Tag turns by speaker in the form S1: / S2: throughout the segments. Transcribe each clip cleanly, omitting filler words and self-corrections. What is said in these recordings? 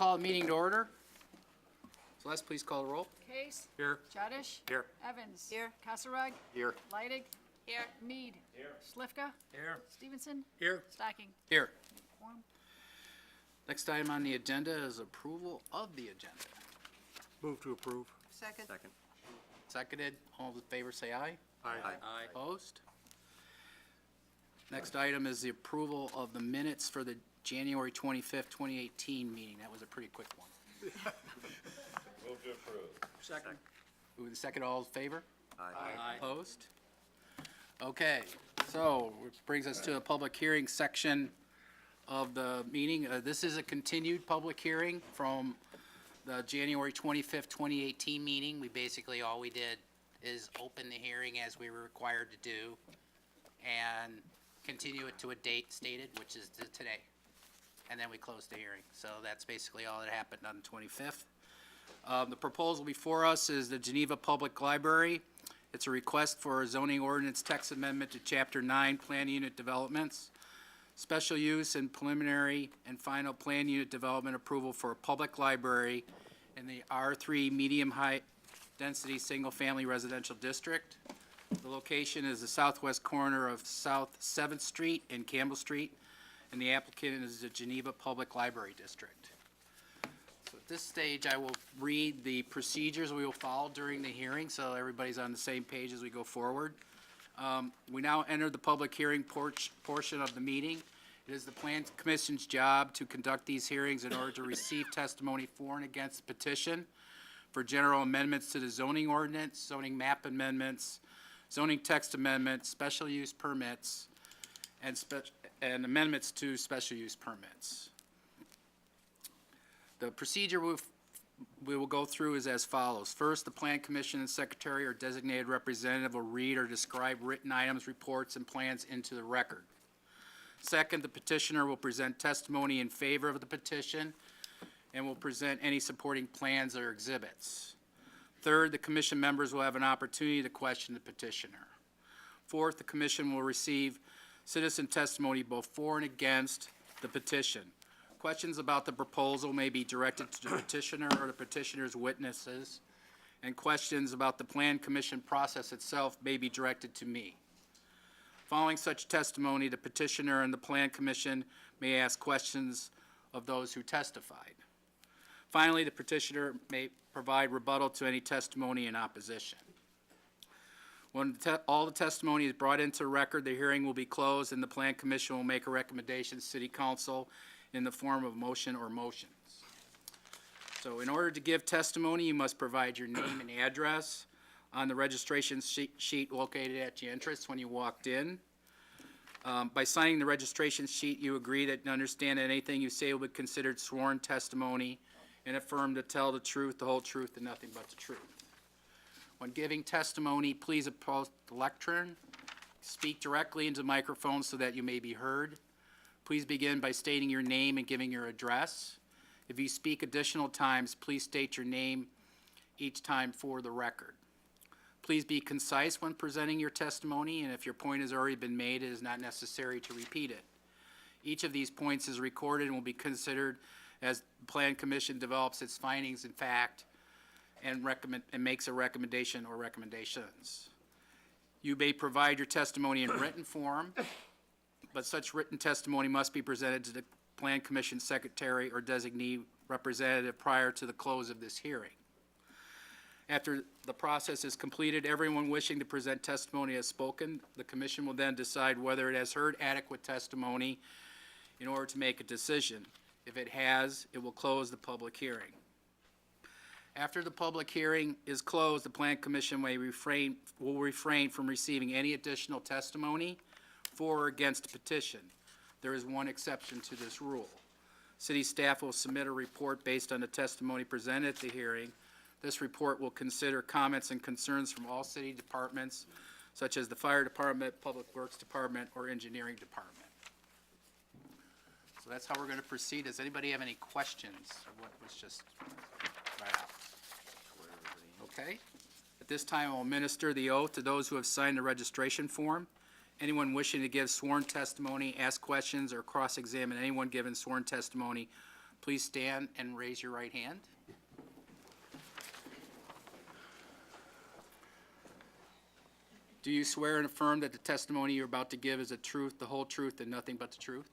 S1: call the meeting to order. Celeste, please call the roll.
S2: Case.
S3: Here.
S2: Jadish.
S3: Here.
S2: Evans.
S4: Here.
S2: Kasserag.
S3: Here.
S2: Leidig.
S4: Here.
S2: Mead.
S3: Here.
S2: Slivka.
S3: Here.
S2: Stevenson.
S3: Here.
S2: Stocking.
S1: Here.
S2: Quorum.
S1: Next item on the agenda is approval of the agenda.
S3: Move to approve.
S4: Second.
S3: Second.
S1: Seconded. All in favor say aye.
S3: Aye.
S1: Opposed? Next item is the approval of the minutes for the January 25th, 2018 meeting. That was a pretty quick one.
S5: Move to approve.
S3: Second.
S1: Move the second, all in favor?
S3: Aye.
S1: Opposed? Okay, so which brings us to the public hearing section of the meeting. This is a continued public hearing from the January 25th, 2018 meeting. We basically, all we did is open the hearing as we were required to do and continue it to a date stated, which is today. And then we closed the hearing. So that's basically all that happened on the 25th. The proposal before us is the Geneva Public Library. It's a request for a zoning ordinance text amendment to Chapter 9 Plan Unit Developments, special use and preliminary and final plan unit development approval for a public library in the R3 medium-high density single-family residential district. The location is the southwest corner of South 7th Street and Campbell Street, and the applicant is the Geneva Public Library District. So at this stage, I will read the procedures we will follow during the hearing, so everybody's on the same page as we go forward. We now enter the public hearing portion of the meeting. It is the Plan Commission's job to conduct these hearings in order to receive testimony for and against the petition, for general amendments to the zoning ordinance, zoning map amendments, zoning text amendments, special use permits, and amendments to special use permits. The procedure we will go through is as follows. First, the Plan Commission and Secretary or designated representative will read or describe written items, reports, and plans into the record. Second, the petitioner will present testimony in favor of the petition and will present any supporting plans or exhibits. Third, the commission members will have an opportunity to question the petitioner. Fourth, the commission will receive citizen testimony both for and against the petition. Questions about the proposal may be directed to the petitioner or the petitioner's witnesses, and questions about the Plan Commission process itself may be directed to me. Following such testimony, the petitioner and the Plan Commission may ask questions of those who testified. Finally, the petitioner may provide rebuttal to any testimony in opposition. When all the testimony is brought into record, the hearing will be closed and the Plan Commission will make a recommendation to City Council in the form of motion or motions. So in order to give testimony, you must provide your name and address on the registration sheet located at the entrance when you walked in. By signing the registration sheet, you agree that you understand that anything you say will be considered sworn testimony and affirm to tell the truth, the whole truth, and nothing but the truth. When giving testimony, please approach the lectern. Speak directly into the microphone so that you may be heard. Please begin by stating your name and giving your address. If you speak additional times, please state your name each time for the record. Please be concise when presenting your testimony, and if your point has already been made, it is not necessary to repeat it. Each of these points is recorded and will be considered as the Plan Commission develops its findings in fact and makes a recommendation or recommendations. You may provide your testimony in written form, but such written testimony must be presented to the Plan Commission Secretary or designee representative prior to the close of this hearing. After the process is completed, everyone wishing to present testimony has spoken. The Commission will then decide whether it has heard adequate testimony in order to make a decision. If it has, it will close the public hearing. After the public hearing is closed, the Plan Commission will refrain from receiving any additional testimony for or against the petition. There is one exception to this rule. City staff will submit a report based on the testimony presented at the hearing. This report will consider comments and concerns from all city departments, such as the Fire Department, Public Works Department, or Engineering Department. So that's how we're going to proceed. Does anybody have any questions of what was just right out? Okay. At this time, I'll administer the oath to those who have signed the registration form. Anyone wishing to give sworn testimony, ask questions, or cross-examine anyone giving sworn testimony Please stand and raise your right hand. Do you swear and affirm that the testimony you're about to give is the truth, the whole truth, and nothing but the truth?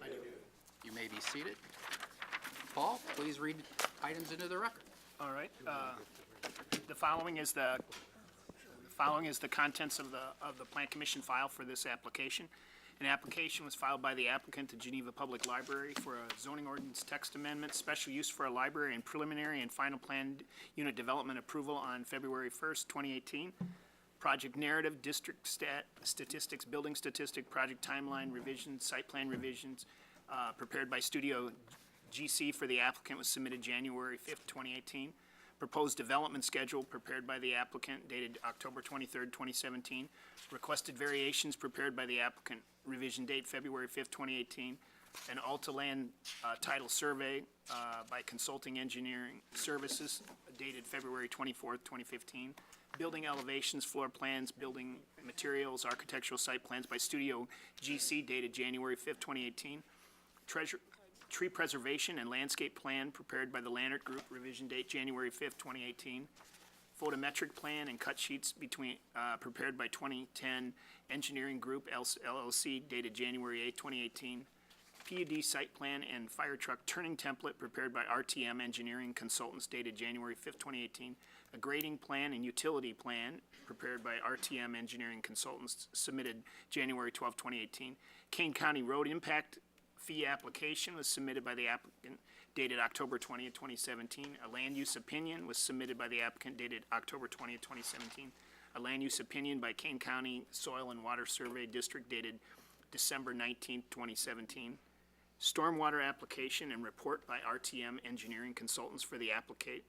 S3: I do.
S1: You may be seated. Paul, please read items into the record.
S2: All right. The following is the contents of the Plan Commission file for this application. An application was filed by the applicant to Geneva Public Library for a zoning ordinance text amendment, special use for a library, and preliminary and final planned unit development approval on February 1st, 2018. Project narrative, district statistics, building statistic, project timeline revisions, site plan revisions, prepared by Studio GC for the applicant, was submitted January 5th, 2018. Proposed development schedule prepared by the applicant, dated October 23rd, 2017. Requested variations prepared by the applicant, revision date February 5th, 2018. An Alta Land title survey by Consulting Engineering Services, dated February 24th, 2015. Building elevations, floor plans, building materials, architectural site plans by Studio GC, dated January 5th, 2018. Tree preservation and landscape plan prepared by the Lannert Group, revision date January 5th, 2018. Photometric plan and cut sheets prepared by 2010 Engineering Group LLC, dated January 8th, 2018. PUD site plan and fire truck turning template prepared by RTM Engineering Consultants, dated January 5th, 2018. A grading plan and utility plan prepared by RTM Engineering Consultants, submitted January 12th, 2018. Kane County Road Impact Fee application was submitted by the applicant, dated October 20th, 2017. A land use opinion was submitted by the applicant, dated October 20th, 2017. A land use opinion by Kane County Soil and Water Survey District, dated December 19th, 2017. Stormwater application and report by RTM Engineering Consultants for the applicant.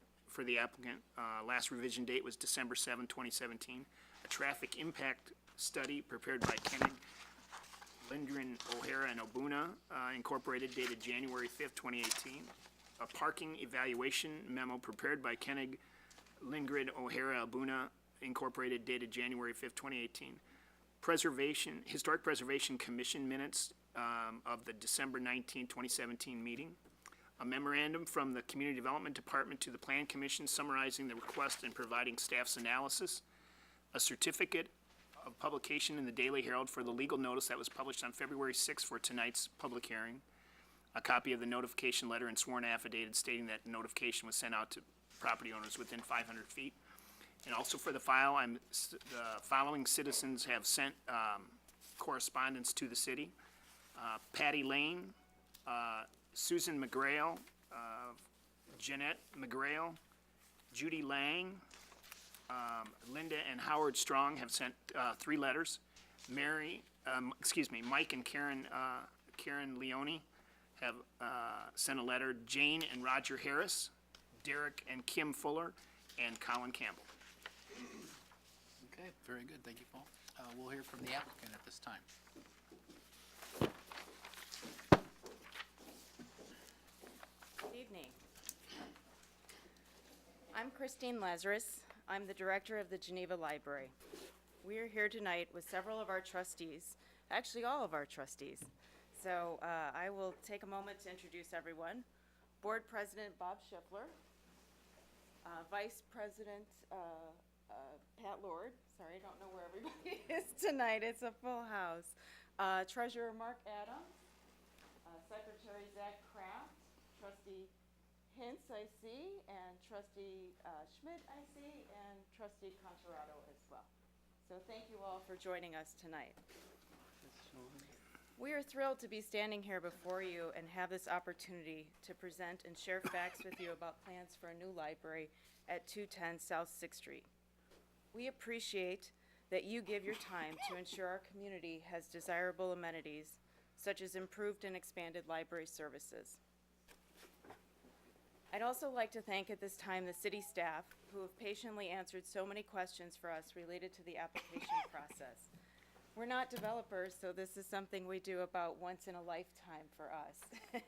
S2: Last revision date was December 7, 2017. A traffic impact study prepared by Koenig, Lindgren, O'Hara, and Obuna Incorporated, dated January 5th, 2018. A parking evaluation memo prepared by Koenig, Lindgren, O'Hara, Obuna Incorporated, dated January 5th, 2018. Historic Preservation Commission minutes of the December 19, 2017 meeting. A memorandum from the Community Development Department to the Plan Commission summarizing the request and providing staff's analysis. A certificate of publication in the Daily Herald for the legal notice that was published on February 6th for tonight's public hearing. A copy of the notification letter and sworn affidavit stating that the notification was sent out to property owners within 500 feet. And also for the file, the following citizens have sent correspondence to the city. Patty Lane, Susan McGrail, Jeanette McGrail, Judy Lang, Linda and Howard Strong have sent 3 letters. Mike and Karen Leone have sent a letter. Jane and Roger Harris, Derek and Kim Fuller, and Colin Campbell.
S1: Okay, very good. Thank you, Paul. We'll hear from the applicant at this time.
S4: Good evening. I'm Christine Lazarus. I'm the director of the Geneva Library. We are here tonight with several of our trustees, actually all of our trustees. So I will take a moment to introduce everyone. Board President Bob Schiffler, Vice President Pat Lord. Sorry, I don't know where everybody is tonight. It's a full house. Treasurer Mark Adams, Secretary Zach Kraft, Trustee Hintz, I see, and Trustee Schmidt, I see, and Trustee Contarado as well. So thank you all for joining us tonight. We are thrilled to be standing here before you and have this opportunity to present and share facts with you about plans for a new library at 210 South 6th Street. We appreciate that you give your time to ensure our community has desirable amenities, such as improved and expanded library services. I'd also like to thank at this time the city staff who have patiently answered so many questions for us related to the application process. We're not developers, so this is something we do about once in a lifetime for us.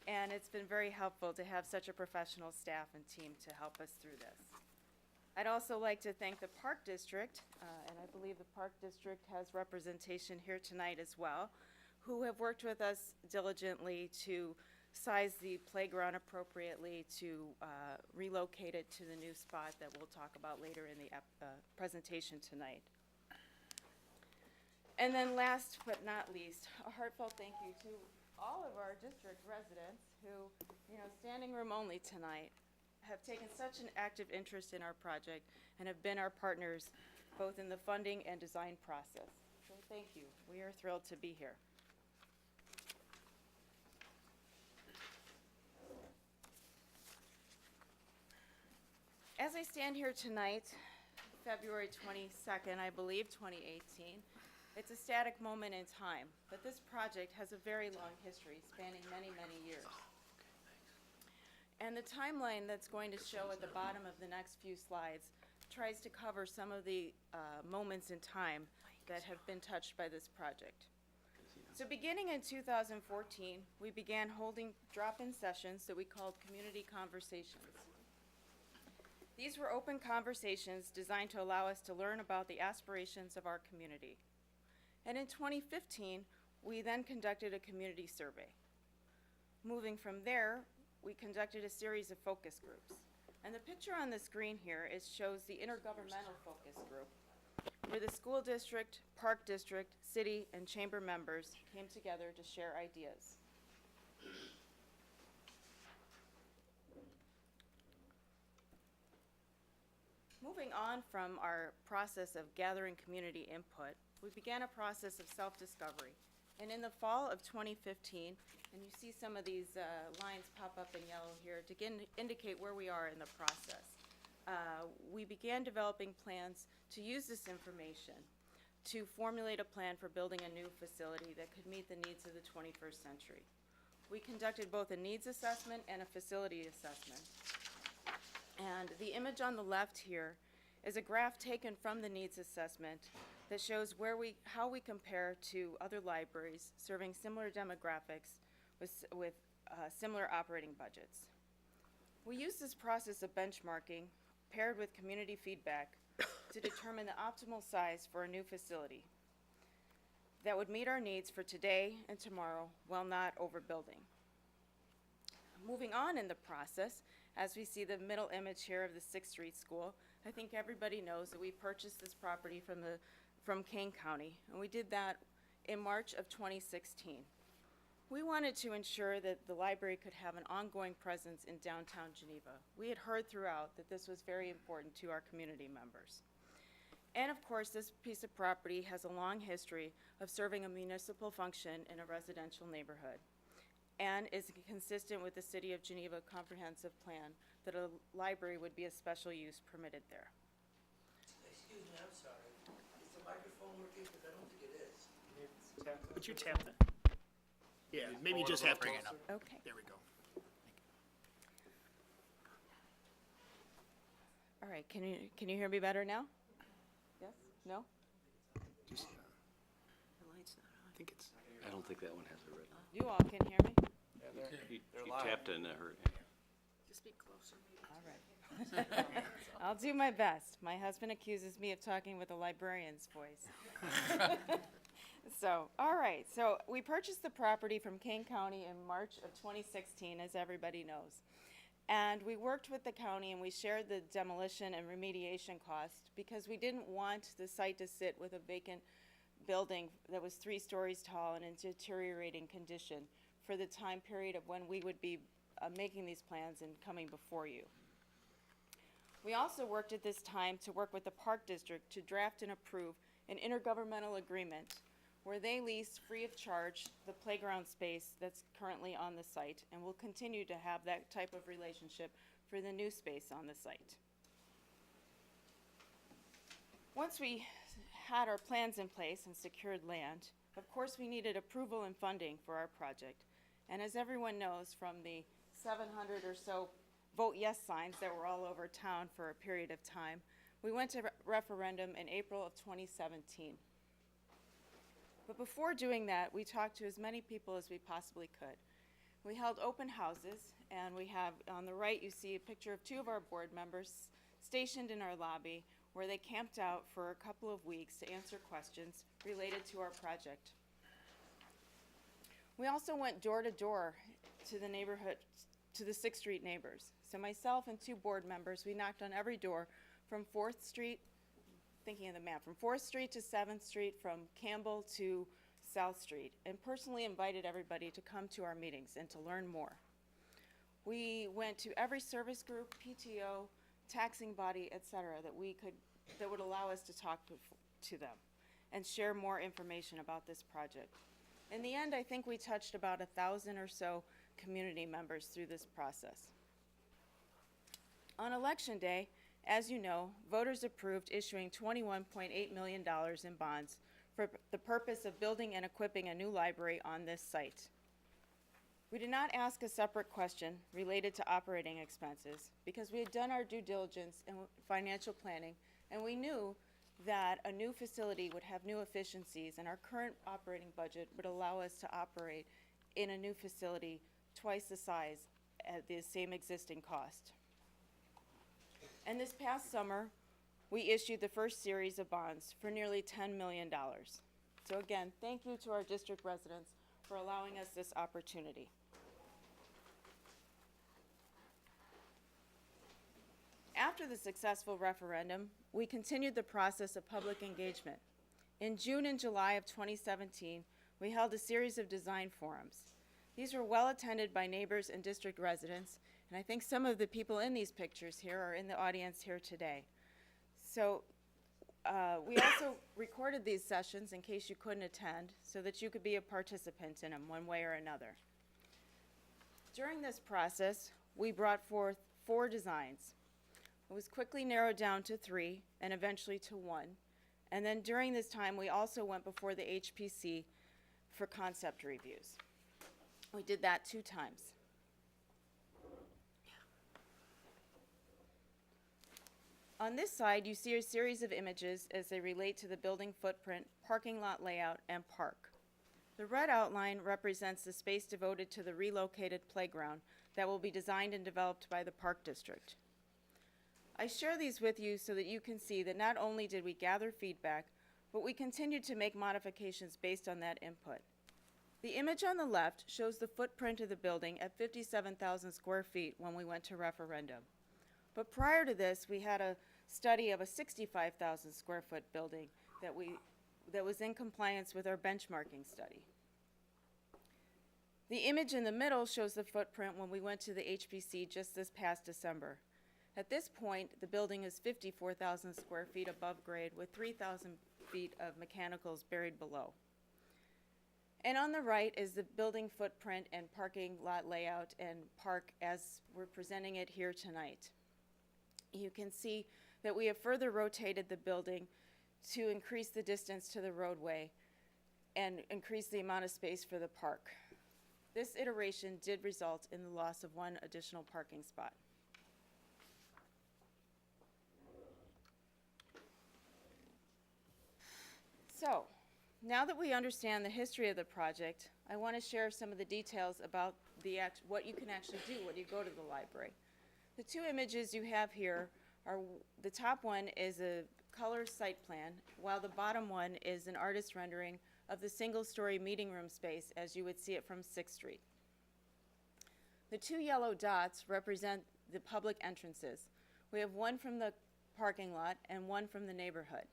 S4: And it's been very helpful to have such a professional staff and team to help us through this. I'd also like to thank the Park District, and I believe the Park District has representation here tonight as well, who have worked with us diligently to size the playground appropriately, to relocate it to the new spot that we'll talk about later in the presentation tonight. And then last but not least, a heartfelt thank you to all of our district residents who, standing room only tonight, have taken such an active interest in our project and have been our partners both in the funding and design process. So thank you. We are thrilled to be here. As I stand here tonight, February 22nd, I believe, 2018, it's a static moment in time, but this project has a very long history spanning many, many years. And the timeline that's going to show at the bottom of the next few slides tries to cover some of the moments in time that have been touched by this project. So beginning in 2014, we began holding drop-in sessions that we called community conversations. These were open conversations designed to allow us to learn about the aspirations of our community. And in 2015, we then conducted a community survey. Moving from there, we conducted a series of focus groups. And the picture on the screen here shows the intergovernmental focus group, where the school district, park district, city, and chamber members came together to share ideas. Moving on from our process of gathering community input, we began a process of self-discovery. And in the fall of 2015, and you see some of these lines pop up in yellow here to indicate where we are in the process, we began developing plans to use this information to formulate a plan for building a new facility that could meet the needs of the 21st century. We conducted both a needs assessment and a facility assessment. And the image on the left here is a graph taken from the needs assessment that shows how we compare to other libraries serving similar demographics with similar operating budgets. We use this process of benchmarking paired with community feedback to determine the optimal size for a new facility that would meet our needs for today and tomorrow while not overbuilding. Moving on in the process, as we see the middle image here of the 6th Street School, I think everybody knows that we purchased this property from Kane County, and we did that in March of 2016. We wanted to ensure that the library could have an ongoing presence in downtown Geneva. We had heard throughout that this was very important to our community members. And of course, this piece of property has a long history of serving a municipal function in a residential neighborhood, and is consistent with the City of Geneva comprehensive plan that a library would be a special use permitted there.
S6: Excuse me, I'm sorry. Is the microphone working? Because I don't think it is.
S2: Would you tap that? Yeah, maybe you just have to.
S4: Okay.
S2: There we go.
S4: All right, can you hear me better now? Yes? No?
S2: Just,
S4: The light's not on.
S2: I think it's.
S7: I don't think that one has a red.
S4: You all can hear me?
S7: You tapped and it hurt.
S2: Just speak closer.
S4: All right. I'll do my best. My husband accuses me of talking with a librarian's voice. So, all right. So we purchased the property from Kane County in March of 2016, as everybody knows. And we worked with the county and we shared the demolition and remediation costs because we didn't want the site to sit with a vacant building that was 3 stories tall and in deteriorating condition for the time period of when we would be making these plans and coming before you. We also worked at this time to work with the Park District to draft and approve an intergovernmental agreement where they lease free of charge the playground space that's currently on the site, and will continue to have that type of relationship for the new space on the site. Once we had our plans in place and secured land, of course we needed approval and funding for our project. And as everyone knows from the 700 or so vote yes signs that were all over town for a period of time, we went to referendum in April of 2017. But before doing that, we talked to as many people as we possibly could. We held open houses, and we have, on the right, you see a picture of 2 of our board members stationed in our lobby where they camped out for a couple of weeks to answer questions related to our project. We also went door to door to the neighborhood, to the 6th Street neighbors. So myself and 2 board members, we knocked on every door from 4th Street, thinking of the map, from 4th Street to 7th Street, from Campbell to South Street, and personally invited everybody to come to our meetings and to learn more. We went to every service group, PTO, taxing body, et cetera, that would allow us to talk to them and share more information about this project. In the end, I think we touched about 1,000 or so community members through this process. On Election Day, as you know, voters approved issuing $21.8 million in bonds for the purpose of building and equipping a new library on this site. We did not ask a separate question related to operating expenses because we had done our due diligence and financial planning, and we knew that a new facility would have new efficiencies, and our current operating budget would allow us to operate in a new facility twice the size at the same existing cost. And this past summer, we issued the first series of bonds for nearly $10 million. So again, thank you to our district residents for allowing us this opportunity. After the successful referendum, we continued the process of public engagement. In June and July of 2017, we held a series of design forums. These were well attended by neighbors and district residents, and I think some of the people in these pictures here are in the audience here today. So we also recorded these sessions in case you couldn't attend so that you could be a participant in them one way or another. During this process, we brought forth 4 designs. It was quickly narrowed down to 3 and eventually to 1. And then during this time, we also went before the HPC for concept reviews. We did that 2 times. On this side, you see a series of images as they relate to the building footprint, parking lot layout, and park. The red outline represents the space devoted to the relocated playground that will be designed and developed by the Park District. I share these with you so that you can see that not only did we gather feedback, but we continued to make modifications based on that input. The image on the left shows the footprint of the building at 57,000 square feet when we went to referendum. But prior to this, we had a study of a 65,000 square foot building that was in compliance with our benchmarking study. The image in the middle shows the footprint when we went to the HPC just this past December. At this point, the building is 54,000 square feet above grade with 3,000 feet of mechanicals buried below. And on the right is the building footprint and parking lot layout and park as we're presenting it here tonight. You can see that we have further rotated the building to increase the distance to the roadway and increase the amount of space for the park. This iteration did result in the loss of 1 additional parking spot. So, now that we understand the history of the project, I want to share some of the details about what you can actually do when you go to the library. The 2 images you have here are, the top one is a color site plan, while the bottom one is an artist rendering of the single-story meeting room space as you would see it from 6th Street. The 2 yellow dots represent the public entrances. We have one from the parking lot and one from the neighborhood.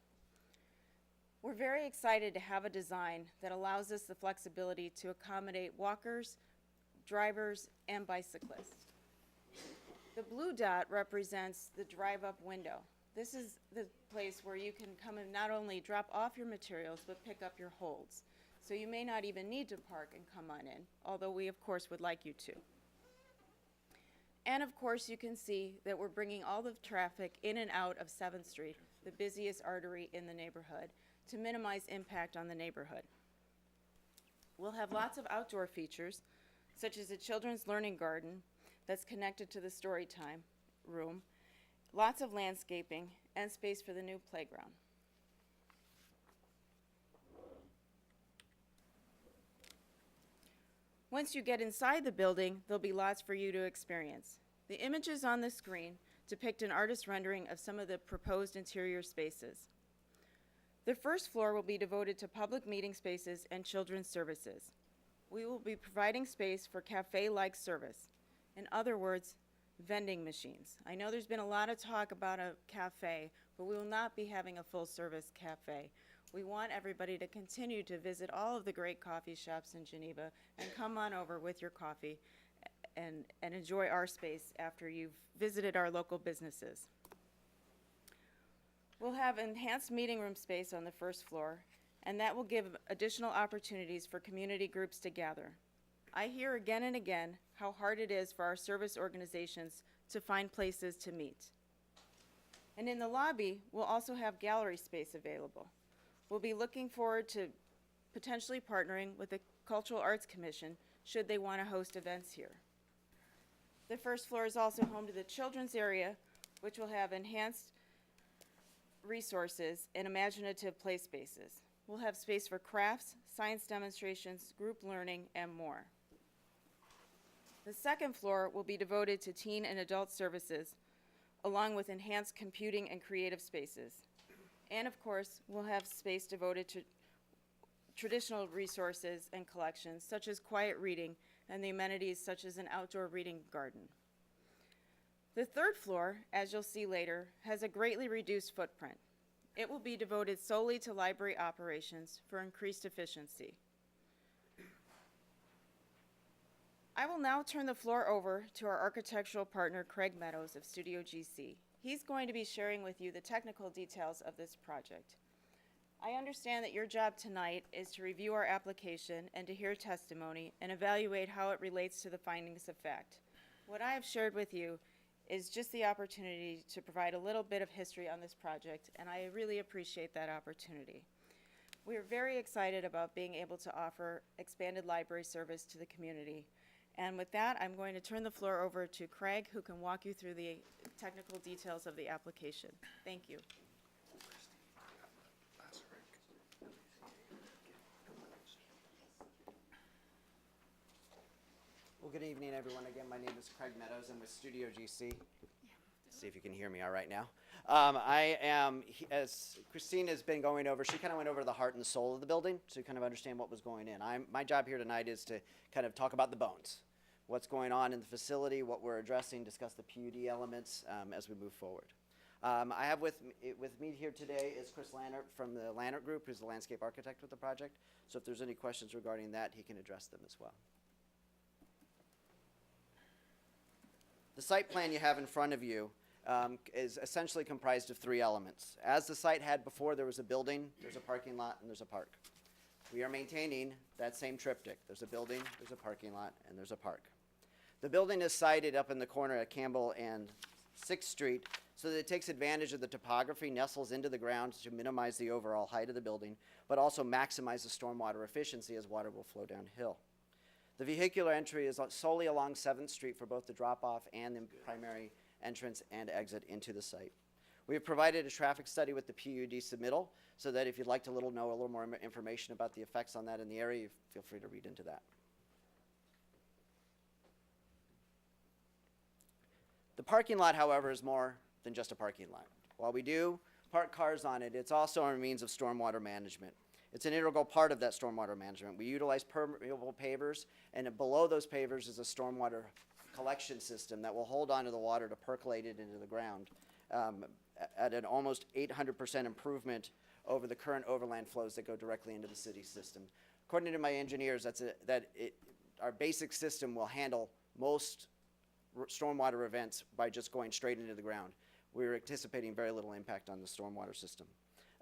S4: We're very excited to have a design that allows us the flexibility to accommodate walkers, drivers, and bicyclists. The blue dot represents the drive-up window. This is the place where you can come and not only drop off your materials, but pick up your holds. So you may not even need to park and come on in, although we, of course, would like you to. And, of course, you can see that we're bringing all the traffic in and out of 7th Street, the busiest artery in the neighborhood, to minimize impact on the neighborhood. We'll have lots of outdoor features, such as a children's learning garden that's connected to the story time room, lots of landscaping, and space for the new playground. Once you get inside the building, there'll be lots for you to experience. The images on the screen depict an artist rendering of some of the proposed interior spaces. The first floor will be devoted to public meeting spaces and children's services. We will be providing space for cafe-like service. In other words, vending machines. I know there's been a lot of talk about a cafe, but we will not be having a full-service cafe. We want everybody to continue to visit all of the great coffee shops in Geneva and come on over with your coffee and enjoy our space after you've visited our local businesses. We'll have enhanced meeting room space on the first floor, and that will give additional opportunities for community groups to gather. I hear again and again how hard it is for our service organizations to find places to meet. And in the lobby, we'll also have gallery space available. We'll be looking forward to potentially partnering with the Cultural Arts Commission should they want to host events here. The first floor is also home to the children's area, which will have enhanced resources and imaginative play spaces. We'll have space for crafts, science demonstrations, group learning, and more. The second floor will be devoted to teen and adult services, along with enhanced computing and creative spaces. And of course, we'll have space devoted to traditional resources and collections, such as quiet reading and the amenities such as an outdoor reading garden. The third floor, as you'll see later, has a greatly reduced footprint. It will be devoted solely to library operations for increased efficiency. I will now turn the floor over to our architectural partner, Craig Meadows of Studio GC. He's going to be sharing with you the technical details of this project. I understand that your job tonight is to review our application and to hear testimony and evaluate how it relates to the findings of fact. What I have shared with you is just the opportunity to provide a little bit of history on this project, and I really appreciate that opportunity. We are very excited about being able to offer expanded library service to the community. And with that, I'm going to turn the floor over to Craig, who can walk you through the technical details of the application. Thank you.
S8: Well, good evening, everyone. Again, my name is Craig Meadows. I'm with Studio GC. See if you can hear me all right now. I am, as Christine has been going over, she kind of went over the heart and soul of the building, so you kind of understand what was going in. My job here tonight is to kind of talk about the bones, what's going on in the facility, what we're addressing, discuss the PUD elements as we move forward. I have with me here today is Chris Lannert from the Lannert Group, who's the landscape architect with the project. So if there's any questions regarding that, he can address them as well. The site plan you have in front of you is essentially comprised of three elements. As the site had before, there was a building, there's a parking lot, and there's a park. We are maintaining that same triptych. There's a building, there's a parking lot, and there's a park. The building is sited up in the corner at Campbell and 6th Street so that it takes advantage of the topography, nestles into the ground to minimize the overall height of the building, but also maximize the stormwater efficiency as water will flow downhill. The vehicular entry is solely along 7th Street for both the drop-off and the primary entrance and exit into the site. We have provided a traffic study with the PUD submittal so that if you'd like to know a little more information about the effects on that in the area, you feel free to read into that. The parking lot, however, is more than just a parking lot. While we do park cars on it, it's also a means of stormwater management. It's an integral part of that stormwater management. We utilize permeable pavers, and below those pavers is a stormwater collection system that will hold onto the water to percolate it into the ground at an almost 800% improvement over the current overland flows that go directly into the city system. According to my engineers, our basic system will handle most stormwater events by just going straight into the ground. We're anticipating very little impact on the stormwater system.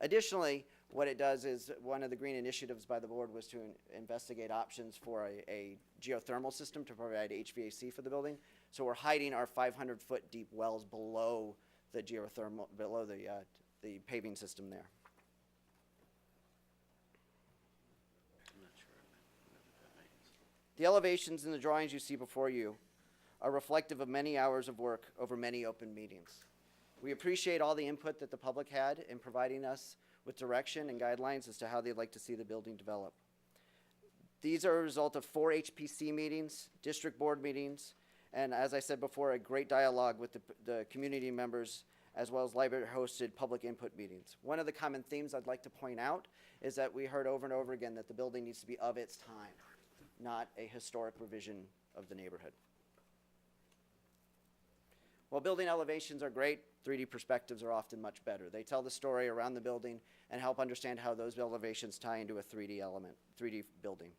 S8: Additionally, what it does is one of the green initiatives by the board was to investigate options for a geothermal system to provide HVAC for the building. So we're hiding our 500-foot deep wells below the geothermal, below the paving system there.
S7: I'm not sure what that means.
S8: The elevations in the drawings you see before you are reflective of many hours of work over many open meetings. We appreciate all the input that the public had in providing us with direction and guidelines as to how they'd like to see the building develop. These are a result of 4 HPC meetings, district board meetings, and as I said before, a great dialogue with the community members as well as library-hosted public input meetings. One of the common themes I'd like to point out is that we heard over and over again that the building needs to be of its time. not a historic revision of the neighborhood. While building elevations are great, 3D perspectives are often much better. They tell the story around the building and help understand how those elevations tie into a 3D building.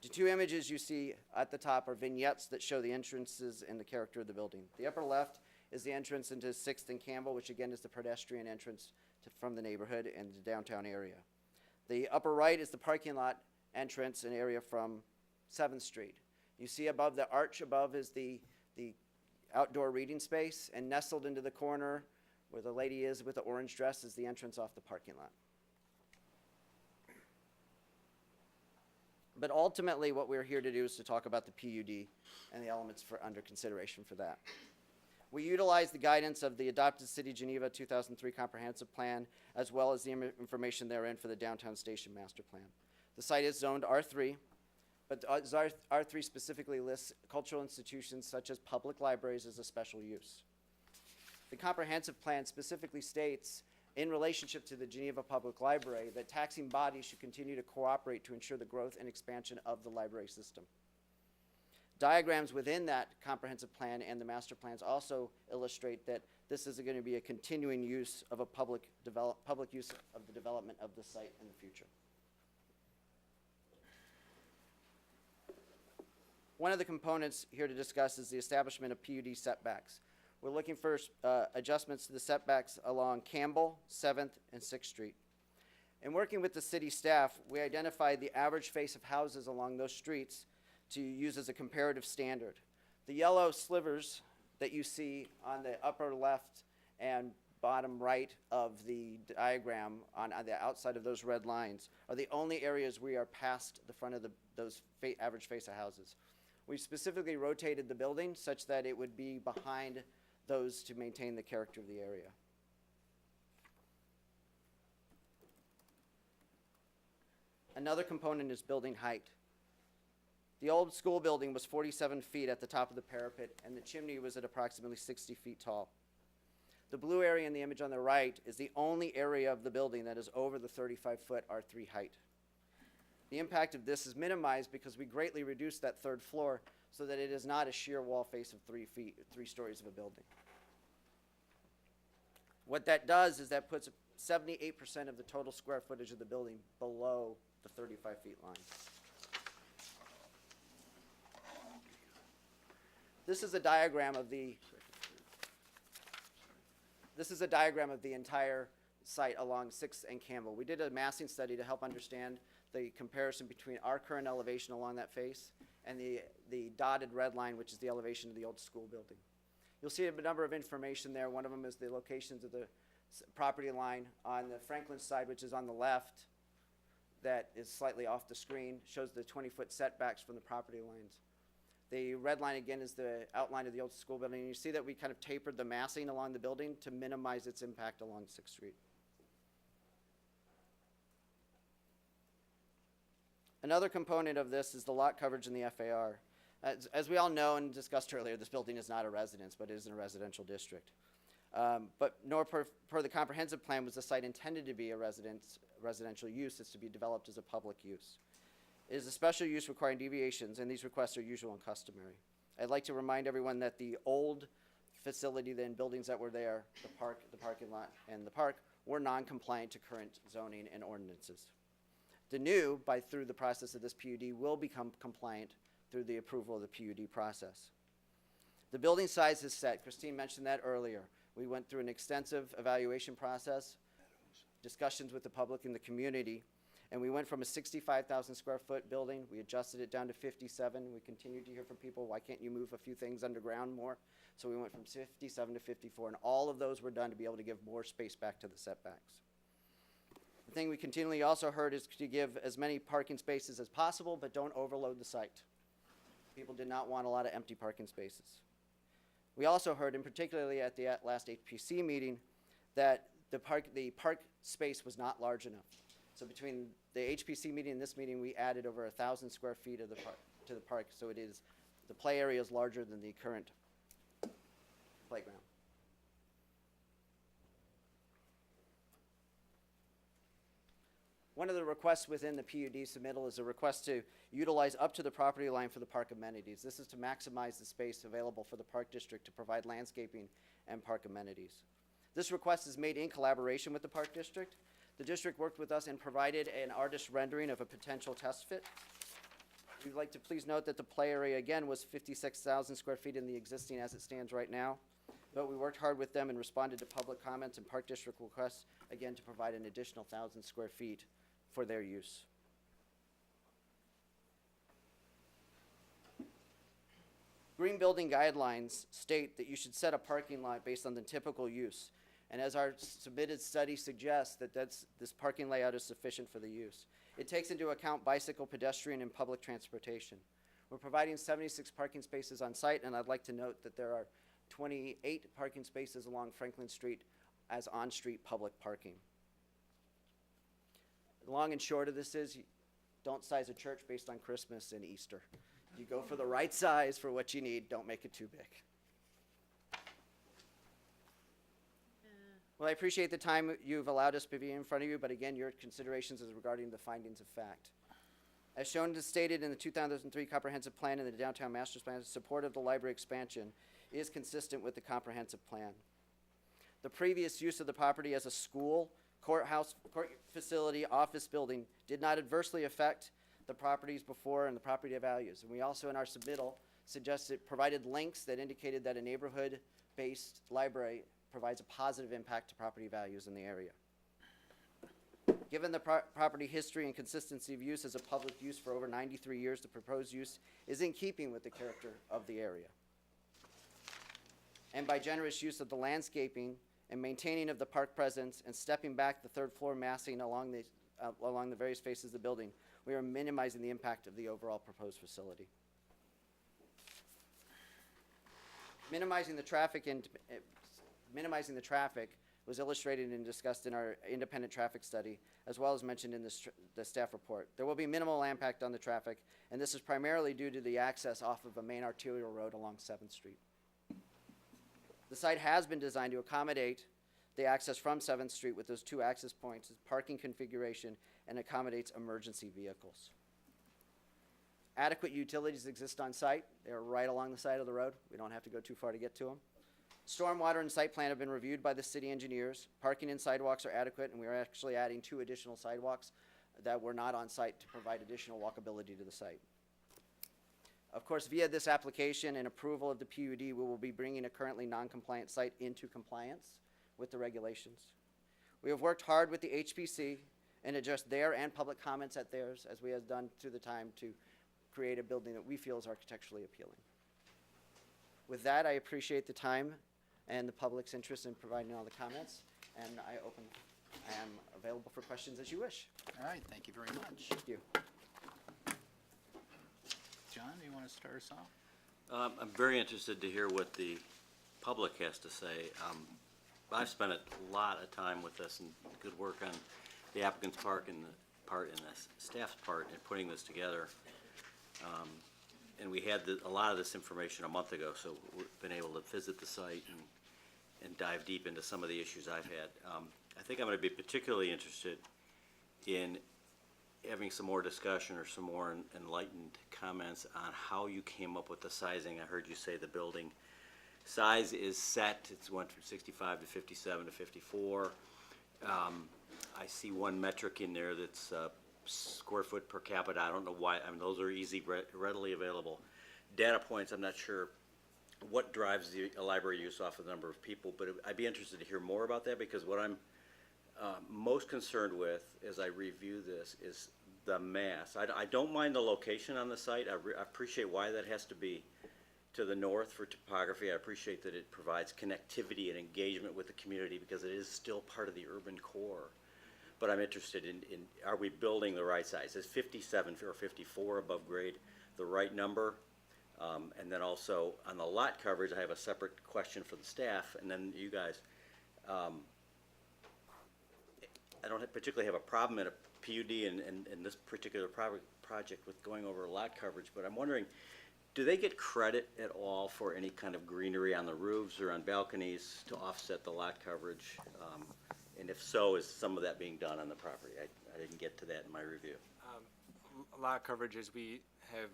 S8: The two images you see at the top are vignettes that show the entrances and the character of the building. The upper left is the entrance into 6th and Campbell, which again is the pedestrian entrance from the neighborhood and the downtown area. The upper right is the parking lot entrance and area from 7th Street. You see above the arch above is the outdoor reading space, and nestled into the corner where the lady is with the orange dress is the entrance off the parking lot. But ultimately, what we're here to do is to talk about the PUD and the elements under consideration for that. We utilize the guidance of the adopted City of Geneva 2003 Comprehensive Plan, as well as the information therein for the Downtown Station Master Plan. The site is zoned R3, but R3 specifically lists cultural institutions such as public libraries as a special use. The comprehensive plan specifically states, in relationship to the Geneva Public Library, that taxing bodies should continue to cooperate to ensure the growth and expansion of the library system. Diagrams within that comprehensive plan and the master plans also illustrate that this is going to be a continuing use of a public use of the development of the site in the future. One of the components here to discuss is the establishment of PUD setbacks. We're looking for adjustments to the setbacks along Campbell, 7th, and 6th Street. In working with the city staff, we identified the average face of houses along those streets to use as a comparative standard. The yellow slivers that you see on the upper left and bottom right of the diagram on the outside of those red lines are the only areas we are past the front of those average face of houses. We specifically rotated the building such that it would be behind those to maintain the character of the area. Another component is building height. The old school building was 47 feet at the top of the parapet, and the chimney was at approximately 60 feet tall. The blue area in the image on the right is the only area of the building that is over the 35-foot R3 height. The impact of this is minimized because we greatly reduced that third floor so that it is not a sheer wall face of 3 stories of a building. What that does is that puts 78% of the total square footage of the building below the 35 feet line. This is a diagram of the entire site along 6th and Campbell. We did a massing study to help understand the comparison between our current elevation along that face and the dotted red line, which is the elevation of the old school building. You'll see a number of information there. One of them is the locations of the property line on the Franklin side, which is on the left, that is slightly off the screen, shows the 20-foot setbacks from the property lines. The red line, again, is the outline of the old school building. And you see that we kind of tapered the massing along the building to minimize its impact along 6th Street. Another component of this is the lot coverage in the FAR. As we all know and discussed earlier, this building is not a residence, but it is in a residential district. But nor per the comprehensive plan was the site intended to be a residential use. It's to be developed as a public use. It is a special use requiring deviations, and these requests are usual and customary. I'd like to remind everyone that the old facility, then buildings that were there, the parking lot, and the park, were non-compliant to current zoning and ordinances. The new, through the process of this PUD, will become compliant through the approval of the PUD process. The building size is set. Christine mentioned that earlier. We went through an extensive evaluation process, discussions with the public and the community, and we went from a 65,000 square foot building. We adjusted it down to 57. We continued to hear from people, why can't you move a few things underground more? So we went from 57 to 54, and all of those were done to be able to give more space back to the setbacks. The thing we continually also heard is to give as many parking spaces as possible, but don't overload the site. People did not want a lot of empty parking spaces. We also heard, and particularly at the last HPC meeting, that the park space was not large enough. So between the HPC meeting and this meeting, we added over 1,000 square feet of to the park. So the play area is larger than the current playground. One of the requests within the PUD submittal is a request to utilize up to the property line for the park amenities. This is to maximize the space available for the park district to provide landscaping and park amenities. This request is made in collaboration with the park district. The district worked with us and provided an artist rendering of a potential test fit. We'd like to please note that the play area, again, was 56,000 square feet in the existing as it stands right now. But we worked hard with them and responded to public comments and park district requests, again, to provide an additional 1,000 square feet for their use. Green building guidelines state that you should set a parking lot based on the typical use. And as our submitted study suggests, this parking layout is sufficient for the use. It takes into account bicycle, pedestrian, and public transportation. We're providing 76 parking spaces on site, and I'd like to note that there are 28 parking spaces along Franklin Street as on-street public parking. The long and short of this is, you don't size a church based on Christmas and Easter. You go for the right size for what you need, don't make it too big. Well, I appreciate the time you've allowed us to be in front of you, but again, your considerations is regarding the findings of fact. As shown and stated in the 2003 Comprehensive Plan and the Downtown Master Plan, support of the library expansion is consistent with the comprehensive plan. The previous use of the property as a school, courthouse, court facility, office building did not adversely affect the properties before and the property values. And we also, in our submittal, provided links that indicated that a neighborhood-based library provides a positive impact to property values in the area. Given the property history and consistency of use as a public use for over 93 years, the proposed use is in keeping with the character of the area. And by generous use of the landscaping and maintaining of the park presence and stepping back the third floor massing along the various faces of the building, we are minimizing the impact of the overall proposed facility. Minimizing the traffic was illustrated and discussed in our independent traffic study, as well as mentioned in the staff report. There will be minimal impact on the traffic, and this is primarily due to the access off of a main arterial road along 7th Street. The site has been designed to accommodate the access from 7th Street with those two access points, parking configuration, and accommodates emergency vehicles. Adequate utilities exist on site. They are right along the side of the road. We don't have to go too far to get to them. Stormwater and site plan have been reviewed by the city engineers. Parking and sidewalks are adequate, and we are actually adding 2 additional sidewalks that were not on site to provide additional walkability to the site. Of course, via this application and approval of the PUD, we will be bringing a currently non-compliant site into compliance with the regulations. We have worked hard with the HPC and addressed their and public comments at theirs, as we have done through the time, to create a building that we feel is architecturally appealing. With that, I appreciate the time and the public's interest in providing all the comments, and I am available for questions as you wish.
S1: All right, thank you very much.
S8: Thank you.
S1: John, do you want to start us off?
S7: I'm very interested to hear what the public has to say. I've spent a lot of time with this and good work on the applicant's part and the staff's part in putting this together. And we had a lot of this information a month ago, so we've been able to visit the site and dive deep into some of the issues I've had. I think I'm going to be particularly interested in having some more discussion or some more enlightened comments on how you came up with the sizing. I heard you say the building size is set. It's went from 65 to 57 to 54. I see one metric in there that's square foot per capita. I don't know why. I mean, those are easy, readily available data points. I'm not sure what drives the library use off of the number of people, but I'd be interested to hear more about that, because what I'm most concerned with as I review this is the mass. I don't mind the location on the site. I appreciate why that has to be to the north for topography. I appreciate that it provides connectivity and engagement with the community, because it is still part of the urban core. But I'm interested in are we building the right size? Is 57 or 54 above grade the right number? And then also on the lot coverage, I have a separate question for the staff, and then you guys. I don't particularly have a problem in a PUD and this particular project with going over lot coverage, but I'm wondering, do they get credit at all for any kind of greenery on the roofs or on balconies to offset the lot coverage? And if so, is some of that being done on the property? I didn't get to that in my review.
S9: Lot coverage, as we have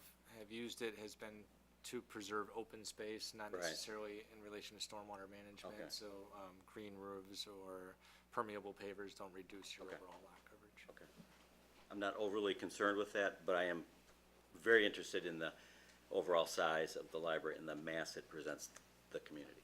S9: used it, has been to preserve open space, not
S7: Right.
S9: necessarily in relation to stormwater management.
S7: Okay.
S9: So green roofs or permeable pavers don't reduce your
S7: Okay.
S9: overall lot coverage.
S7: Okay. I'm not overly concerned with that, but I am very interested in the overall size of the library and the mass it presents the community.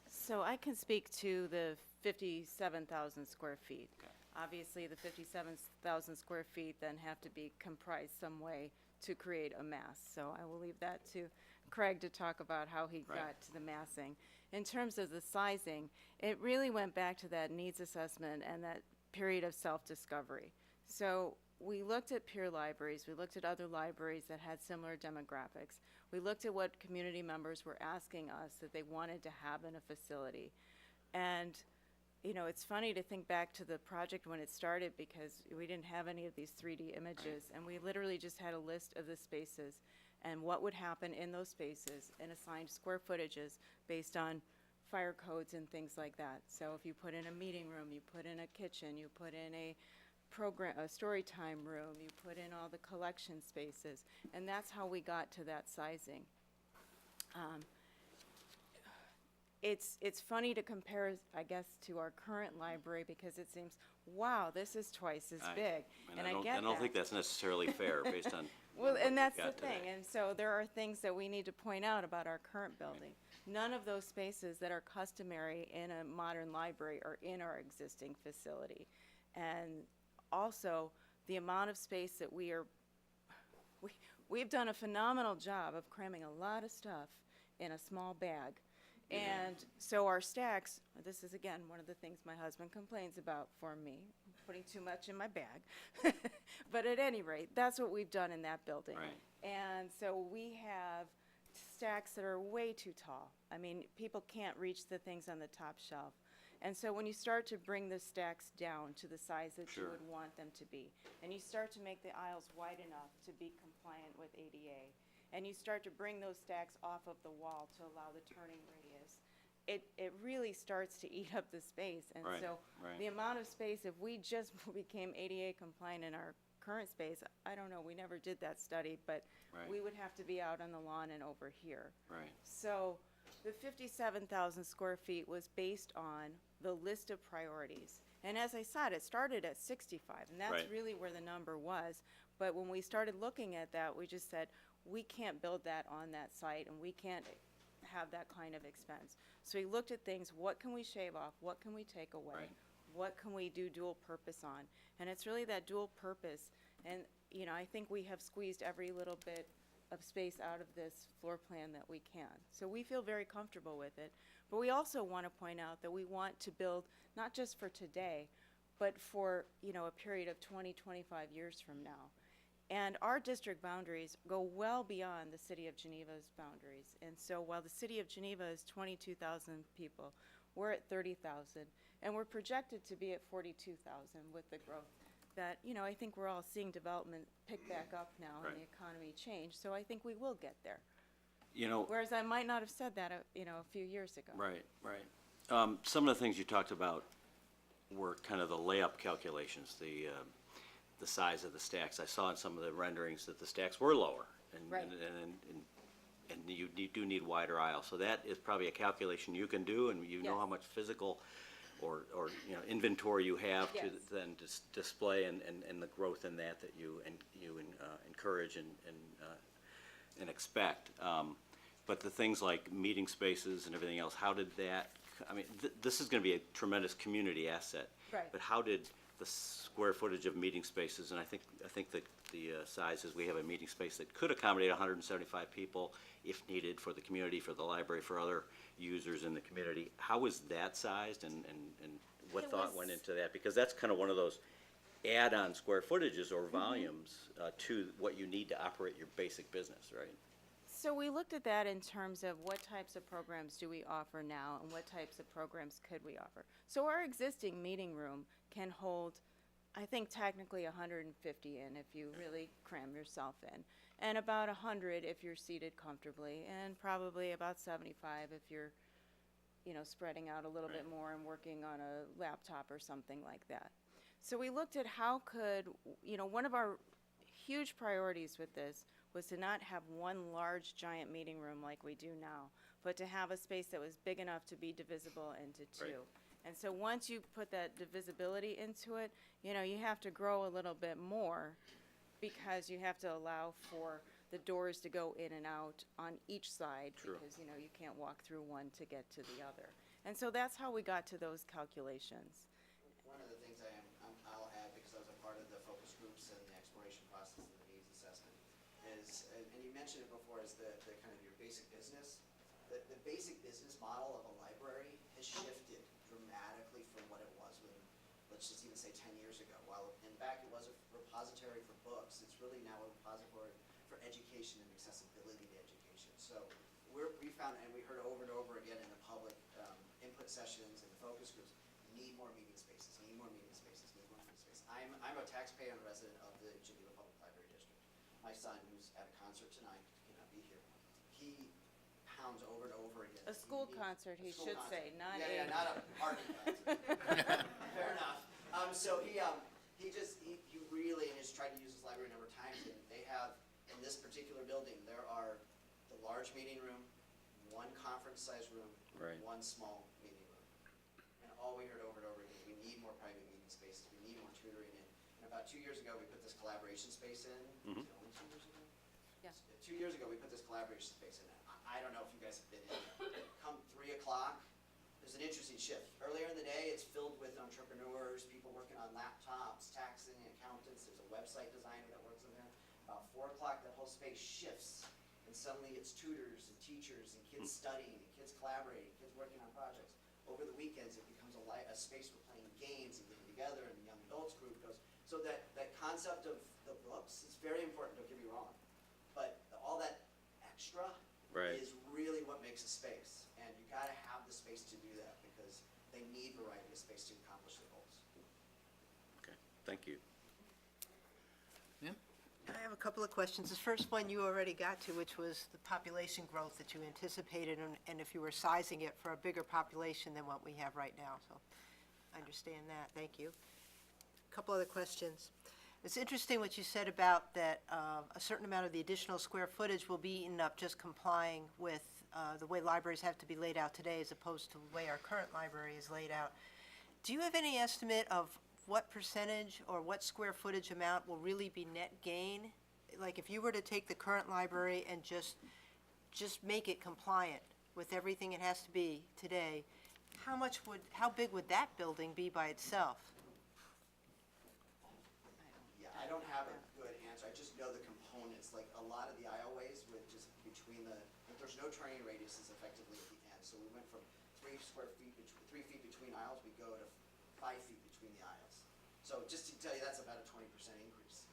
S4: So I can speak to the 57,000 square feet. Obviously, the 57,000 square feet then have to be comprised some way to create a mass. So I will leave that to Craig to talk about how he
S7: Right.
S4: got to the massing. In terms of the sizing, it really went back to that needs assessment and that period of self-discovery. So we looked at peer libraries, we looked at other libraries that had similar demographics. We looked at what community members were asking us that they wanted to have in a facility. And, you know, it's funny to think back to the project when it started because we didn't have any of these 3D images. And we literally just had a list of the spaces and what would happen in those spaces and assigned square footages based on fire codes and things like that. So if you put in a meeting room, you put in a kitchen, you put in a story time room, you put in all the collection spaces, and that's how we got to that sizing. It's funny to compare, I guess, to our current library because it seems, wow, this is twice as big. And I get
S7: I don't
S4: that.
S7: think that's necessarily fair based on.
S4: Well, and that's the
S7: got
S4: thing,
S7: today.
S4: and so there are things that we need to point out about our current building. None of those spaces that are customary in a modern library are in our existing facility. And also, the amount of space that we've done a phenomenal job of cramming a lot of stuff in a small bag. And so our stacks, this is again one of the things my husband complains about for me, putting too much in my bag. But at any rate, that's what we've done in that building.
S7: Right.
S4: And so we have stacks that are way too tall. I mean, people can't reach the things on the top shelf. And so when you start to bring the stacks down to the size that you
S7: Sure.
S4: would want them to be, and you start to make the aisles wide enough to be compliant with ADA, and you start to bring those stacks off of the wall to allow the turning radius, it really starts to eat up the space. And
S7: Right,
S4: so
S7: right.
S4: the amount of space, if we just became ADA compliant in our current space, I don't know, we never did that study, but
S7: Right.
S4: we would have to be out on the lawn and over here.
S7: Right.
S4: So the 57,000 square feet was based on the list of priorities. And as I said, it started at 65, and that's
S7: Right.
S4: really where the number was. But when we started looking at that, we just said, we can't build that on that site, and we can't have that kind of expense. So we looked at things, what can we shave off? What can we take away?
S7: Right.
S4: What can we do dual purpose on? And it's really that dual purpose. And, you know, I think we have squeezed every little bit of space out of this floor plan that we can. So we feel very comfortable with it. But we also want to point out that we want to build not just for today, but for, you know, a period of 20, 25 years from now. And our district boundaries go well beyond the city of Geneva's boundaries. And so while the city of Geneva is 22,000 people, we're at 30,000, and we're projected to be at 42,000 with the growth that, you know, I think we're all seeing development pick back up now and
S7: Right.
S4: the economy change. So I think we will get there.
S7: You know,
S4: Whereas I might not have said that, you know, a few years ago.
S7: right, right. Some of the things you talked about were kind of the layup calculations, the size of the stacks. I saw in some of the renderings that the stacks were lower. And-
S4: Right.
S7: And you do need wider aisles. So that is probably a calculation you can do, and you know
S4: Yes.
S7: how much physical or, you know, inventory you have to
S4: Yes.
S7: then display and the growth in that you encourage and expect. But the things like meeting spaces and everything else, how did that, I mean, this is gonna be a tremendous community asset.
S4: Right.
S7: But how did the square footage of meeting spaces, and I think that the size is, we have a meeting space that could accommodate 175 people if needed for the community, for the library, for other users in the community. How was that sized and what
S4: It
S7: thought
S4: was-
S7: went into that? Because that's kind of one of those add-on square footages or volumes to what you need to operate your basic business, right?
S4: So we looked at that in terms of what types of programs do we offer now and what types of programs could we offer. So our existing meeting room can hold, I think technically 150 in if you really cram yourself in, and about 100 if you're seated comfortably, and probably about 75 if you're, you know, spreading out a little bit more and working on a laptop or something like that. So we looked at how could, one of our huge priorities with this was to not have one large giant meeting room like we do now, but to have a space that was big enough to be divisible into two. And so once you put that divisibility into it, you have to grow a little bit more because you have to allow for the doors to go in and out on each side.
S7: True.
S4: Because, you can't walk through one to get to the other. And so that's how we got to those calculations.
S8: One of the things I'll add, because I was a part of the focus groups and the exploration process and the needs assessment, is, and you mentioned it before, is the kind of your basic business. The basic business model of a library has shifted dramatically from what it was when, let's just even say 10 years ago. While in fact it was a repository for books, it's really now a repository for education and accessibility to education. So we found, and we heard over and over again in the public input sessions and the focus groups, need more meeting spaces, need more meeting spaces, need more meeting spaces. I'm a taxpayer and resident of the Geneva Public Library District. My son, who's at a concert tonight, cannot be here. He pounds over and over again.
S4: A school concert, he should say, not a.
S8: Yeah, not a party concert. Fair enough. So he really, and he's tried to use his library a number of times, and they have, in this particular building, there are the large meeting room, one conference-sized room,
S7: Right.
S8: one small meeting room. And all we heard over and over again is we need more private meeting spaces, we need more tutoring in. And about 2 years ago, we put this collaboration space in. Was it only 2 years ago?
S4: Yeah.
S8: 2 years ago, we put this collaboration space in. I don't know if you guys have been in. Come 3 o'clock, there's an interesting shift. Earlier in the day, it's filled with entrepreneurs, people working on laptops, taxing, accountants. There's a website designer that works in there. About 4 o'clock, that whole space shifts, and suddenly it's tutors and teachers and kids studying and kids collaborating, kids working on projects. Over the weekends, it becomes a space for playing games and getting together, and the young adults group goes. So that concept of the books is very important, don't get me wrong. But all that extra
S7: Right.
S8: is really what makes a space. And you gotta have the space to do that because they need variety of space to accomplish their goals.
S7: Okay, thank you.
S10: I have a couple of questions. The first one you already got to, which was the population growth that you anticipated, and if you were sizing it for a bigger population than what we have right now. So I understand that. Thank you. A couple other questions. It's interesting what you said about that a certain amount of the additional square footage will be eaten up just complying with the way libraries have to be laid out today as opposed to the way our current library is laid out. Do you have any estimate of what percentage or what square footage amount will really be net gain? Like if you were to take the current library and just make it compliant with everything it has to be today, how big would that building be by itself?
S8: Yeah, I don't have a good answer. I just know the components, like a lot of the aisleways with just between like there's no turning radiuses effectively at the end. So we went from 3 feet between aisles, we go to 5 feet between the aisles. So just to tell you, that's about a 20% increase,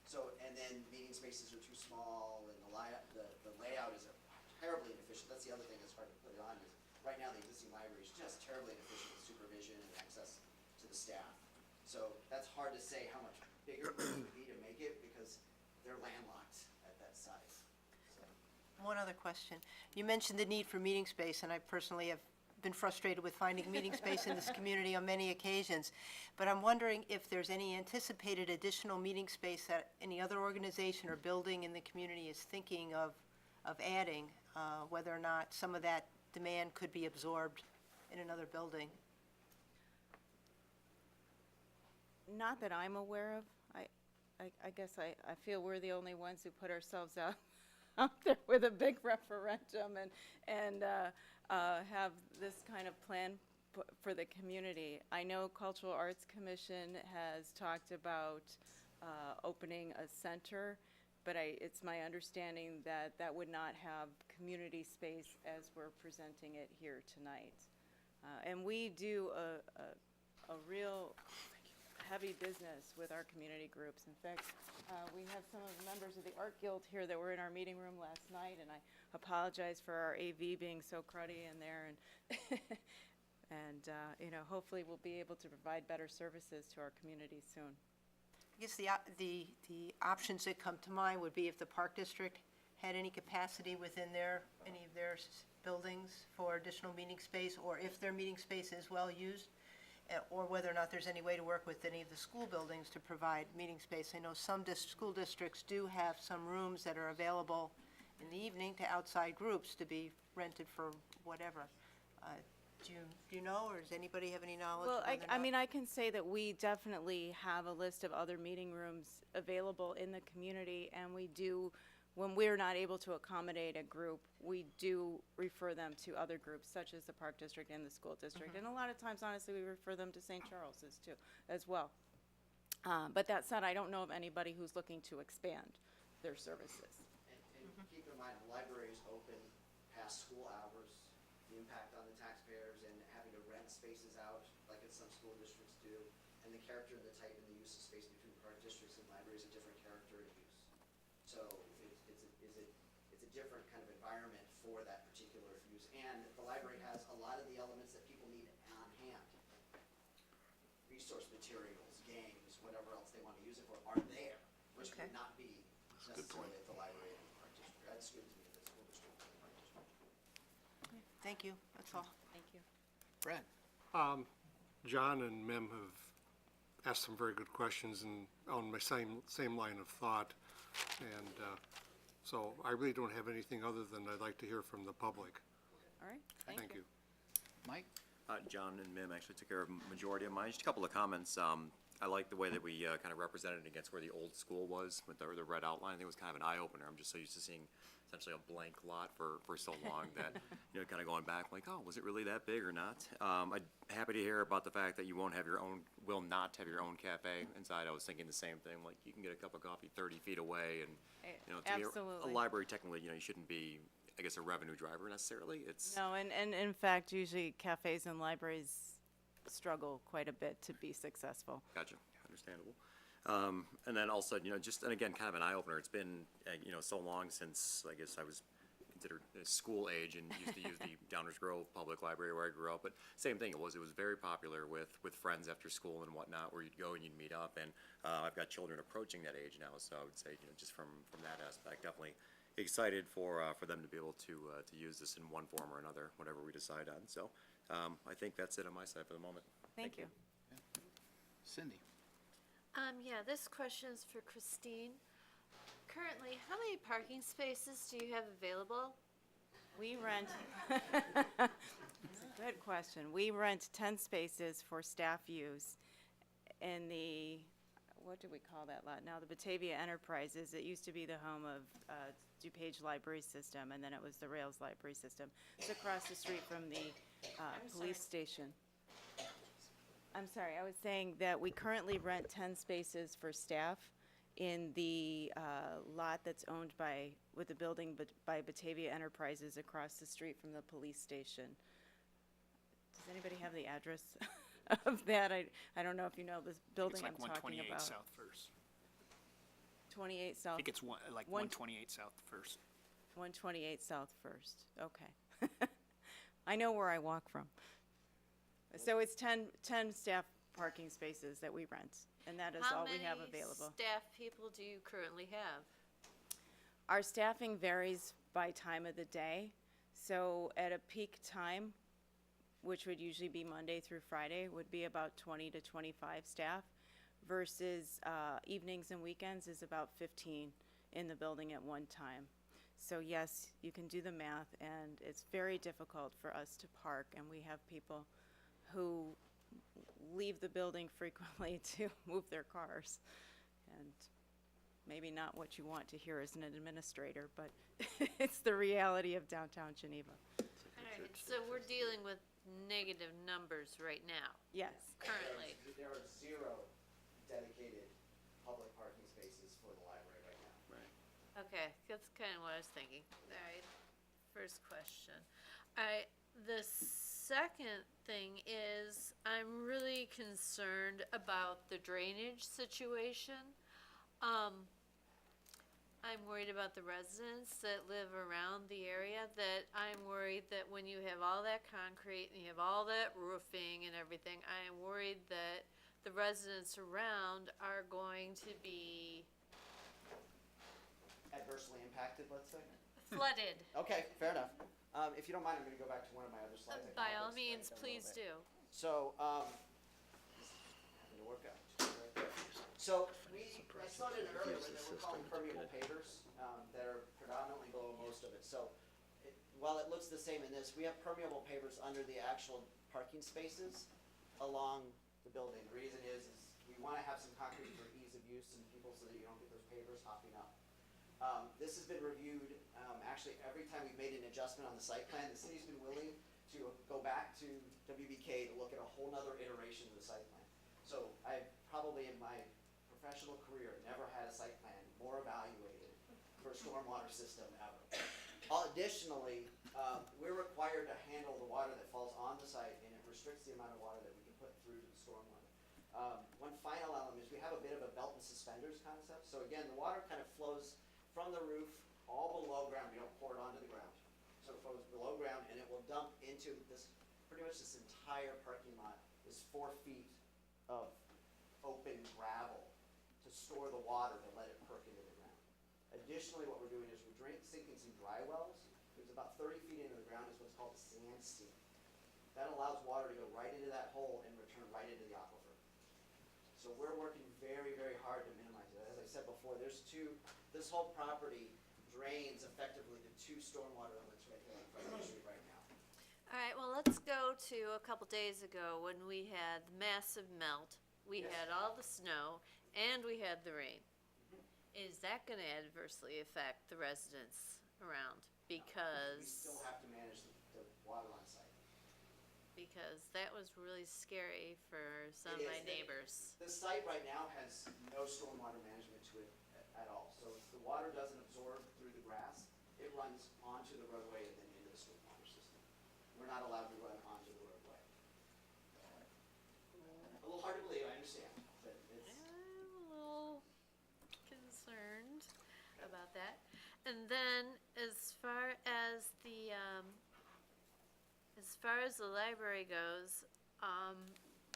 S8: So, and then meeting spaces are too small, and the layout is terribly inefficient. That's the other thing that's hard to put it on is right now the existing library is just terribly inefficient with supervision and access to the staff. So that's hard to say how much bigger it would be to make it because they're landlocked at that size. So.
S10: One other question. You mentioned the need for meeting space, and I personally have been frustrated with finding meeting space in this community on many occasions. But I'm wondering if there's any anticipated additional meeting space that any other organization or building in the community is thinking of adding, whether or not some of that demand could be absorbed in another building.
S4: Not that I'm aware of. I guess I feel we're the only ones who put ourselves out there with a big referendum and have this kind of plan for the community. I know Cultural Arts Commission has talked about opening a center, but it's my understanding that that would not have community space as we're presenting it here tonight. And we do a real heavy business with our community groups. In fact, we have some of the members of the Art Guild here that were in our meeting room last night, and I apologize for our AV being so cruddy in there. And hopefully we'll be able to provide better services to our community soon.
S10: I guess the options that come to mind would be if the Park District had any capacity within any of their buildings for additional meeting space, or if their meeting space is well used. or whether or not there's any way to work with any of the school buildings to provide meeting space. I know some school districts do have some rooms that are available in the evening to outside groups to be rented for whatever. Do you know, or does anybody have any knowledge?
S4: Well,
S10: whether or
S4: I
S10: not-
S4: mean, I can say that we definitely have a list of other meeting rooms available in the community, and we do, when we're not able to accommodate a group, we do refer them to other groups, such as the Park District and the School District. And a lot of times, honestly, we refer them to St. Charles's too, as well. But that said, I don't know of anybody who's looking to expand their services.
S8: And keep in mind, the library is open past school hours, the impact on the taxpayers and having to rent spaces out, like in some school districts do, and the character and the type and the use of space between park districts and libraries is a different character and use. So it's a different kind of environment for that particular use. And the library has a lot of the elements that people need on hand. Resource materials, games, whatever else they want to use it for are there, which
S10: Okay.
S8: would not be necessarily at the library and the park district. That's good to me, the school district and the park district.
S10: Thank you, that's all.
S4: Thank you.
S1: Brad?
S3: John and Mim have asked some very good questions and on my same line of thought. And so I really don't have anything other than I'd like to hear from the public.
S4: All right,
S3: Thank you.
S1: Mike?
S11: John and Mim actually took care of a majority of mine. Just a couple of comments. I like the way that we kind of represented it against where the old school was with the red outline. I think it was kind of an eye-opener. I'm just so used to seeing essentially a blank lot for so long that, kind of going back, like, oh, was it really that big or not? I'm happy to hear about the fact that you will not have your own cafe inside. I was thinking the same thing, like, you can get a cup of coffee 30 feet away, and, to me, a
S4: Absolutely.
S11: library, technically, you shouldn't be, I guess, a revenue driver necessarily. It's,
S4: No, and in fact, usually cafes and libraries struggle quite a bit to be successful.
S11: Gotcha, understandable. And then also, and again, kind of an eye-opener. It's been, so long since, I guess I was considered school age and used to use the Downers Grove Public Library where I grew up. But same thing, it was very popular with friends after school and whatnot, where you'd go and you'd meet up. And I've got children approaching that age now, so I would say, just from that aspect, definitely excited for them to be able to use this in one form or another, whatever we decide on. So I think that's it on my side for the moment.
S4: Thank you.
S1: Cindy?
S12: Yeah, this question's for Christine. Currently, how many parking spaces do you have available?
S4: We rent, it's a good question. We rent 10 spaces for staff use in the, what do we call that lot now? The Batavia Enterprises. It used to be the home of DuPage Library System, and then it was the Rails Library System. It's across the street from the police station. I'm sorry, I was saying that we currently rent 10 spaces for staff in the lot that's owned with the building by Batavia Enterprises across the street from the police station. Does anybody have the address of that? I don't know if you know this building
S2: It's like
S4: I'm talking
S2: 128
S4: about.
S2: South First.
S4: 28 South.
S2: I think it's like 128 South First.
S4: 128 South First, okay. I know where I walk from. So it's 10 staff parking spaces that we rent, and that is all we have available.
S12: How many staff people do you currently have?
S4: Our staffing varies by time of the day. So at a peak time, which would usually be Monday through Friday, would be about 20 to 25 staff, versus evenings and weekends is about 15 in the building at one time. So yes, you can do the math, and it's very difficult for us to park, and we have people who leave the building frequently to move their cars. And maybe not what you want to hear as an administrator, but it's the reality of downtown Geneva.
S12: All right, so we're dealing with negative numbers right now,
S4: Yes.
S12: currently.
S8: There are 0 dedicated public parking spaces for the library right now.
S11: Right.
S12: Okay, that's kind of what I was thinking. All right, first question. All right, the second thing is I'm really concerned about the drainage situation. I'm worried about the residents that live around the area, that I'm worried that when you have all that concrete and you have all that roofing and everything, I am worried that the residents around are going to be
S8: Adversely impacted, let's say?
S12: flooded.
S8: Okay, fair enough. If you don't mind, I'm gonna go back to one of my other slides. I can
S12: By
S8: help
S12: all
S8: explain
S12: means,
S8: it a little
S12: please
S8: bit.
S12: do.
S8: So, it'll work out. Right there. So I started earlier with we're calling permeable pavers that are predominantly below most of it. So while it looks the same in this, we have permeable pavers under the actual parking spaces along the building. The reason is we want to have some concrete for ease of use and people so that you don't get those pavers hopping up. This has been reviewed, actually every time we've made an adjustment on the site plan, the city's been willing to go back to WBK to look at a whole nother iteration of the site plan. So I've probably in my professional career never had a site plan more evaluated for a stormwater system ever. Additionally, we're required to handle the water that falls on the site, and it restricts the amount of water that we can put through to the stormwater. One final element is we have a bit of a belt and suspenders concept. So again, the water kind of flows from the roof all below ground. We don't pour it onto the ground. So it flows below ground, and it will dump into this, pretty much this entire parking lot is 4 feet of open gravel to store the water to let it perk into the ground. Additionally, what we're doing is we're sinking some dry wells. There's about 30 feet into the ground is what's called a sandstein. That allows water to go right into that hole and return right into the aquifer. So we're working very, very hard to minimize it. As I said before, this whole property drains effectively to 2 stormwater inlets right here in front of the street right now.
S12: All right, well, let's go to a couple days ago when we had the massive melt. We
S8: Yes.
S12: had all the snow and we had the rain. Is that gonna adversely affect the residents around?
S8: We
S12: Because,
S8: still have to manage the water on site.
S12: because that was really scary for some of
S8: It
S12: my
S8: is.
S12: neighbors.
S8: The site right now has no stormwater management to it at all. So if the water doesn't absorb through the grass, it runs onto the roadway and then into the stormwater system. We're not allowed to run onto the roadway. A little hard to believe, I understand, but it's,
S12: I'm a little concerned about that. And then as far as the library goes,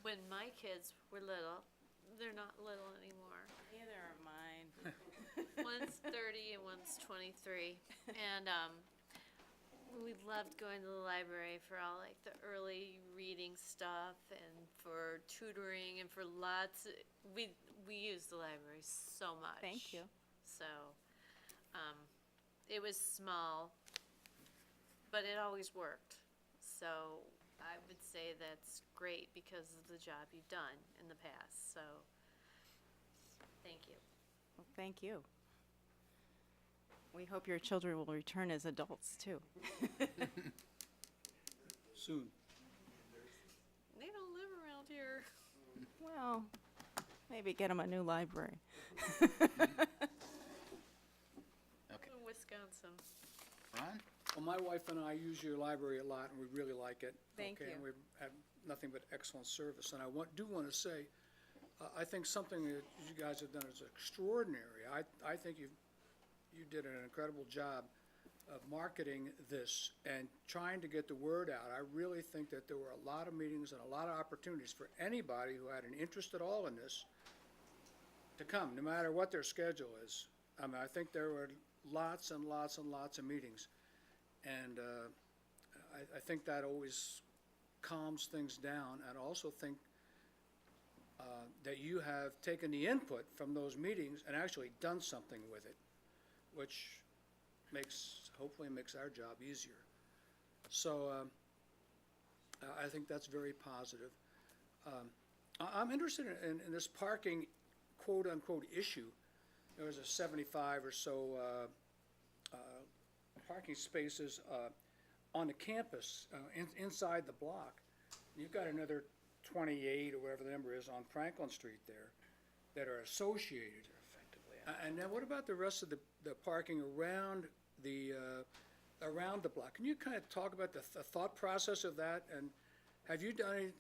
S12: when my kids were little, they're not little anymore.
S4: Neither are mine.
S12: One's 30 and one's 23. And we loved going to the library for all like the early reading stuff and for tutoring and for we use the library so much.
S4: Thank you.
S12: So it was small, but it always worked. So I would say that's great because of the job you've done in the past. So thank you.
S4: Well, thank you. We hope your children will return as adults, too.
S1: Soon.
S12: They don't live around here.
S4: Well, maybe get them a new library.
S1: Okay.
S12: In Wisconsin.
S1: Ron?
S13: Well, my wife and I use your library a lot, and we really like it.
S4: Thank
S13: okay,
S4: you.
S13: And we have nothing but excellent service. And I do want to say, I think something that you guys have done is extraordinary. I think you did an incredible job of marketing this and trying to get the word out. I really think that there were a lot of meetings and a lot of opportunities for anybody who had an interest at all in this to come, no matter what their schedule is. I mean, I think there were lots and lots and lots of meetings. And I think that always calms things down. And I also think that you have taken the input from those meetings and actually done something with it, which hopefully makes our job easier. So I think that's very positive. I'm interested in this parking quote-unquote issue. There was a 75 or so parking spaces on the campus, inside the block. You've got another 28 or whatever the number is on Franklin Street there that are associated. And then what about the rest of the parking around the block? Can you kind of talk about the thought process of that? And have you taken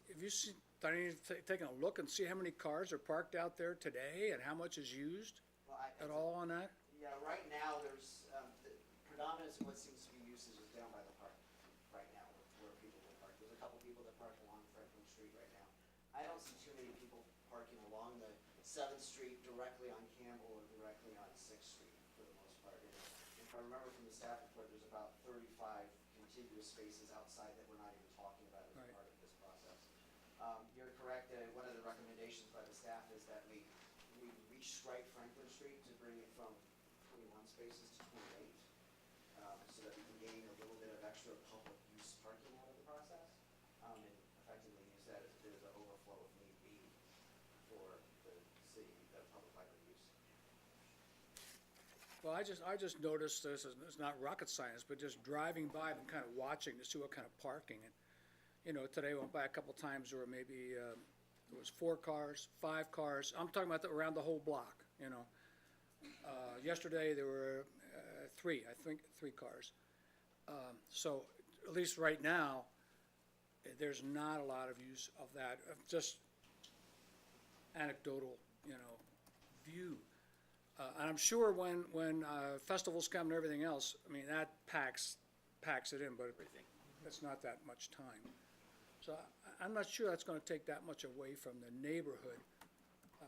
S13: a look and see how many cars are parked out there today and how much is used at all on that?
S8: Yeah, right now, there's, the predominance of what seems to be used is down by the park right now, where people will park. There's a couple people that park along Franklin Street right now. I don't see too many people parking along the 7th Street directly on Campbell or directly on 6th Street for the most part. And if I remember from the staff report, there's about 35 contiguous spaces outside that we're not even talking about as
S13: Right.
S8: part of this process. You're correct, one of the recommendations by the staff is that we restripe Franklin Street to bring it from 21 spaces to 28, so that we can gain a little bit of extra public use parking out of the process, and effectively use that as a bit of an overflow if need be for the city, the public library use.
S13: Well, I just noticed this, it's not rocket science, but just driving by and kind of watching to see what kind of parking. And, you know, today I went by a couple times where maybe, there was 4 cars, 5 cars. I'm talking about around the whole block, you know. Yesterday there were, 3 cars. So at least right now, there's not a lot of use of that, just anecdotal, you know, view. And I'm sure when festivals come and everything else, I mean, that packs it in, but it's not that much time. So I'm not sure that's gonna take that much away from the neighborhood,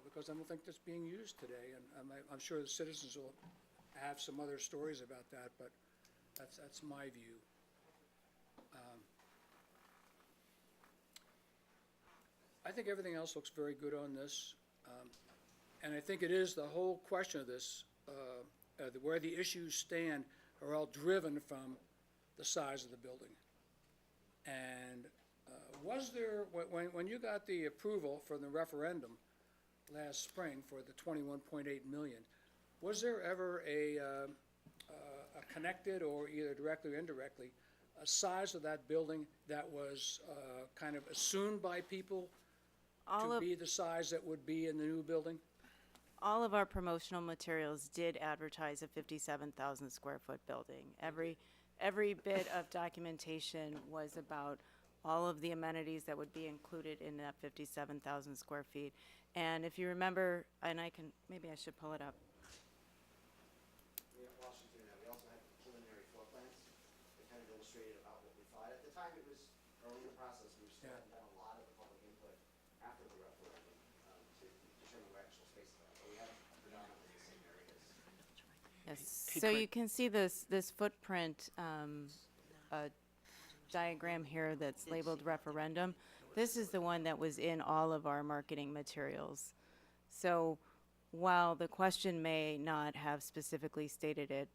S13: because I don't think that's being used today, and I'm sure the citizens will have some other stories about that, but that's my view. I think everything else looks very good on this. And I think it is the whole question of this, where the issues stand are all driven from the size of the building. And was there, when you got the approval for the referendum last spring for the 21.8 million, was there ever a connected, or either directly or indirectly, a size of that building that was kind of assumed by people to be the size that would be in the new building?
S4: All of our promotional materials did advertise a 57,000 square foot building. Every bit of documentation was about all of the amenities that would be included in that 57,000 square feet. And if you remember, and maybe I should pull it up.
S8: We also had preliminary floor plans that kind of illustrated about what we thought. At the time, it was early in the process, we still hadn't done a lot of the public input after the referendum to determine where actual spaces are. But we have predominantly the same areas.
S4: Yes, so you can see this footprint diagram here that's labeled referendum. This is the one that was in all of our marketing materials. So while the question may not have specifically stated it,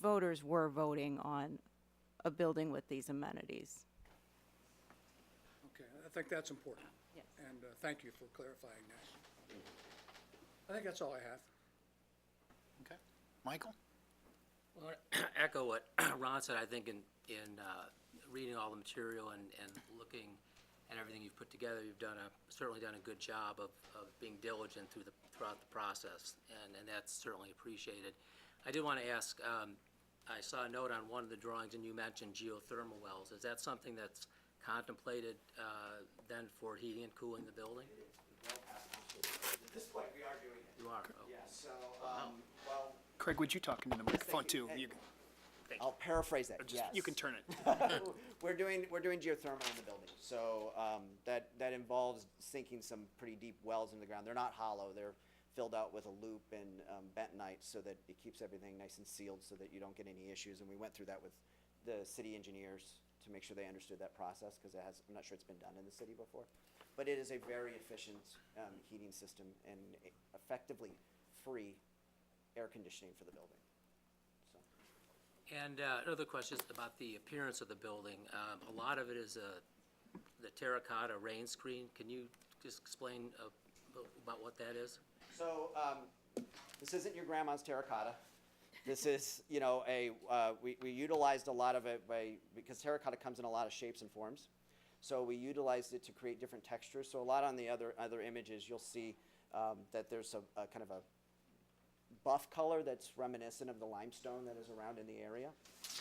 S4: voters were voting on a building with these amenities.
S13: Okay, I think that's important.
S4: Yes.
S13: And thank you for clarifying that. I think that's all I have.
S1: Okay. Michael?
S14: Well, echo what Ron said. I think in reading all the material and looking at everything you've put together, you've certainly done a good job of being diligent throughout the process, and that's certainly appreciated. I did want to ask, I saw a note on one of the drawings, and you mentioned geothermal wells. Is that something that's contemplated then for heating and cooling the building?
S8: At this point, we are doing it.
S14: You are? Oh.
S8: Yeah, so, well,
S2: Craig, would you talk into the microphone too?
S8: Hey,
S2: You can- thank you.
S8: I'll paraphrase that, yes.
S2: You can turn it.
S8: We're doing geothermal in the building, so that involves sinking some pretty deep wells in the ground. They're not hollow; they're filled out with a loop and bentonite, so that it keeps everything nice and sealed, so that you don't get any issues. And we went through that with the city engineers to make sure they understood that process, because I'm not sure it's been done in the city before. But it is a very efficient heating system and effectively free air conditioning for the building. So.
S14: And another question is about the appearance of the building. A lot of it is the terracotta rain screen. Can you just explain about what that is?
S8: So this isn't your grandma's terracotta. This is, you know, we utilized a lot of it because terracotta comes in a lot of shapes and forms. So we utilized it to create different textures. So a lot on the other images, you'll see that there's a kind of a buff color that's reminiscent of the limestone that is around in the area,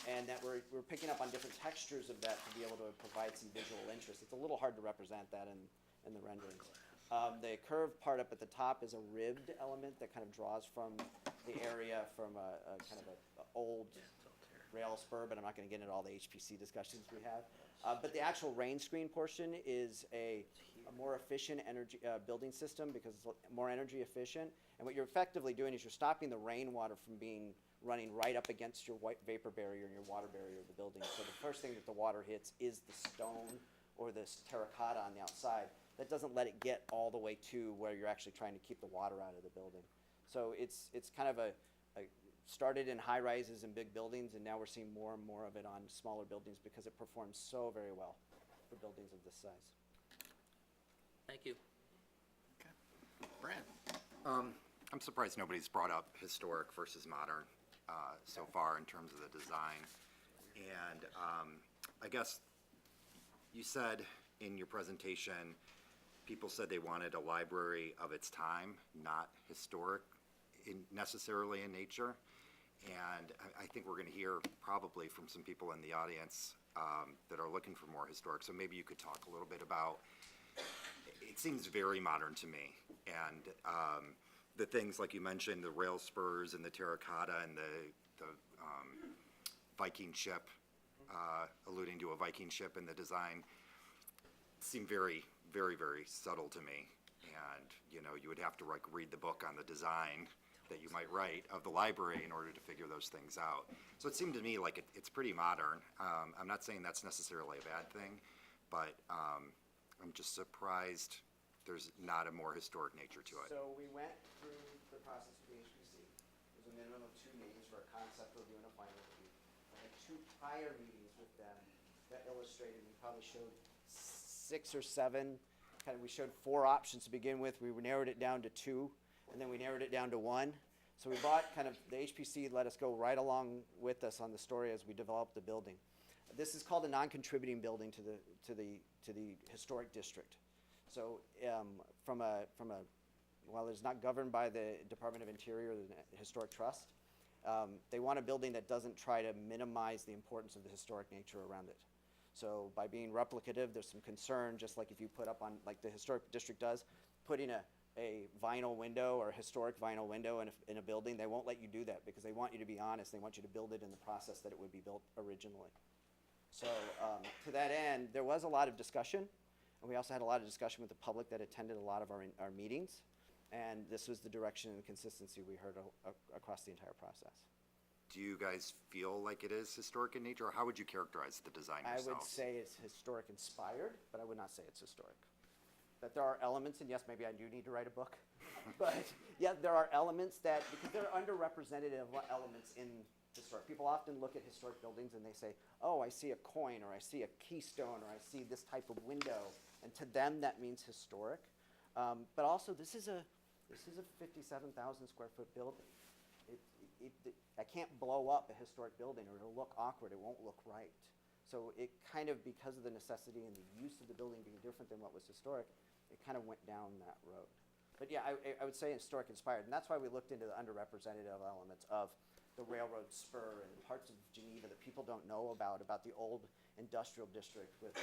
S8: and that we're picking up on different textures of that to be able to provide some visual interest. It's a little hard to represent that in the renderings. The curved part up at the top is a ribbed element that kind of draws from the area from a kind of a old rail spur, but I'm not going to get into all the HPC discussions we have. But the actual rain screen portion is a more efficient energy building system, because it's more energy efficient. And what you're effectively doing is you're stopping the rainwater from running right up against your white vapor barrier and your water barrier of the building. So the first thing that the water hits is the stone or this terracotta on the outside. that doesn't let it get all the way to where you're actually trying to keep the water out of the building. So it's kind of started in high rises and big buildings, and now we're seeing more and more of it on smaller buildings because it performs so very well for buildings of this size.
S14: Thank you.
S1: Brad?
S11: I'm surprised nobody's brought up historic versus modern so far in terms of the design. And I guess you said in your presentation, people said they wanted a library of its time, not historic necessarily in nature. And I think we're going to hear probably from some people in the audience that are looking for more historic. So maybe you could talk a little bit about, it seems very modern to me. And the things like you mentioned, the rail spurs and the terracotta and the Viking ship, alluding to a Viking ship in the design, seem very, very, very subtle to me. And, you know, you would have to like read the book on the design that you might write of the library in order to figure those things out. So it seemed to me like it's pretty modern. I'm not saying that's necessarily a bad thing, but I'm just surprised there's not a more historic nature to it.
S8: So we went through the process with the HPC. There's a minimum of 2 meetings for a concept review and a final review. I had 2 prior meetings with them that illustrated, we probably showed 6 or 7, we showed 4 options to begin with. We narrowed it down to 2, and then we narrowed it down to 1. So we bought the HPC let us go right along with us on the story as we developed the building. This is called a non-contributing building to the historic district. So while it's not governed by the Department of Interior or the Historic Trust, they want a building that doesn't try to minimize the importance of the historic nature around it. So by being replicative, there's some concern, just like if you put up on, like the historic district does, putting a vinyl window or a historic vinyl window in a building, they won't let you do that because they want you to be honest. They want you to build it in the process that it would be built originally. So to that end, there was a lot of discussion, and we also had a lot of discussion with the public that attended a lot of our meetings, and this was the direction and consistency we heard across the entire process.
S11: Do you guys feel like it is historic in nature, or how would you characterize the design yourselves?
S8: I would say it's historic inspired, but I would not say it's historic. That there are elements, and yes, maybe I do need to write a book, but yeah, there are elements that, because they're underrepresented elements in historic. People often look at historic buildings and they say, oh, I see a coin, or I see a keystone, or I see this type of window, and to them that means historic. But also, this is a 57,000 square foot building. I can't blow up a historic building or it'll look awkward, it won't look right. So it kind of, because of the necessity and the use of the building being different than what was historic, it kind of went down that road. But yeah, I would say historic inspired, and that's why we looked into the underrepresented elements of the railroad spur and parts of Geneva that people don't know about the old industrial district with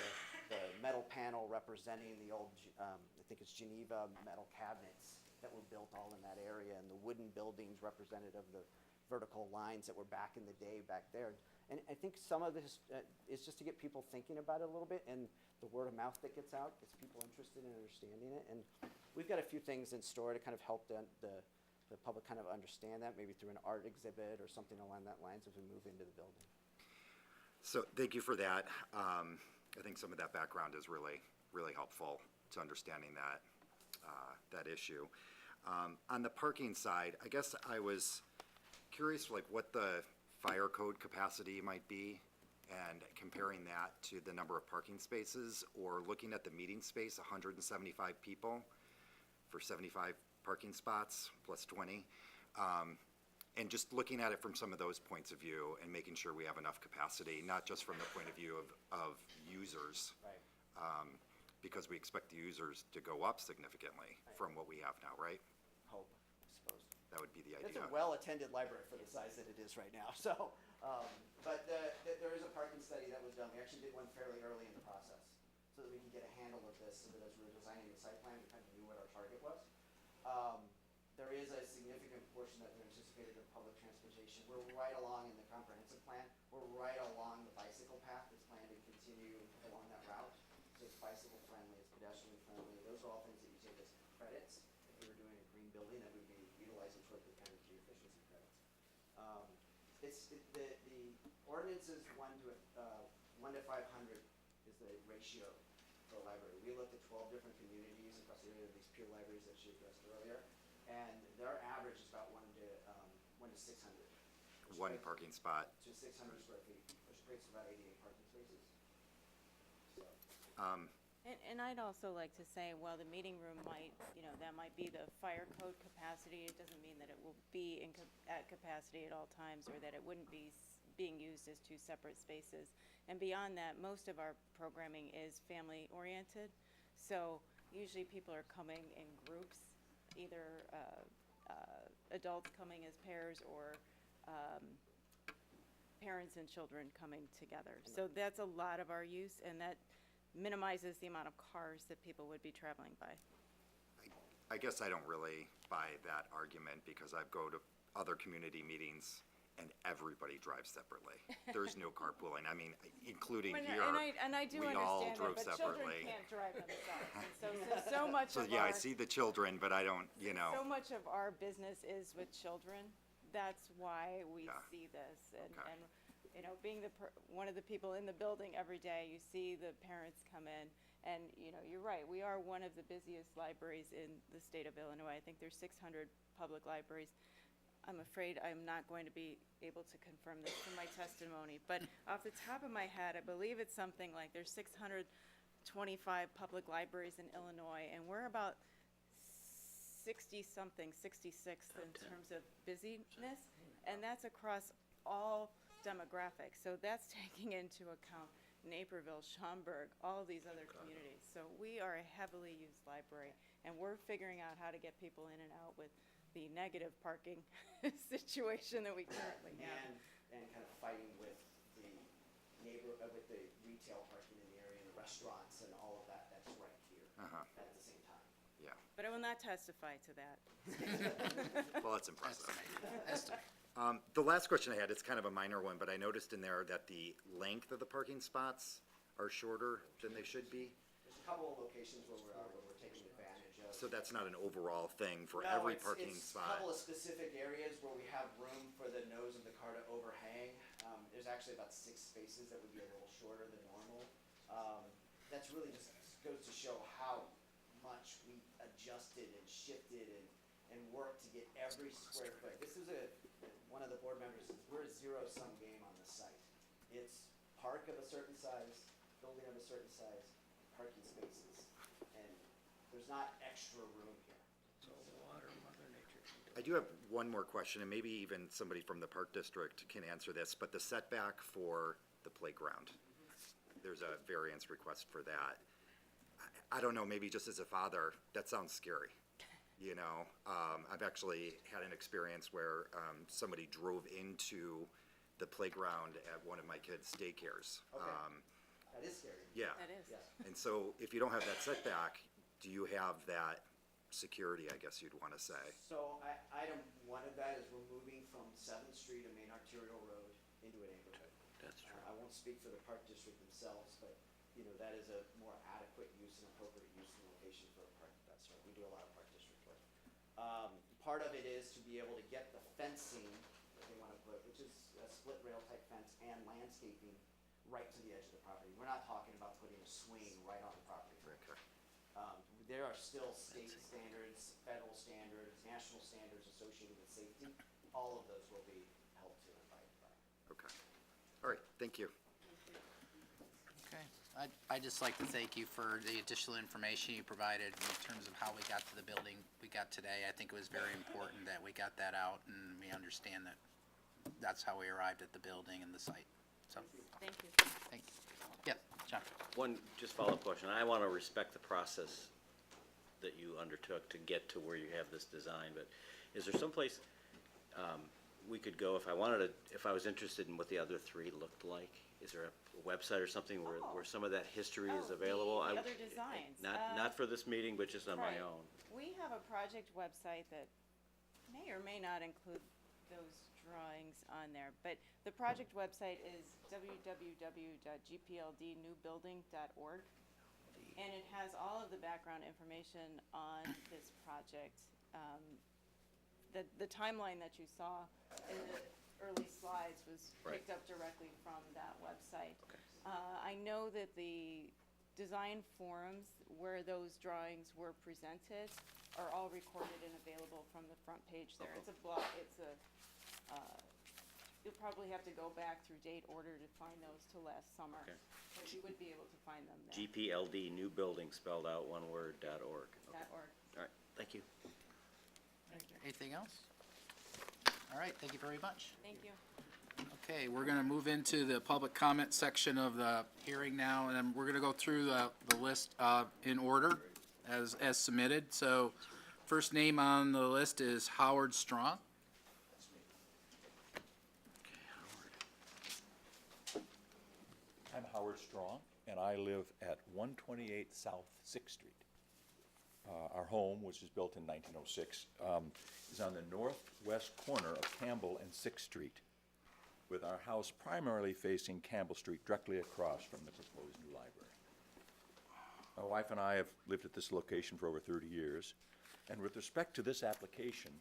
S8: the metal panel representing the old, I think it's Geneva metal cabinets that were built all in that area, and the wooden buildings representative of the vertical lines that were back in the day back there. And I think some of this is just to get people thinking about it a little bit, and the word of mouth that gets out gets people interested in understanding it. And we've got a few things in store to kind of help the public kind of understand that, maybe through an art exhibit or something along that lines as we move into the building.
S11: So thank you for that. I think some of that background is really, really helpful to understanding that issue. On the parking side, I guess I was curious like what the fire code capacity might be and comparing that to the number of parking spaces, or looking at the meeting space, 175 people for 75 parking spots plus 20. And just looking at it from some of those points of view and making sure we have enough capacity, not just from the point of view of users.
S8: Right.
S11: Because we expect the users to go up significantly from what we have now, right?
S8: Hope, I suppose.
S11: That would be the idea.
S8: It's a well-attended library for the size that it is right now. So, but there is a parking study that was done. We actually did one fairly early in the process so that we could get a handle of this, so that as we were designing the site plan, we kind of knew what our target was. There is a significant portion that we anticipated of public transportation. We're right along in the comprehensive plan. We're right along the bicycle path that's planned to continue along that route. So it's bicycle friendly, it's pedestrian friendly. Those are all things that you take as credits. If we were doing a green building, that would be utilizing toward the energy efficiency credits. The ordinance is 1 to 500 is the ratio for library. We looked at 12 different communities across the area of these peer libraries that she addressed earlier, and their average is about 1 to 600.
S11: One parking spot.
S8: To 600 square feet, which equates to about 88 parking spaces. So,
S4: And I'd also like to say, while the meeting room might, that might be the fire code capacity, it doesn't mean that it will be at capacity at all times, or that it wouldn't be being used as two separate spaces. And beyond that, most of our programming is family-oriented, so usually people are coming in groups, either adults coming as pairs or parents and children coming together. So that's a lot of our use, and that minimizes the amount of cars that people would be traveling by.
S11: I guess I don't really buy that argument because I go to other community meetings and everybody drives separately. There's no carpooling. I mean, including here.
S4: And I do
S11: we all
S4: understand
S11: drove
S4: that, but children
S11: separately.
S4: can't drive themselves. And so much
S11: So
S4: of
S11: yeah, I
S4: our,
S11: see the children, but I don't,
S4: so much of our business is with children. That's why we
S11: Yeah.
S4: see this. And,
S11: Okay.
S4: and being one of the people in the building every day, you see the parents come in. And, you're right, we are one of the busiest libraries in the state of Illinois. I think there's 600 public libraries. I'm afraid I'm not going to be able to confirm this from my testimony, but off the top of my head, I believe it's something like there's 625 public libraries in Illinois, and we're about 60-something, 66th in terms of busyness, and that's across all demographics. So that's taking into account Naperville, Schaumburg, all these other communities. So we are a heavily used library, and we're figuring out how to get people in and out with the negative parking situation that we currently have.
S8: and kind of fighting with the with the retail parking in the area and the restaurants and all of that, that's right here at the same time.
S11: yeah.
S4: But I will not testify to that.
S11: Well, that's impressive. The last question I had, it's kind of a minor one, but I noticed in there that the length of the parking spots are shorter than they should be.
S8: There's a couple of locations where we're taking advantage of.
S11: So that's not an overall thing for
S8: No,
S11: every
S8: it's
S11: parking
S8: a
S11: spot.
S8: couple of specific areas where we have room for the nose of the car to overhang. There's actually about 6 spaces that would be a little shorter than normal. That's really just goes to show how much we adjusted and shifted and worked to get every square foot. This is one of the board members says, we're a zero-sum game on this site. It's park of a certain size, building of a certain size, parking spaces, and there's not extra room here.
S11: I do have one more question, and maybe even somebody from the Park District can answer this, but the setback for the playground, there's a variance request for that. I don't know, maybe just as a father, that sounds scary. I've actually had an experience where somebody drove into the playground at one of my kids' daycares.
S8: That is scary.
S11: Yeah.
S4: That is.
S8: Yes.
S11: And so if you don't have that setback, do you have that security, I guess you'd want to say?
S8: So item one of that is we're moving from 7th Street, a main arterial road, into a neighborhood.
S7: That's true.
S8: I won't speak for the Park District themselves, but, that is a more adequate use and appropriate use and location for a park of that sort. We do a lot of Park District work. Part of it is to be able to get the fencing that they want to put, which is a split rail type fence and landscaping right to the edge of the property. We're not talking about putting a swing right on the property.
S11: Okay.
S8: There are still state standards, federal standards, national standards associated with safety. All of those will be held to and abided by.
S11: Okay. All right, thank you.
S1: Okay. I'd just like to thank you for the additional information you provided in terms of how we got to the building we got today. I think it was very important that we got that out and we understand that that's how we arrived at the building and the site. So,
S4: Thank you.
S1: thank you. Yeah, John.
S7: One just follow-up question. I want to respect the process that you undertook to get to where you have this design, but is there someplace we could go if I was interested in what the other 3 looked like? Is there a website or something where some of that history is available?
S4: The other designs.
S7: Not for this meeting, but just on my
S4: Right.
S7: own.
S4: We have a project website that may or may not include those drawings on there, but the project website is www.gpldnewbuilding.org, and it has all of the background information on this project. The timeline that you saw in the early slides was
S7: Right.
S4: picked up directly from that website. I know that the design forums where those drawings were presented are all recorded and available from the front page there. It's a block, you'll probably have to go back through date order to find those till last summer.
S7: Okay.
S4: But you would be able to find them there.
S7: GPLD, new building spelled out, one word, .org. Okay.
S4: .org.
S7: All right, thank you.
S1: Anything else? All right, thank you very much.
S4: Thank you.
S1: Okay, we're gonna move into the public comment section of the hearing now, and then we're gonna go through the list, in order as submitted. So, first name on the list is Howard Strong.
S15: I'm Howard Strong, and I live at 128 South 6th Street. Our home, which was built in 1906, is on the northwest corner of Campbell and 6th Street, with our house primarily facing Campbell Street, directly across from the proposed new library. My wife and I have lived at this location for over 30 years, and with respect to this application,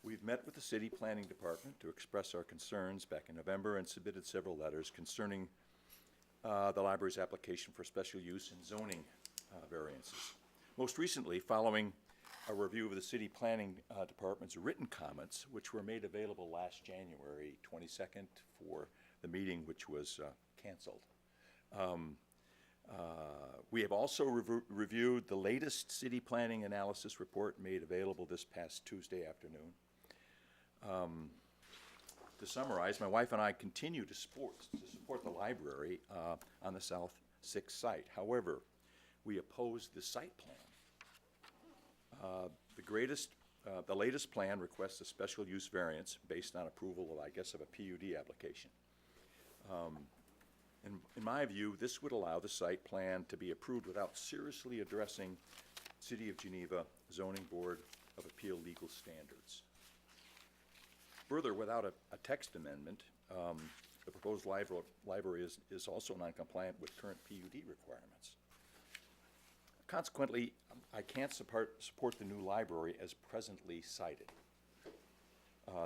S15: we've met with the City Planning Department to express our concerns back in November and submitted several letters concerning the library's application for special use and zoning variances. Most recently, following a review of the City Planning Department's written comments, which were made available last January 22nd for the meeting which was canceled. We have also reviewed the latest city planning analysis report made available this past Tuesday afternoon. To summarize, my wife and I continue to support the library on the South 6th site. However, we oppose the site plan. The latest plan requests a special use variance based on approval of, I guess, of a PUD application. In my view, this would allow the site plan to be approved without seriously addressing City of Geneva Zoning Board of Appeal legal standards. Further, without a text amendment, the proposed library is also non-compliant with current PUD requirements. Consequently, I can't support the new library as presently cited.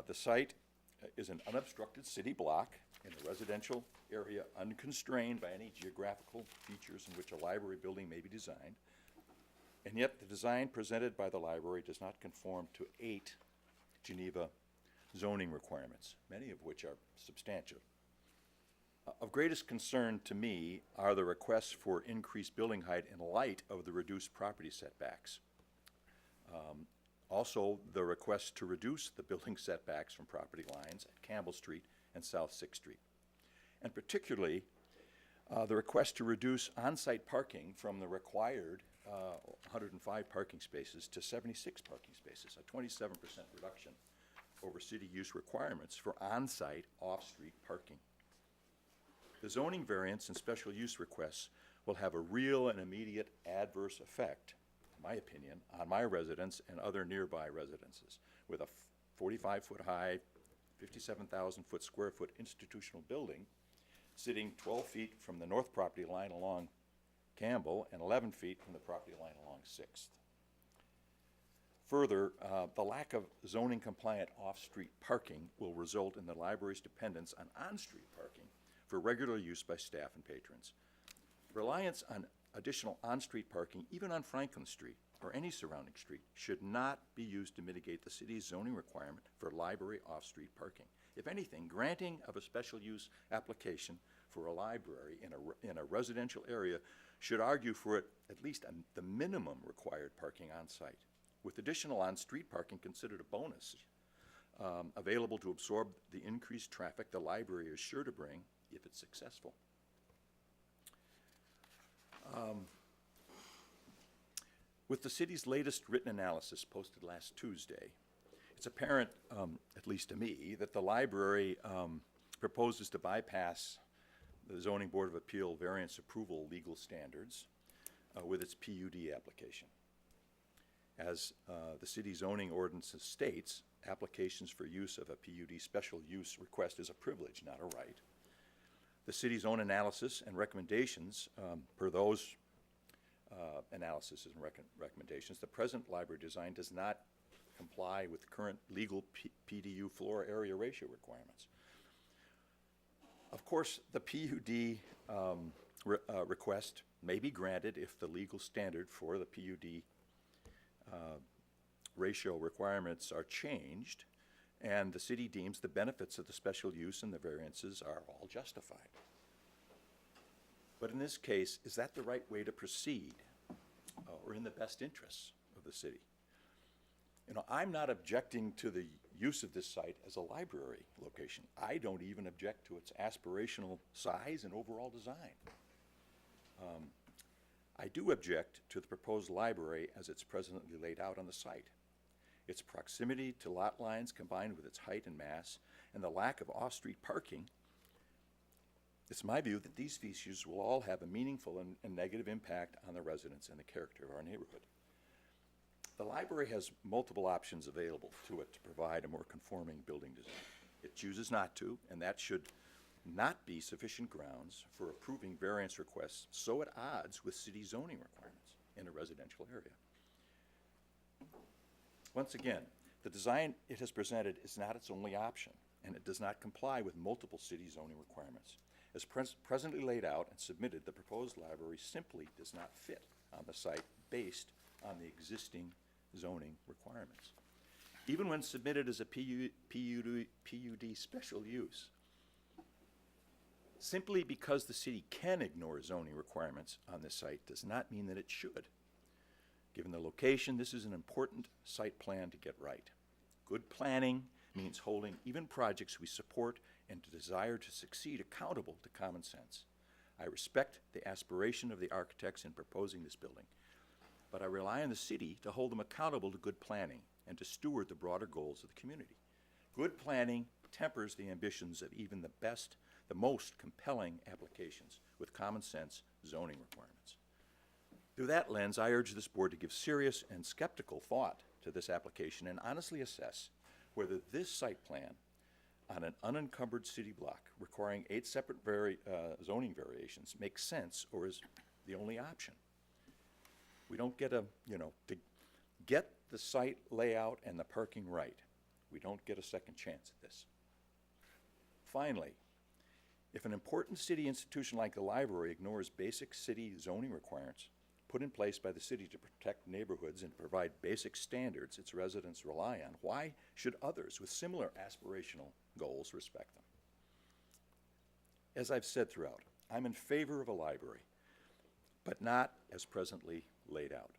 S15: The site is an unobstructed city block in a residential area unconstrained by any geographical features in which a library building may be designed, and yet the design presented by the library does not conform to 8 Geneva zoning requirements, many of which are substantial. Of greatest concern to me are the requests for increased building height in light of the reduced property setbacks. Also, the request to reduce the building setbacks from property lines at Campbell Street and South 6th Street. And particularly, the request to reduce on-site parking from the required 105 parking spaces to 76 parking spaces, a 27% reduction over city use requirements for on-site, off-street parking. The zoning variance and special use requests will have a real and immediate adverse effect, in my opinion, on my residents and other nearby residences, with a 45-foot high, 57,000 square foot institutional building sitting 12 feet from the north property line along Campbell and 11 feet from the property line along 6th. Further, the lack of zoning compliant off-street parking will result in the library's dependence on on-street parking for regular use by staff and patrons. Reliance on additional on-street parking, even on Franklin Street or any surrounding street, should not be used to mitigate the city's zoning requirement for library off-street parking. If anything, granting of a special use application for a library in a residential area should argue for it at least the minimum required parking on site, with additional on-street parking considered a bonus, available to absorb the increased traffic the library is sure to bring if it's successful. With the city's latest written analysis posted last Tuesday, it's apparent, at least to me, that the library proposes to bypass the Zoning Board of Appeal variance approval legal standards with its PUD application. As the city zoning ordinance states, applications for use of a PUD special use request is a privilege, not a right. The city's own analysis and recommendations, per those analysis and recommendations, the present library design does not comply with current legal PDU floor area ratio requirements. Of course, the PUD request may be granted if the legal standard for the PUD ratio requirements are changed and the city deems the benefits of the special use and the variances are all justified. But in this case, is that the right way to proceed or in the best interests of the city? You know, I'm not objecting to the use of this site as a library location. I don't even object to its aspirational size and overall design. I do object to the proposed library as it's presently laid out on the site. Its proximity to lot lines combined with its height and mass and the lack of off-street parking, it's my view that these features will all have a meaningful and negative impact on the residents and the character of our neighborhood. The library has multiple options available to it to provide a more conforming building design. It chooses not to, and that should not be sufficient grounds for approving variance requests so at odds with city zoning requirements in a residential area. Once again, the design it has presented is not its only option, and it does not comply with multiple city zoning requirements. As presently laid out and submitted, the proposed library simply does not fit on the site based on the existing zoning requirements. Even when submitted as a PUD special use, simply because the city can ignore zoning requirements on this site does not mean that it should. Given the location, this is an important site plan to get right. Good planning means holding even projects we support and to desire to succeed accountable to common sense. I respect the aspiration of the architects in proposing this building, but I rely on the city to hold them accountable to good planning and to steward the broader goals of the community. Good planning tempers the ambitions of even the most compelling applications with common sense zoning requirements. Through that lens, I urge this board to give serious and skeptical thought to this application and honestly assess whether this site plan on an unencumbered city block requiring 8 separate zoning variations makes sense or is the only option. We don't get to get the site layout and the parking right. We don't get a second chance at this. Finally, if an important city institution like the library ignores basic city zoning requirements put in place by the city to protect neighborhoods and provide basic standards its residents rely on, why should others with similar aspirational goals respect them? As I've said throughout, I'm in favor of a library, but not as presently laid out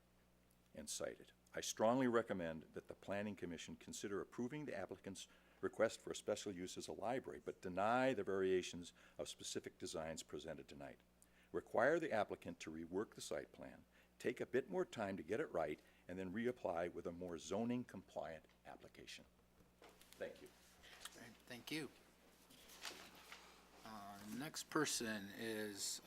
S15: and cited. I strongly recommend that the Planning Commission consider approving the applicant's request for a special use as a library, but deny the variations of specific designs presented tonight. Require the applicant to rework the site plan, take a bit more time to get it right, and then reapply with a more zoning compliant application. Thank you.
S1: All right, thank you. Next person is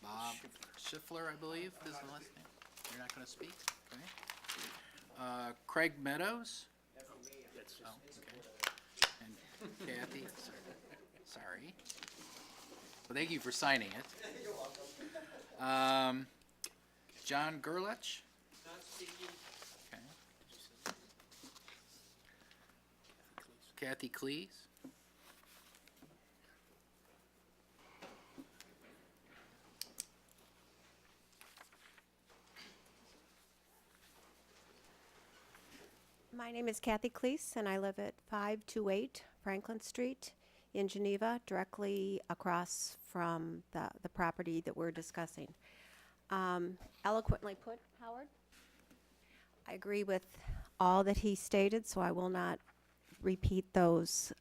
S1: Bob Schiffler, I believe, is the last name. You're not going to speak? Okay. Craig Meadows? Oh, okay. And Kathy? Sorry. Well, thank you for signing it.
S6: You're welcome.
S1: John Gerlich?
S6: Not speaking.
S1: Okay. Kathy Cleese?
S16: My name is Kathy Cleese, and I live at 528 Franklin Street in Geneva, directly across from the property that we're discussing. Eloquently put, Howard. I agree with all that he stated, so I will not repeat those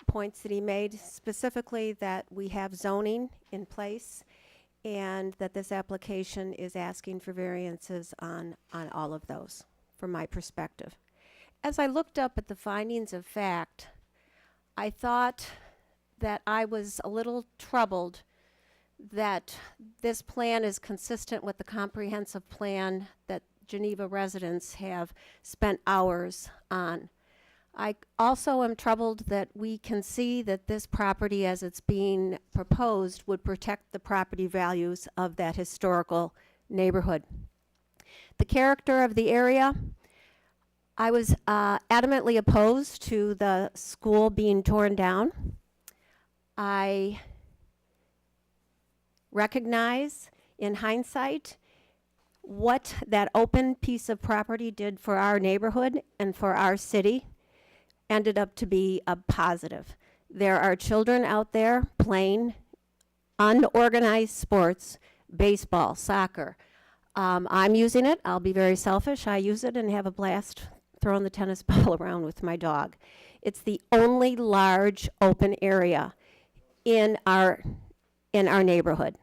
S16: points that he made, specifically that we have zoning in place and that this application is asking for variances on all of those, from my perspective. As I looked up at the findings of fact, I thought that I was a little troubled that this plan is consistent with the comprehensive plan that Geneva residents have spent hours on. I also am troubled that we can see that this property, as it's being proposed, would protect the property values of that historical neighborhood. The character of the area, I was adamantly opposed to the school being torn down. I recognize in hindsight what that open piece of property did for our neighborhood and for our city ended up to be a positive. There are children out there playing unorganized sports, baseball, soccer. I'm using it. I'll be very selfish. I use it and have a blast throwing the tennis ball around with my dog. It's the only large open area in our neighborhood.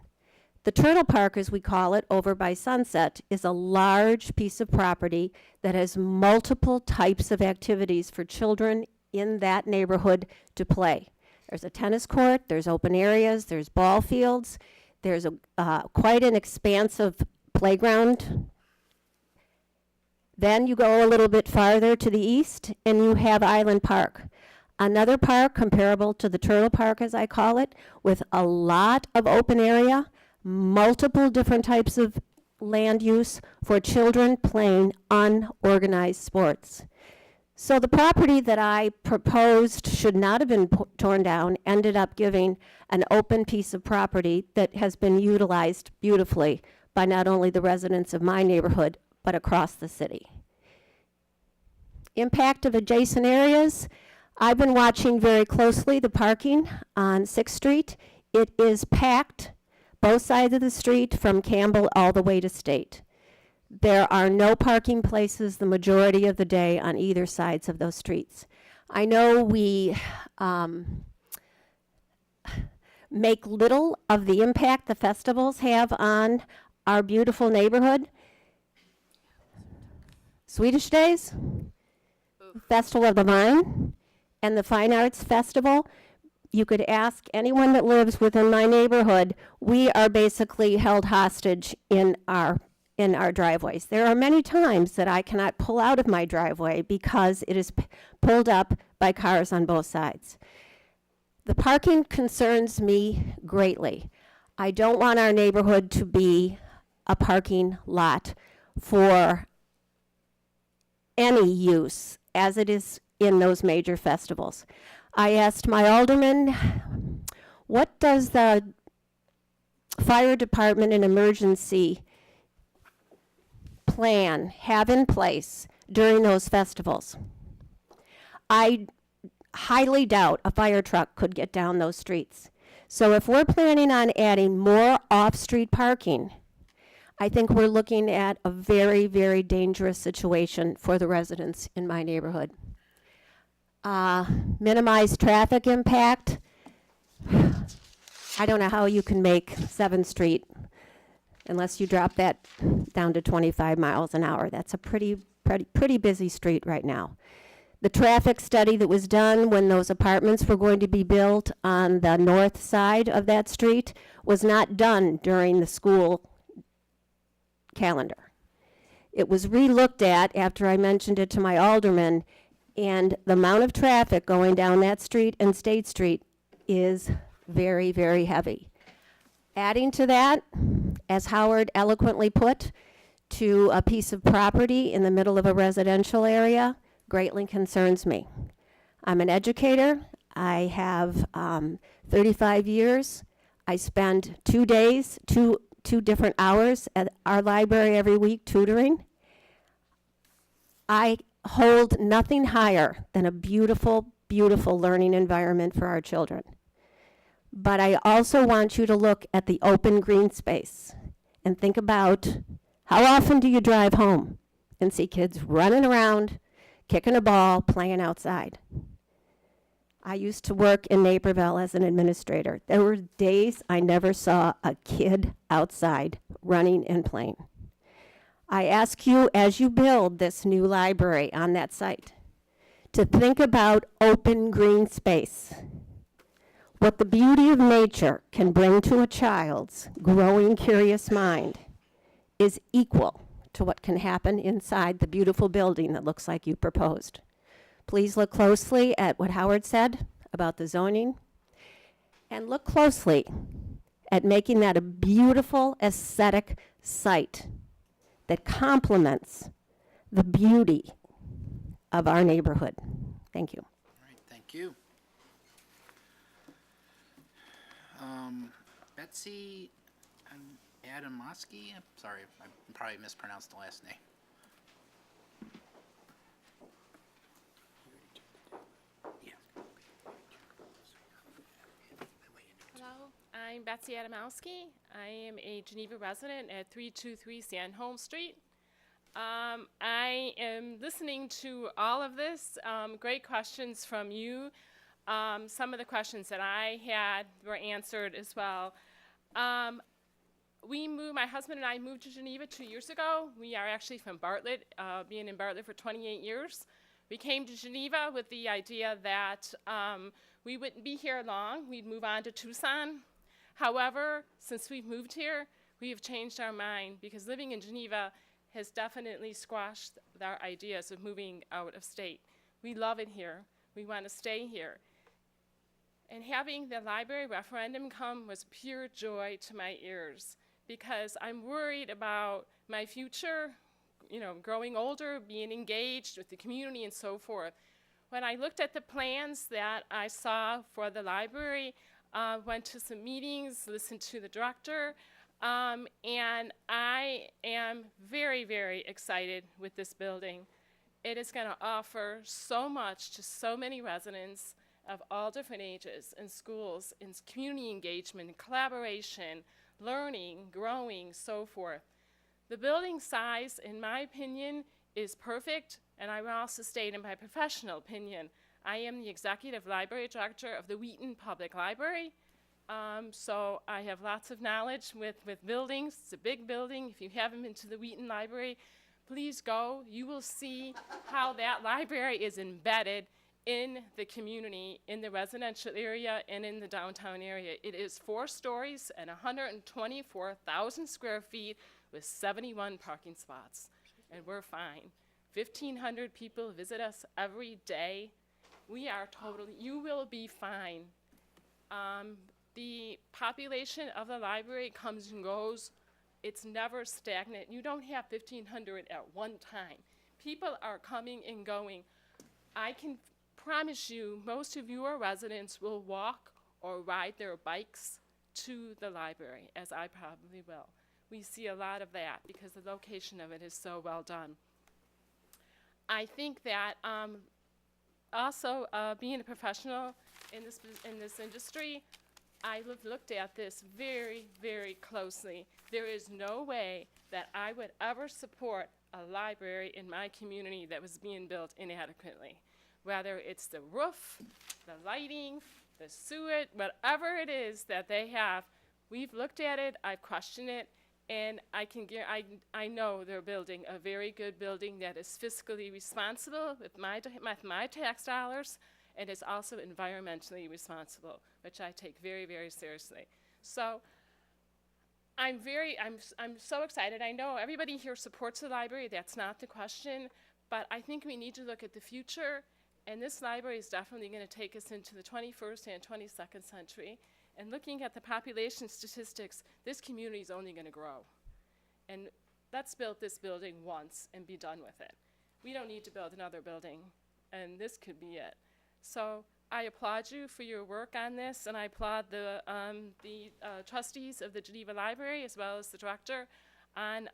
S16: The Turtle Park, as we call it, over by Sunset, is a large piece of property that has multiple types of activities for children in that neighborhood to play. There's a tennis court, there's open areas, there's ball fields, there's quite an expansive playground. Then you go a little bit farther to the east and you have Island Park. Another park comparable to the Turtle Park, as I call it, with a lot of open area, multiple different types of land use for children playing unorganized sports. So the property that I proposed should not have been torn down ended up giving an open piece of property that has been utilized beautifully by not only the residents of my neighborhood, but across the city. Impact of adjacent areas. I've been watching very closely the parking on 6th Street. It is packed both sides of the street from Campbell all the way to State. There are no parking places the majority of the day on either sides of those streets. I know we make little of the impact the festivals have on our beautiful neighborhood. Swedish Days, Festival of the Vine, and the Fine Arts Festival. You could ask anyone that lives within my neighborhood. We are basically held hostage in our driveways. There are many times that I cannot pull out of my driveway because it is pulled up by cars on both sides. The parking concerns me greatly. I don't want our neighborhood to be a parking lot for any use as it is in those major festivals. I asked my alderman, what does the fire department and emergency plan have in place during those festivals? I highly doubt a fire truck could get down those streets. So if we're planning on adding more off-street parking, I think we're looking at a very, very dangerous situation for the residents in my neighborhood. Minimize traffic impact. I don't know how you can make 7th Street unless you drop that down to 25 miles an hour. That's a pretty busy street right now. The traffic study that was done when those apartments were going to be built on the north side of that street was not done during the school calendar. It was re-looked at after I mentioned it to my alderman, and the amount of traffic going down that street and State Street is very, very heavy. Adding to that, as Howard eloquently put, to a piece of property in the middle of a residential area greatly concerns me. I'm an educator. I have 35 years. I spend 2 days, two different hours at our library every week tutoring. I hold nothing higher than a beautiful, beautiful learning environment for our children. But I also want you to look at the open green space and think about how often do you drive home and see kids running around, kicking a ball, playing outside. I used to work in Naperville as an administrator. There were days I never saw a kid outside running and playing. I ask you, as you build this new library on that site, to think about open green space. What the beauty of nature can bring to a child's growing, curious mind is equal to what can happen inside the beautiful building that looks like you proposed. Please look closely at what Howard said about the zoning, and look closely at making that a beautiful aesthetic site that complements the beauty of our neighborhood. Thank you.
S1: All right, thank you. Betsy Adamowski, I'm sorry, I probably mispronounced the last name.
S17: Hello, I'm Betsy Adamowski. I am a Geneva resident at 323 Sandholm Street. I am listening to all of this. Great questions from you. Some of the questions that I had were answered as well. My husband and I moved to Geneva 2 years ago. We are actually from Bartlett, being in Bartlett for 28 years. We came to Geneva with the idea that we wouldn't be here long. We'd move on to Tucson. However, since we've moved here, we have changed our mind because living in Geneva has definitely squashed our ideas of moving out of state. We love it here. We want to stay here. And having the library referendum come was pure joy to my ears because I'm worried about my future, growing older, being engaged with the community and so forth. When I looked at the plans that I saw for the library, went to some meetings, listened to the director, and I am very, very excited with this building. It is going to offer so much to so many residents of all different ages in schools, in community engagement, collaboration, learning, growing, so forth. The building size, in my opinion, is perfect, and I will also state in my professional opinion, I am the executive library director of the Wheaton Public Library, so I have lots of knowledge with buildings. It's a big building. If you haven't been to the Wheaton Library, please go. You will see how that library is embedded in the community, in the residential area, and in the downtown area. It is 4 stories and 124,000 square feet with 71 parking spots, and we're fine. 1,500 people visit us every day. You will be fine. The population of the library comes and goes. It's never stagnant. You don't have 1,500 at one time. People are coming and going. I can promise you most of your residents will walk or ride their bikes to the library, as I probably will. We see a lot of that because the location of it is so well done. I think that also being a professional in this industry, I have looked at this very, very closely. There is no way that I would ever support a library in my community that was being built inadequately. Whether it's the roof, the lighting, the sewage, whatever it is that they have, we've looked at it, I've questioned it, and I know they're building a very good building that is fiscally responsible with my tax dollars, and is also environmentally responsible, which I take very, very seriously. So I'm so excited. I know everybody here supports the library. That's not the question, but I think we need to look at the future, and this library is definitely going to take us into the 21st and 22nd century. And looking at the population statistics, this community is only going to grow. And let's build this building once and be done with it. We don't need to build another building, and this could be it. So I applaud you for your work on this, and I applaud the trustees of the Geneva Library as well as the director on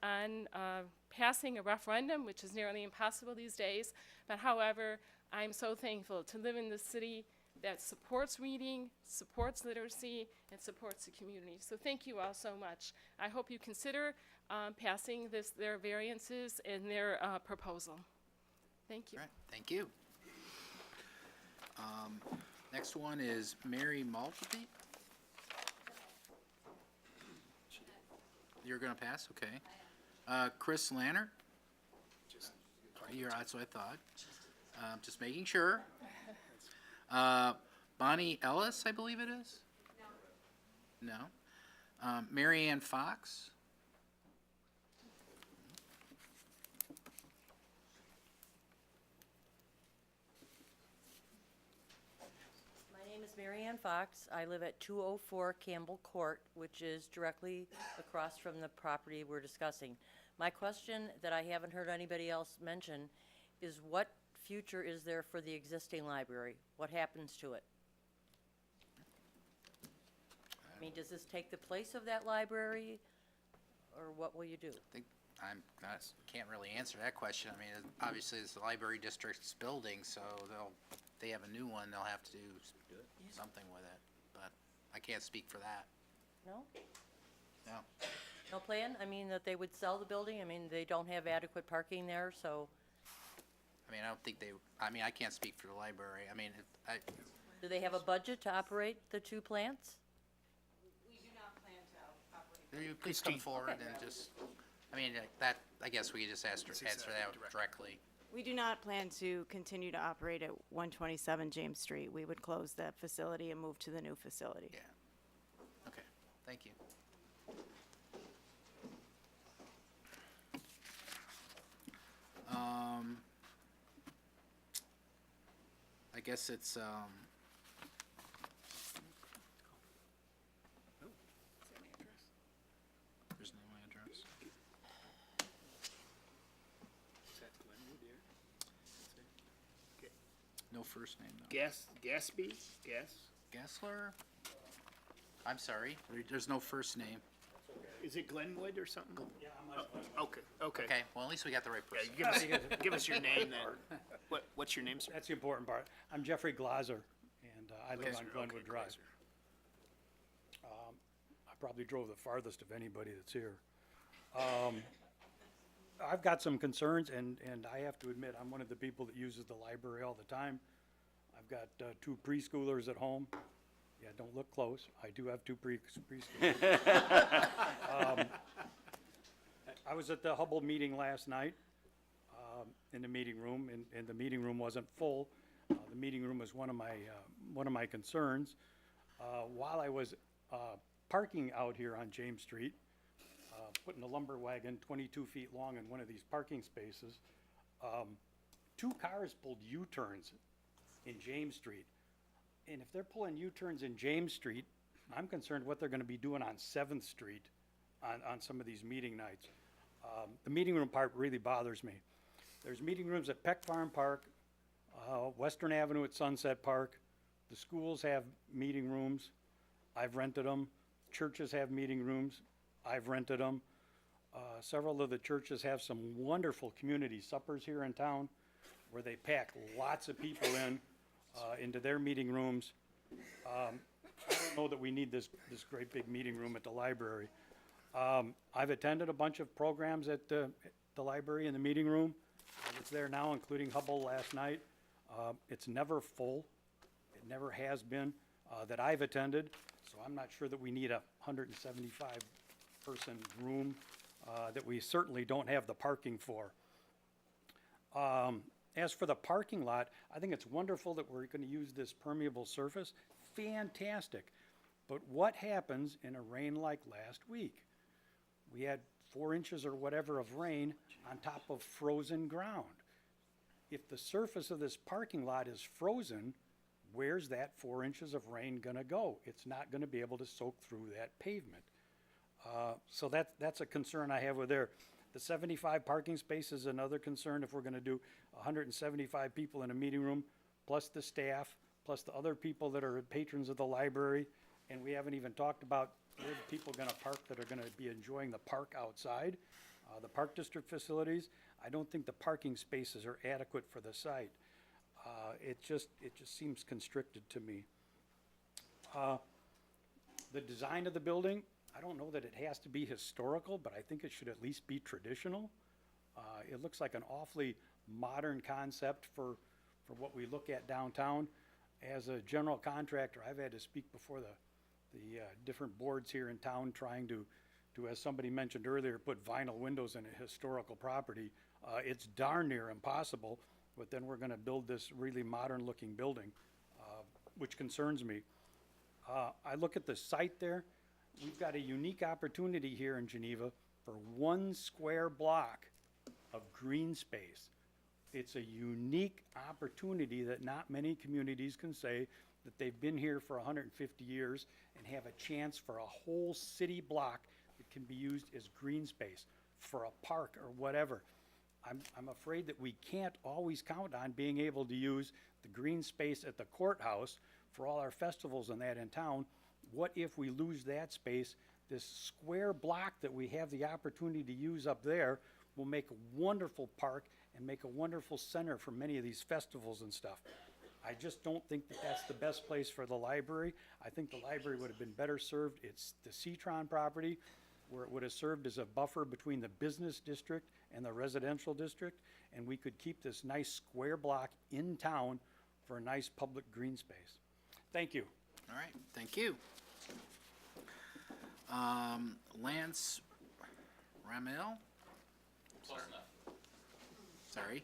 S17: passing a referendum, which is nearly impossible these days. But however, I'm so thankful to live in this city that supports reading, supports literacy, and supports the community. So thank you all so much. I hope you consider passing their variances in their proposal. Thank you.
S1: All right, thank you. Next one is Mary Maltby. You're going to pass? Okay. Chris Lanner? That's what I thought. Just making sure. Bonnie Ellis, I believe it is? No. Mary Ann Fox?
S18: My name is Mary Ann Fox. I live at 204 Campbell Court, which is directly across from the property we're discussing. My question that I haven't heard anybody else mention is what future is there for the existing library? What happens to it? mean, does this take the place of that library, or what will you do?
S1: Can't really answer that question. I mean, obviously, it's the library district's building, so if they have a new one, they'll have to do something with it, but I can't speak for that.
S18: No?
S1: No.
S18: No plan? I mean, that they would sell the building? I mean, they don't have adequate parking there, so
S1: I mean, I don't think I can't speak for the library. I mean,
S18: do they have a budget to operate the two plants?
S4: We do not plan to operate.
S1: you please come forward and just, I mean, I guess we could just answer that directly.
S4: We do not plan to continue to operate at 127 James Street. We would close that facility and move to the new facility.
S1: Yeah. Okay, thank you. I guess it's, there's no address.
S2: Is that Glenwood here? Okay.
S1: No first name, though.
S2: Gatsby?
S1: Gessler? I'm sorry, there's no first name.
S2: Is it Glenwood or something? Yeah, okay.
S1: Okay, well, at least we got the right person.
S2: Give us your name then. What's your name, sir?
S19: That's the important part. I'm Jeffrey Glazer, and I live on Glenwood Drive. I probably drove the farthest of anybody that's here. I've got some concerns, and I have to admit, I'm one of the people that uses the library all the time. I've got 2 preschoolers at home. Yeah, don't look close. I do have 2 preschoolers. I was at the Hubble meeting last night, in the meeting room, and the meeting room wasn't full. The meeting room was one of my concerns. While I was parking out here on James Street, putting a lumber wagon 22 feet long in one of these parking spaces, 2 cars pulled U-turns in James Street. And if they're pulling U-turns in James Street, I'm concerned what they're gonna be doing on 7th Street on some of these meeting nights. The meeting room part really bothers me. There's meeting rooms at Peck Farm Park, Western Avenue at Sunset Park. The schools have meeting rooms. I've rented them. Churches have meeting rooms. I've rented them. Several of the churches have some wonderful community suppers here in town where they pack lots of people into their meeting rooms. I don't know that we need this great big meeting room at the library. I've attended a bunch of programs at the library in the meeting room. I was there now, including Hubble last night. It's never full. It never has been that I've attended, so I'm not sure that we need a 175-person room that we certainly don't have the parking for. As for the parking lot, I think it's wonderful that we're going to use this permeable surface. Fantastic. But what happens in a rain like last week? We had 4 inches or whatever of rain on top of frozen ground. If the surface of this parking lot is frozen, where's that 4 inches of rain going to go? It's not going to be able to soak through that pavement. So that's a concern I have with there. The 75 parking space is another concern if we're going to do 175 people in a meeting room, plus the staff, plus the other people that are patrons of the library. And we haven't even talked about where the people going to park that are going to be enjoying the park outside. The Park District facilities, I don't think the parking spaces are adequate for the site. It just seems constricted to me. The design of the building, I don't know that it has to be historical, but I think it should at least be traditional. It looks like an awfully modern concept for what we look at downtown. As a general contractor, I've had to speak before the different boards here in town trying to, as somebody mentioned earlier, put vinyl windows in a historical property. It's darn near impossible, but then we're gonna build this really modern looking building, which concerns me. I look at the site there. We've got a unique opportunity here in Geneva for 1 square block of green space. It's a unique opportunity that not many communities can say that they've been here for 150 years and have a chance for a whole city block that can be used as green space for a park or whatever. I'm afraid that we can't always count on being able to use the green space at the courthouse for all our festivals and that in town what if we lose that space? This square block that we have the opportunity to use up there will make a wonderful park and make a wonderful center for many of these festivals and stuff. I just don't think that that's the best place for the library. I think the library would have been better served. It's the Citron property, where it would have served as a buffer between the business district and the residential district, and we could keep this nice square block in town for a nice public green space. Thank you.
S1: All right, thank you. Lance Ramel?
S20: Close enough.
S1: Sorry.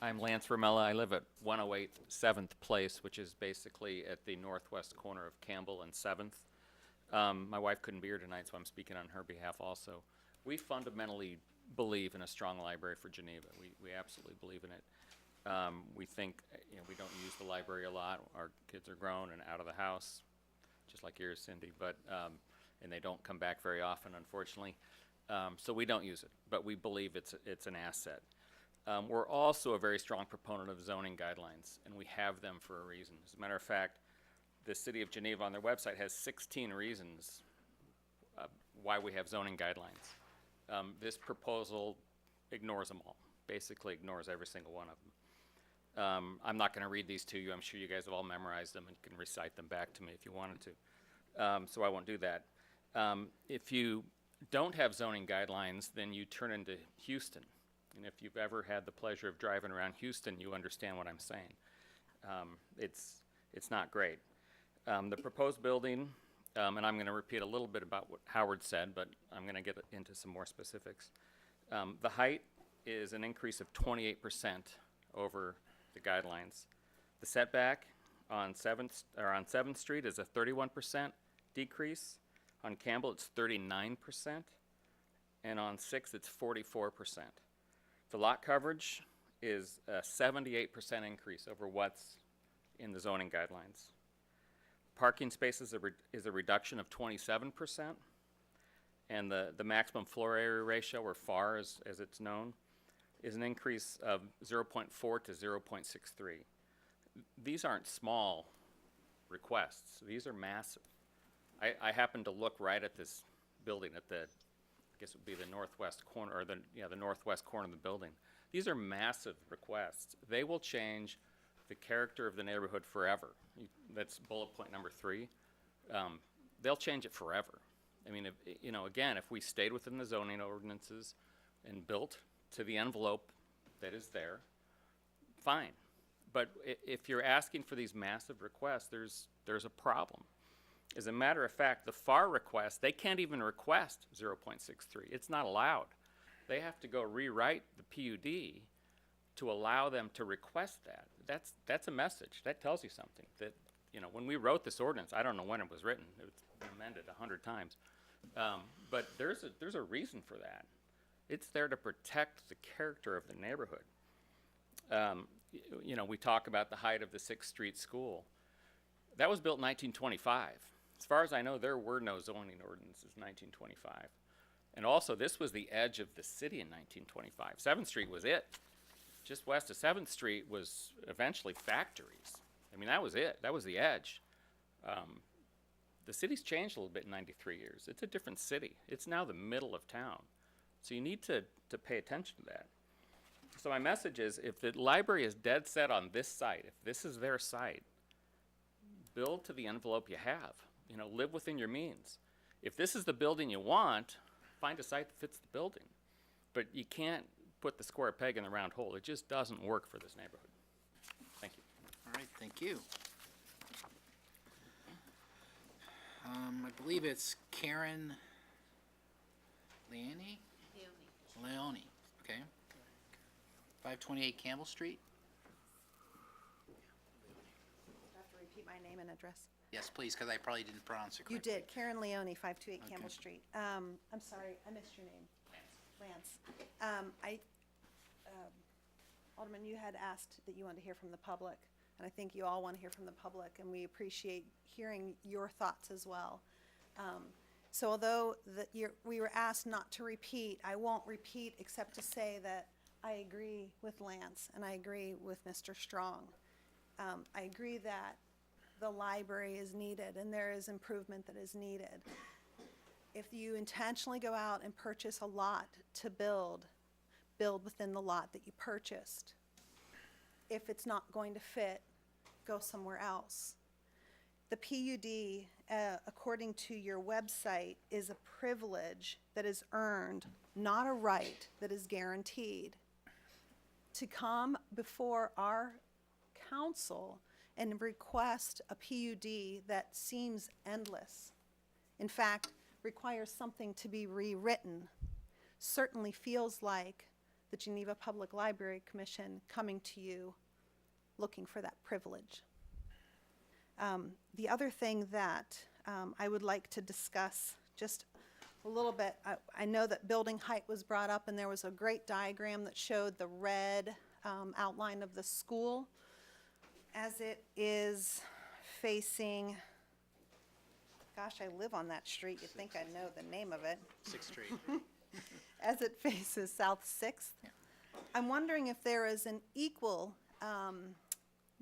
S20: I'm Lance Ramella. I live at 108 7th Place, which is basically at the northwest corner of Campbell and 7th. My wife couldn't be here tonight, so I'm speaking on her behalf also. We fundamentally believe in a strong library for Geneva. We absolutely believe in it. We think, we don't use the library a lot. Our kids are grown and out of the house, just like yours, Cindy, but, and they don't come back very often, unfortunately. So we don't use it, but we believe it's an asset. We're also a very strong proponent of zoning guidelines, and we have them for a reason. As a matter of fact, the City of Geneva on their website has 16 reasons why we have zoning guidelines. This proposal ignores them all, basically ignores every single one of them. I'm not going to read these to you. I'm sure you guys have all memorized them and can recite them back to me if you wanted to. So I won't do that. If you don't have zoning guidelines, then you turn into Houston. And if you've ever had the pleasure of driving around Houston, you understand what I'm saying. It's not great. The proposed building, and I'm going to repeat a little bit about what Howard said, but I'm going to get into some more specifics. The height is an increase of 28% over the guidelines. The setback on 7th Street is a 31% decrease. On Campbell, it's 39%, and on 6th, it's 44%. The lot coverage is a 78% increase over what's in the zoning guidelines. Parking spaces is a reduction of 27%, and the maximum floor area ratio, or FAR as it's known, is an increase of 0.4 to 0.63. These aren't small requests. These are massive. I happened to look right at this building at the, I guess it would be the northwest corner, or the northwest corner of the building. These are massive requests. They will change the character of the neighborhood forever. That's bullet point number 3. They'll change it forever. I mean, if we stayed within the zoning ordinances and built to the envelope that is there, fine. But if you're asking for these massive requests, there's a problem. As a matter of fact, the FAR request, they can't even request 0.63. It's not allowed. They have to go rewrite the PUD to allow them to request that. That's a message. That tells you something. That, when we wrote this ordinance, I don't know when it was written. It's been amended 100 times. But there's a reason for that. It's there to protect the character of the neighborhood. We talk about the height of the 6th Street School. That was built in 1925. As far as I know, there were no zoning ordinances in 1925. And also, this was the edge of the city in 1925. 7th Street was it. Just west of 7th Street was eventually factories. I mean, that was it. That was the edge. The city's changed a little bit in 93 years. It's a different city. It's now the middle of town. So you need to pay attention to that. So my message is, if the library is dead set on this site, if this is their site, build to the envelope you have. Live within your means. If this is the building you want, find a site that fits the building. But you can't put the square peg in the round hole. It just doesn't work for this neighborhood. Thank you.
S1: All right, thank you. I believe it's Karen Leone? Leone, okay. 528 Campbell Street?
S21: I have to repeat my name and address.
S1: Yes, please, because I probably didn't pronounce it correctly.
S21: You did. Karen Leone, 528 Campbell
S1: Okay.
S21: Street. I'm sorry, I missed your name. Lance. Alderman, you had asked that you wanted to hear from the public, and I think you all want to hear from the public, and we appreciate hearing your thoughts as well. So although we were asked not to repeat, I won't repeat except to say that I agree with Lance, and I agree with Mr. Strong. I agree that the library is needed and there is improvement that is needed. If you intentionally go out and purchase a lot to build within the lot that you purchased. If it's not going to fit, go somewhere else. The PUD, according to your website, is a privilege that is earned, not a right that is guaranteed. To come before our council and request a PUD that seems endless, in fact, requires something to be rewritten, certainly feels like the Geneva Public Library Commission coming to you looking for that privilege. The other thing that I would like to discuss just a little bit, I know that building height was brought up and there was a great diagram that showed the red outline of the school as it is facing, gosh, I live on that street, you'd think I know the name of it.
S1: 6th Street.
S21: As it faces South 6th. I'm wondering if there is an equal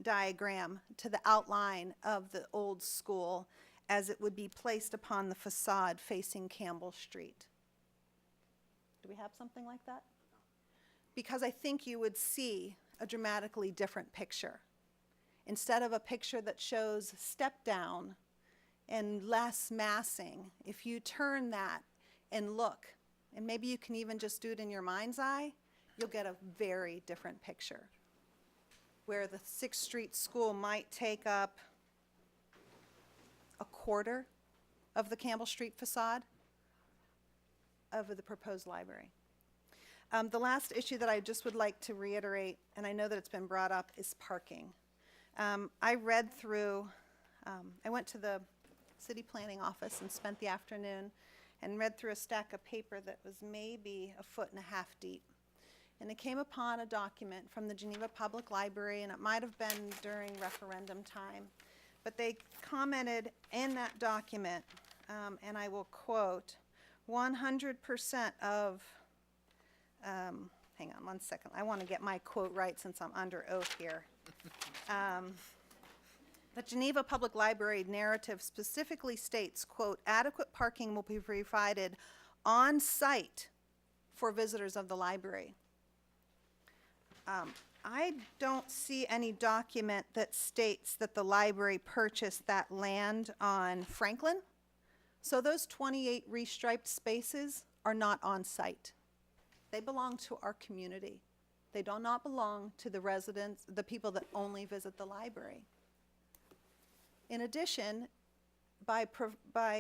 S21: diagram to the outline of the old school as it would be placed upon the facade facing Campbell Street. Do we have something like that? Because I think you would see a dramatically different picture. Instead of a picture that shows step down and less massing, if you turn that and look, and maybe you can even just do it in your mind's eye, you'll get a very different picture. Where the 6th Street School might take up a quarter of the Campbell Street facade of the proposed library. The last issue that I just would like to reiterate, and I know that it's been brought up, is parking. I read through, I went to the city planning office and spent the afternoon and read through a stack of paper that was maybe 1.5 feet deep. And it came upon a document from the Geneva Public Library, and it might have been during referendum time. But they commented in that document, and I will quote, 100% of, hang on one second, I want to get my quote right since I'm under oath here. The Geneva Public Library narrative specifically states, quote, adequate parking will be provided on site for visitors of the library. I don't see any document that states that the library purchased that land on Franklin. So those 28 restriped spaces are not on site. They belong to our community. They do not belong to the residents, the people that only visit the library. In addition, by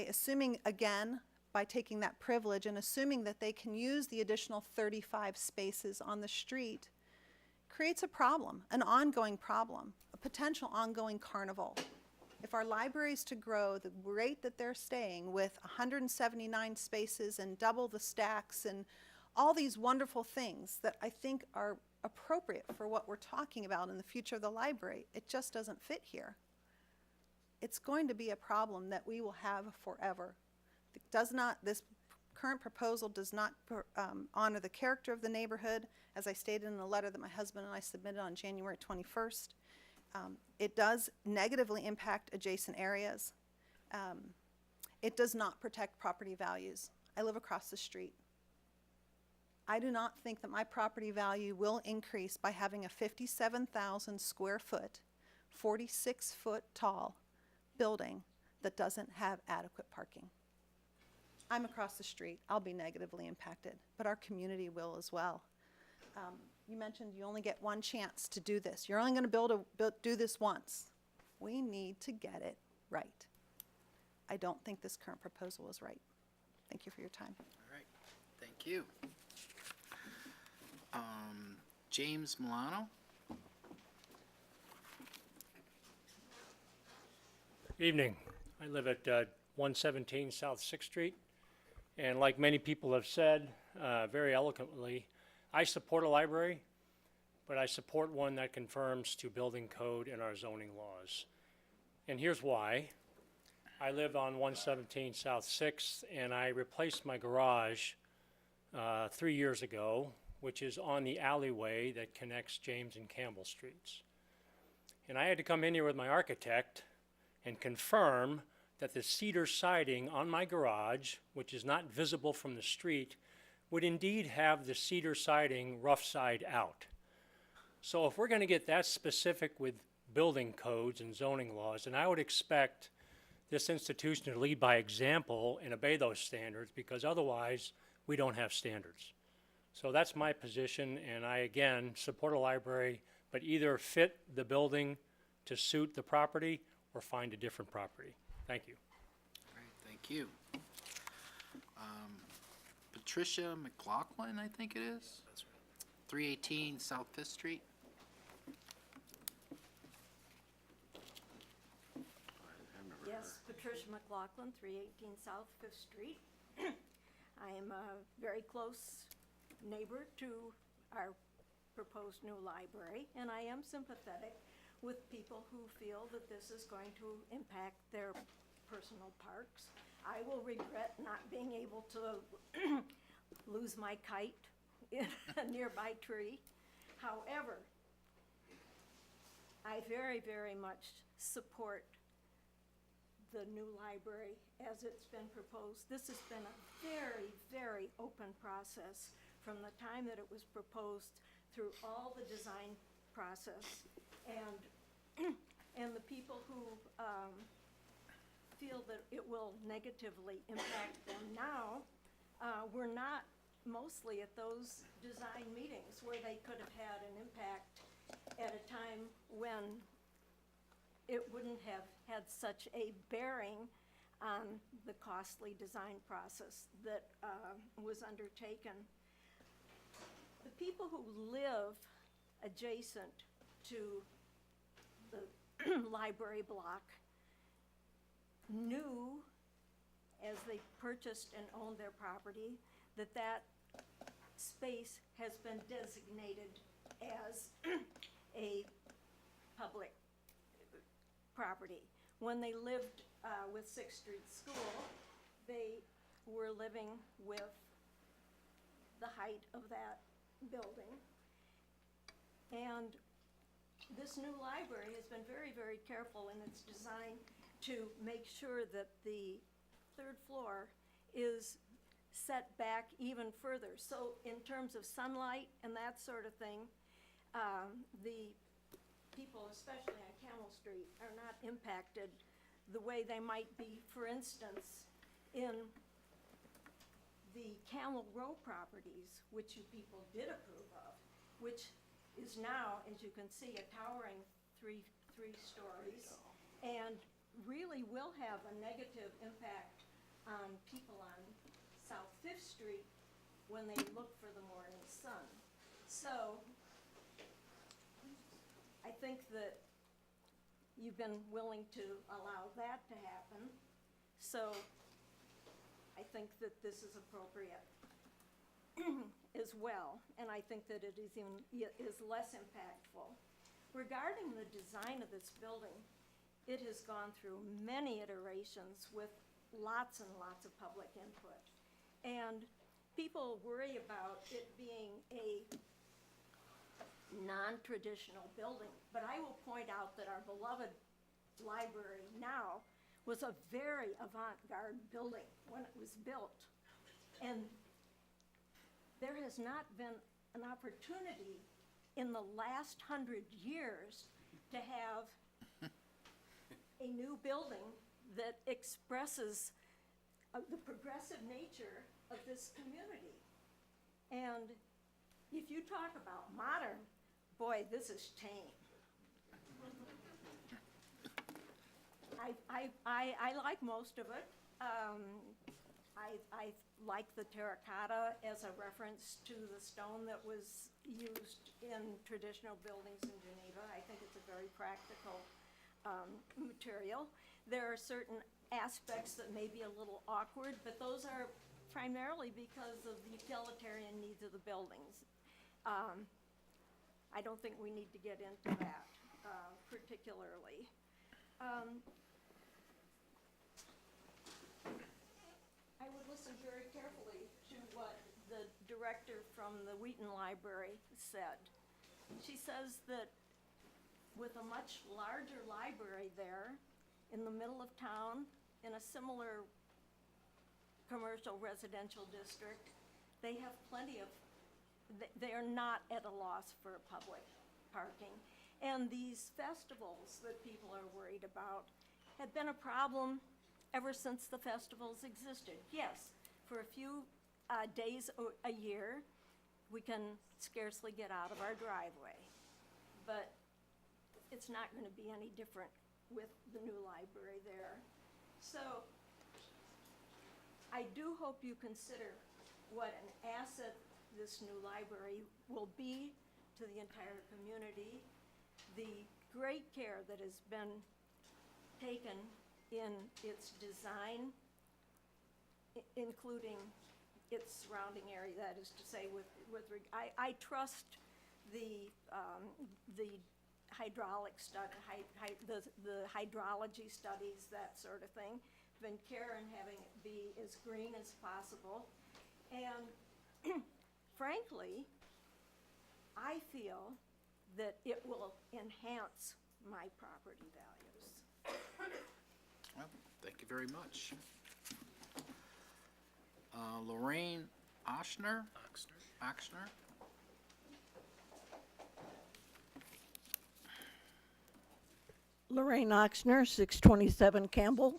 S21: assuming, again, by taking that privilege and assuming that they can use the additional 35 spaces on the street, creates a problem, an ongoing problem, a potential ongoing carnival. If our library is to grow the rate that they're staying with 179 spaces and double the stacks and all these wonderful things that I think are appropriate for what we're talking about in the future of the library, it just doesn't fit here. It's going to be a problem that we will have forever. It does not, this current proposal does not honor the character of the neighborhood, as I stated in the letter that my husband and I submitted on January 21st. It does negatively impact adjacent areas. It does not protect property values. I live across the street. I do not think that my property value will increase by having a 57,000 square foot, 46 foot tall building that doesn't have adequate parking. I'm across the street. I'll be negatively impacted, but our community will as well. You mentioned you only get one chance to do this. You're only going to do this once. We need to get it right. I don't think this current proposal is right. Thank you for your time.
S1: All right, thank you. James Milano?
S5: Evening. I live at 117 South 6th Street, and like many people have said very eloquently, I support a library, but I support one that conforms to building code and our zoning laws. And here's why. I live on 117 South 6th, and I replaced my garage 3 years ago, which is on the alleyway that connects James and Campbell Streets. And I had to come in here with my architect and confirm that the cedar siding on my garage, which is not visible from the street, would indeed have the cedar siding rough side out. So if we're going to get that specific with building codes and zoning laws, then I would expect this institution to lead by example and obey those standards, because otherwise we don't have standards. So that's my position, and I again support a library, but either fit the building to suit the property or find a different property. Thank you.
S1: All right, thank you. Patricia McLaughlin, I think it is? That's right. 318 South Fifth Street.
S9: Yes, Patricia McLaughlin, 318 South Fifth Street. I am a very close neighbor to our proposed new library, and I am sympathetic with people who feel that this is going to impact their personal parks. I will regret not being able to lose my kite in a nearby tree. However, I very, very much support the new library as it's been proposed. This has been a very, very open process from the time that it was proposed through all the design process. And the people who feel that it will negatively impact them now were not mostly at those design meetings where they could have had an impact at a time when it wouldn't have had such a bearing on the costly design process that was undertaken. The people who live adjacent to the library block knew, as they purchased and owned their property, that that space has been designated as a public property. When they lived with Sixth Street School, they were living with the height of that building. And this new library has been very, very careful in its design to make sure that the third floor is set back even further. So in terms of sunlight and that sort of thing, the people, especially on Camel Street, are not impacted the way they might be, for instance, in the Camel Row properties, which you people did approve of, which is now, as you can see, a towering three stories, and really will have a negative impact on people on South Fifth Street when they look for the morning sun. So I think that you've been willing to allow that to happen. So I think that this is appropriate as well, and I think that it is less impactful. Regarding the design of this building, it has gone through many iterations with lots and lots of public input. And people worry about it being a non-traditional building, but I will point out that our beloved library now was a very avant-garde building when it was built. And there has not been an opportunity in the last 100 years to have a new building that expresses the progressive nature of this community. And if you talk about modern, boy, this is tame. I like most of it. I like the terracotta as a reference to the stone that was used in traditional buildings in Geneva. I think it's a very practical material. There are certain aspects that may be a little awkward, but those are primarily because of the utilitarian needs of the buildings. I don't think we need to get into that particularly. I would listen very carefully to what the director from the Wheaton Library said. She says that with a much larger library there in the middle of town in a similar commercial residential district. They have plenty of, they are not at a loss for public parking. And these festivals that people are worried about have been a problem ever since the festivals existed. Yes, for a few days a year, we can scarcely get out of our driveway. But it's not going to be any different with the new library there. So I do hope you consider what an asset this new library will be to the entire community, the great care that has been taken in its design, including its surrounding area, that is to say, I trust the hydraulic the hydrology studies, that sort of thing. Been care in having it be as green as possible. And frankly, I feel that it will enhance my property values.
S1: Well, thank you very much. Lorraine Ochsner? Ochsner?
S6: Lorraine Oxner, 627 Campbell.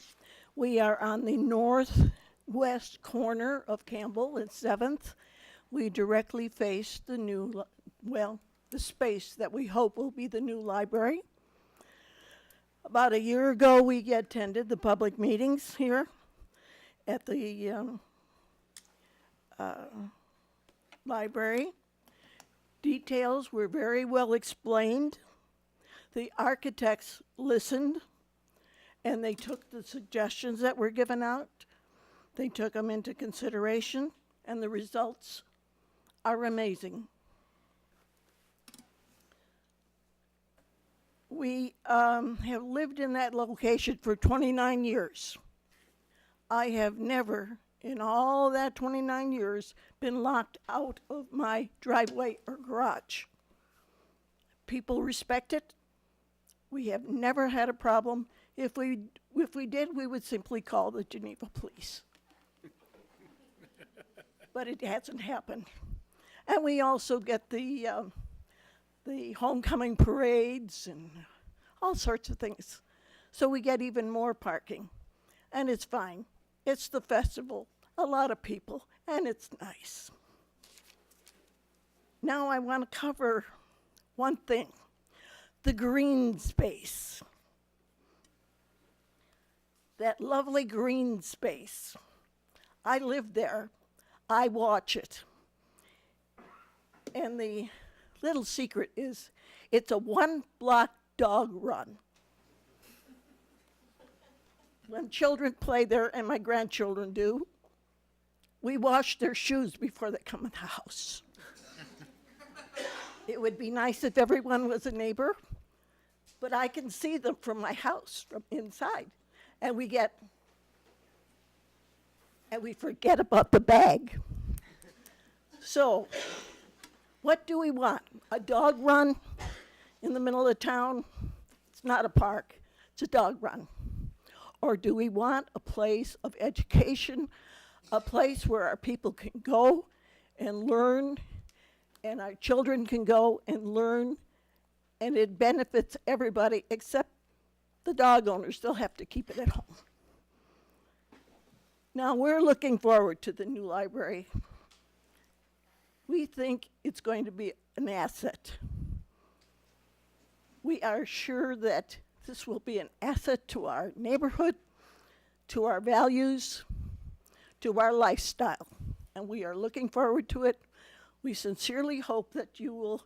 S6: We are on the northwest corner of Campbell and 7th. We directly face the new, the space that we hope will be the new library. About a year ago, we attended the public meetings here at the library. Details were very well explained. The architects listened, and they took the suggestions that were given out. They took them into consideration, and the results are amazing. We have lived in that location for 29 years. I have never, in all that 29 years, been locked out of my driveway or garage. People respect it. We have never had a problem. If we did, we would simply call the Geneva police. But it hasn't happened. And we also get the homecoming parades and all sorts of things. So we get even more parking. And it's fine. It's the festival, a lot of people, and it's nice. Now I want to cover one thing. The green space. That lovely green space. I live there. I watch it. And the little secret is it's a 1-block dog run. When children play there, and my grandchildren do, we wash their shoes before they come in the house. It would be nice if everyone was a neighbor, but I can see them from my house, from inside. And we forget about the bag. So, what do we want? A dog run in the middle of town? It's not a park, it's a dog run. Or do we want a place of education, a place where our people can go and learn, and our children can go and learn, and it benefits everybody except the dog owners. They'll have to keep it at home. Now, we're looking forward to the new library. We think it's going to be an asset. We are sure that this will be an asset to our neighborhood, to our values, to our lifestyle, and we are looking forward to it. We sincerely hope that you will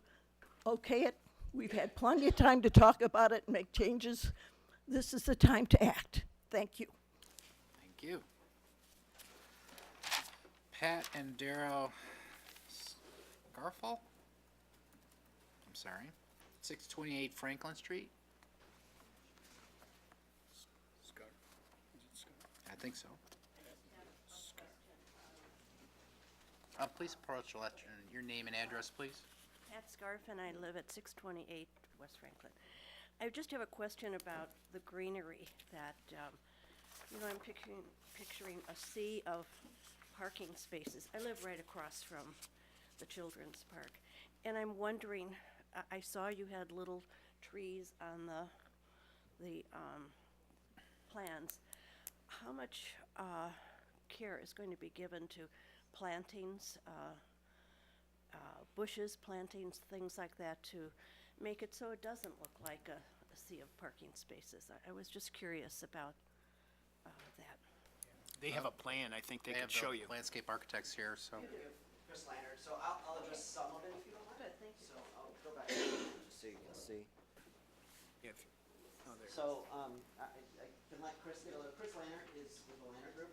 S6: okay it. We've had plenty of time to talk about it and make changes. This is the time to act. Thank you.
S1: Thank you. Pat and Darrell Garfall? I'm sorry. 628 Franklin Street? I think so. Please approach your name and address, please.
S10: Pat Scarf, and I live at 628 West Franklin. I just have a question about the greenery that, I'm picturing a sea of parking spaces. I live right across from the children's park, and I'm wondering, I saw you had little trees on the plans. How much care is going to be given to plantings, bushes, plantings, things like that, to make it so it doesn't look like a sea of parking spaces? I was just curious about that.
S2: They have a plan, I think they could show you.
S1: Landscape architects here, so.
S8: Chris Lannert, so I'll address some of it if you don't mind.
S10: Good, thank you.
S8: So I'll go back just so you can see. So, I can let Chris get a little, Chris Lannert is with the Lannert Group.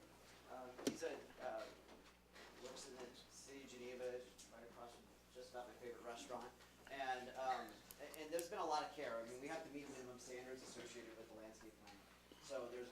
S8: He's works in the city of Geneva, right across from just about my favorite restaurant. And there's been a lot of care. I mean, we have to meet minimum standards associated with the landscape plan. So there's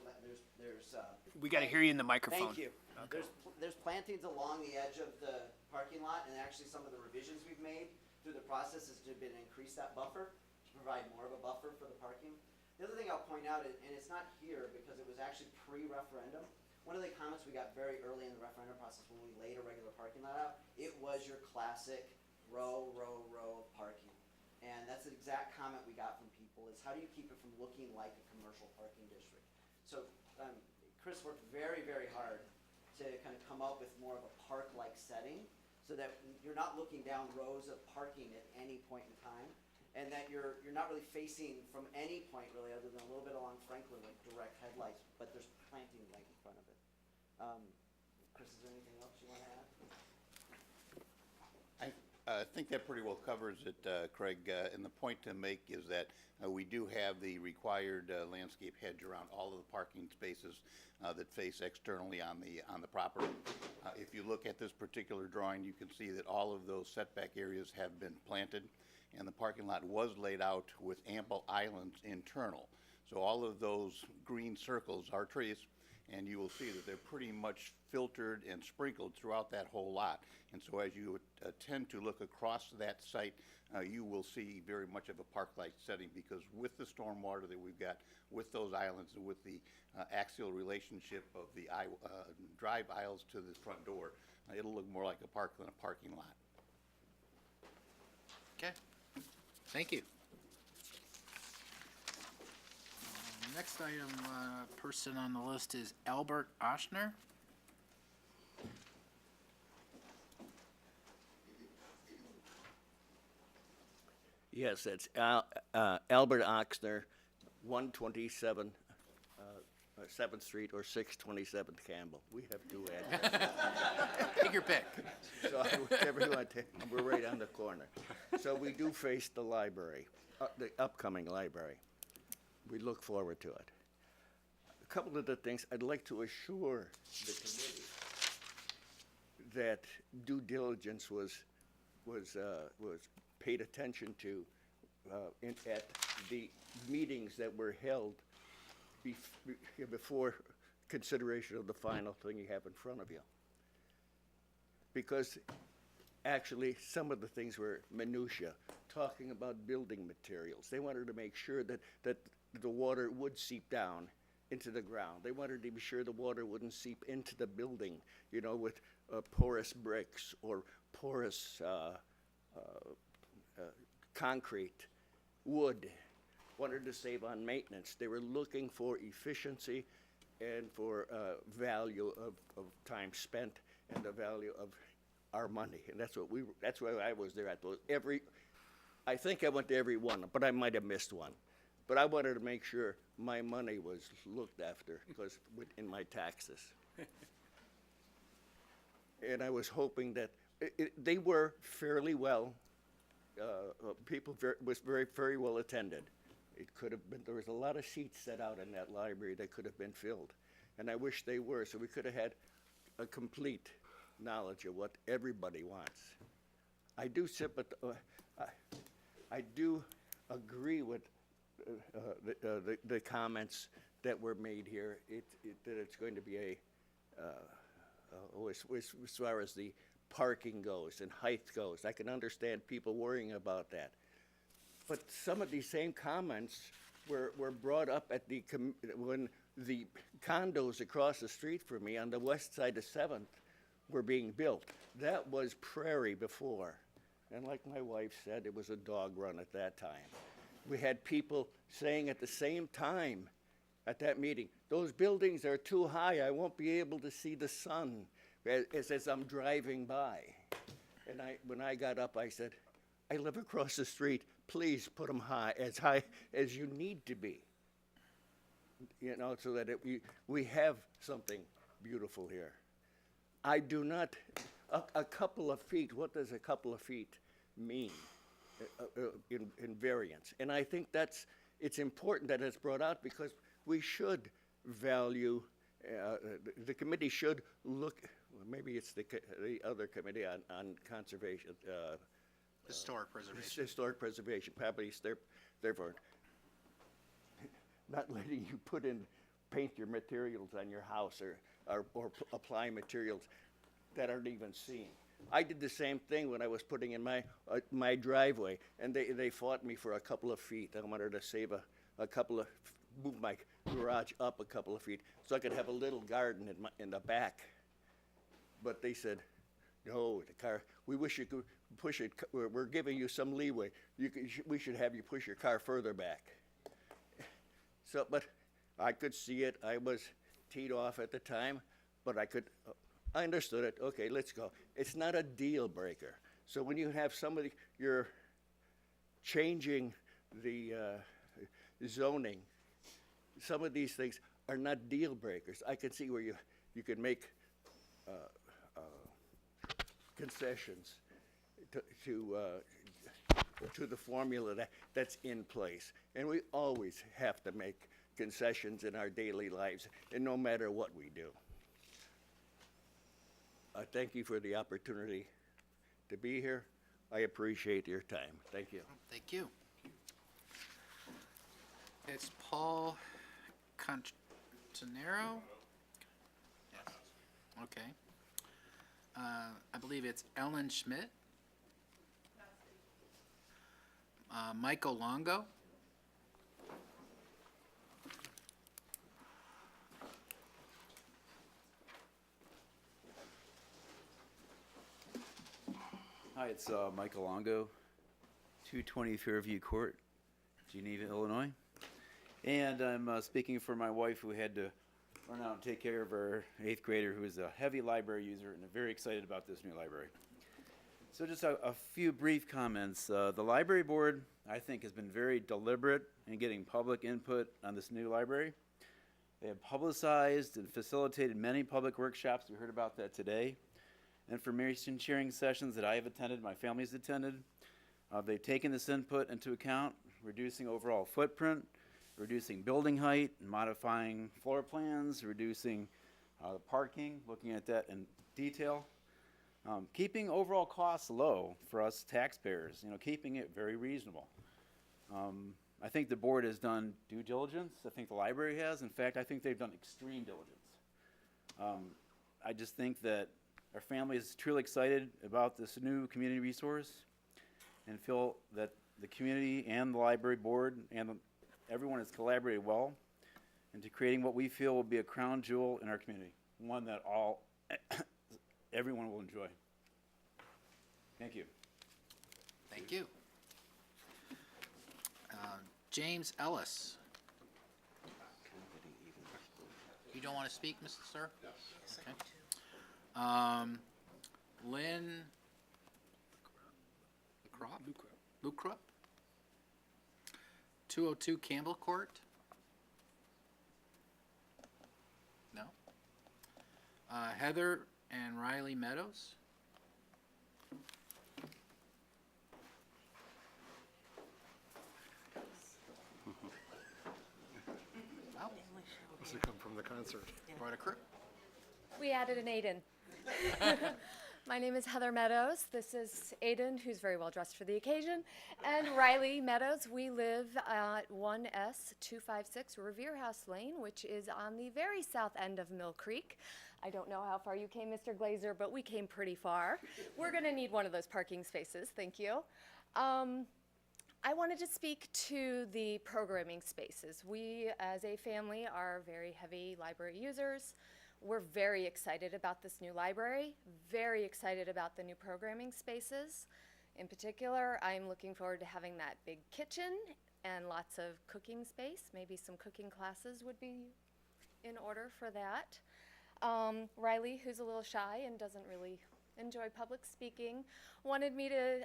S2: We got to hear you in the microphone.
S8: Thank you.
S2: Okay.
S8: There's plantings along the edge of the parking lot, and actually some of the revisions we've made through the process has been to increase that buffer, to provide more of a buffer for the parking. The other thing I'll point out, and it's not here because it was actually pre-referendum, one of the comments we got very early in the referendum process when we laid a regular parking lot out, it was your classic row of parking. And that's the exact comment we got from people, is how do you keep it from looking like a commercial parking district? So Chris worked very, very hard to kind of come up with more of a park-like setting so that you're not looking down rows of parking at any point in time, and that you're not really facing from any point really other than a little bit along Franklin with direct headlights, but there's planting right in front of it. Chris, is there anything else you want to add?
S22: I think that pretty well covers it, Craig. And the point to make is that we do have the required landscape hedge around all of the parking spaces that face externally on the property. If you look at this particular drawing, you can see that all of those setback areas have been planted, and the parking lot was laid out with ample islands internal. So all of those green circles are trees, and you will see that they're pretty much filtered and sprinkled throughout that whole lot. And so as you tend to look across that site, you will see very much of a park-like setting, because with the stormwater that we've got, with those islands, and with the axial relationship of the drive aisles to the front door, it'll look more like a park than a parking lot.
S1: Okay, thank you. Next item, person on the list is Albert Oshner.
S23: Yes, it's Albert Oxner, 127 7th Street or 627 Campbell. We have two addresses.
S1: Take your pick.
S23: So whichever you want to take, we're right on the corner. So we do face the library, the upcoming library. We look forward to it. A couple of the things I'd like to assure the committee that due diligence was paid attention to at the meetings that were held before consideration of the final thing you have in front of you. Because actually, some of the things were minutia, talking about building materials. They wanted to make sure that the water would seep down into the ground. They wanted to be sure the water wouldn't seep into the building, you know, with porous bricks or porous concrete, wood. Wanted to save on maintenance. They were looking for efficiency and for value of time spent and the value of our money. And that's why I was there at those. I think I went to every one, but I might have missed one. But I wanted to make sure my money was looked after because in my taxes. And I was hoping that they were fairly well, was very well attended. It could have been, there was a lot of seats set out in that library that could have been filled. And I wish they were, so we could have had a complete knowledge of what everybody wants. I do I do agree with the comments that were made here, that it's going to be as far as the parking goes and height goes. I can understand people worrying about that. But some of these same comments were brought up at when the condos across the street from me on the west side of 7th were being built. That was prairie before. And like my wife said, it was a dog run at that time. We had people saying at the same time at that meeting, those buildings are too high, I won't be able to see the sun as I'm driving by. And when I got up, I said, I live across the street, please put them high as you need to be. You know, so that we have something beautiful here. I do not, a couple of feet, what does a couple of feet mean in variance? And I think it's important that it's brought out because we should value, the committee should look, maybe it's the other committee on conservation.
S1: Historic preservation.
S23: Historic preservation, probably therefore, not letting you paint your materials on your house or apply materials that aren't even seen. I did the same thing when I was putting in my driveway, and they fought me for a couple of feet. I wanted to save move my garage up a couple of feet so I could have a little garden in the back. But they said, no, the car, we wish you could push it, we're giving you some leeway. We should have you push your car further back. So, but I could see it. I was teed off at the time, but I understood it. Okay, let's go. It's not a deal breaker. So when you have somebody, you're changing the zoning, some of these things are not deal breakers. I can see where you can make concessions to the formula that's in place. And we always have to make concessions in our daily lives, and no matter what we do. I thank you for the opportunity to be here. I appreciate your time. Thank you.
S1: Thank you. It's Paul Cantonero? Yes. Okay. I believe it's Ellen Schmidt. Michael Longo.
S3: Hi, it's Michael Longo, 220 Fairview Court, Geneva, Illinois. And I'm speaking for my wife who had to run out and take care of her 8th grader who is a heavy library user and very excited about this new library. So just a few brief comments. The library board, I think, has been very deliberate in getting public input on this new library. They have publicized and facilitated many public workshops. We heard about that today. Information sharing sessions that I have attended, my family's attended. They've taken this input into account, reducing overall footprint, reducing building height, modifying floor plans, reducing parking, looking at that in detail. Keeping overall costs low for us taxpayers, keeping it very reasonable. I think the board has done due diligence. I think the library has. In fact, I think they've done extreme diligence. I just think that our family is truly excited about this new community resource and feel that the community and the library board and everyone has collaborated well into creating what we feel will be a crown jewel in our community, one that everyone will enjoy. Thank you.
S1: Thank you. James Ellis. You don't want to speak, Mr. Sir? Yes. Okay. Lynn Lucrop? 202 Campbell Court? No. Heather and Riley Meadows?
S12: Must have come from the concert.
S1: Brought a crew.
S13: We added an Aiden. My name is Heather Meadows. This is Aiden, who's very well dressed for the occasion, and Riley Meadows. We live at 1S256 Revere House Lane, which is on the very south end of Mill Creek. I don't know how far you came, Mr. Glazer, but we came pretty far. We're going to need one of those parking spaces. Thank you. I wanted to speak to the programming spaces. We, as a family, are very heavy library users. We're very excited about this new library, very excited about the new programming spaces. In particular, I'm looking forward to having that big kitchen and lots of cooking space. Maybe some cooking classes would be in order for that. Riley, who's a little shy and doesn't really enjoy public speaking, wanted me to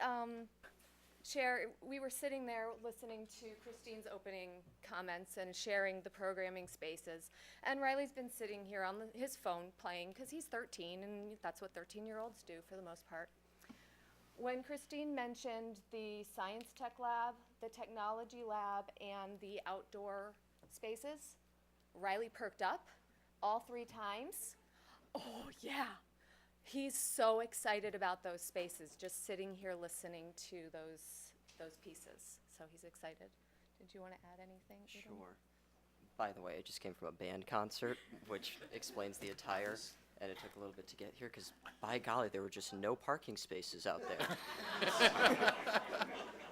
S13: share. We were sitting there listening to Christine's opening comments and sharing the programming spaces. And Riley's been sitting here on his phone playing because he's 13, and that's what 13-year-olds do for the most part. When Christine mentioned the science tech lab, the technology lab, and the outdoor spaces, Riley perked up all 3 times. Oh, yeah. He's so excited about those spaces, just sitting here listening to those pieces. So he's excited. Did you want to add anything? Eden?
S7: Sure. By the way, I just came from a band concert, which explains the attire, and it took a little bit to get here because, by golly, there were just no parking spaces out there.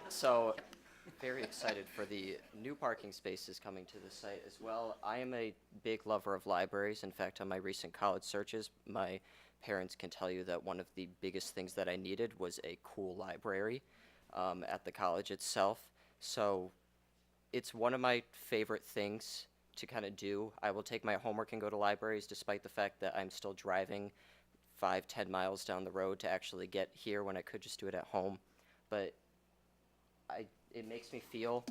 S7: So, very excited for the new parking spaces coming to the site as well. I am a big lover of libraries. In fact, on my recent college searches, my parents can tell you that one of the biggest things that I needed was a cool library at the college itself. So it's one of my favorite things to kind of do. I will take my homework and go to libraries despite the fact that I'm still driving 5-10 miles down the road to actually get here when I could just do it at home. But it makes me feel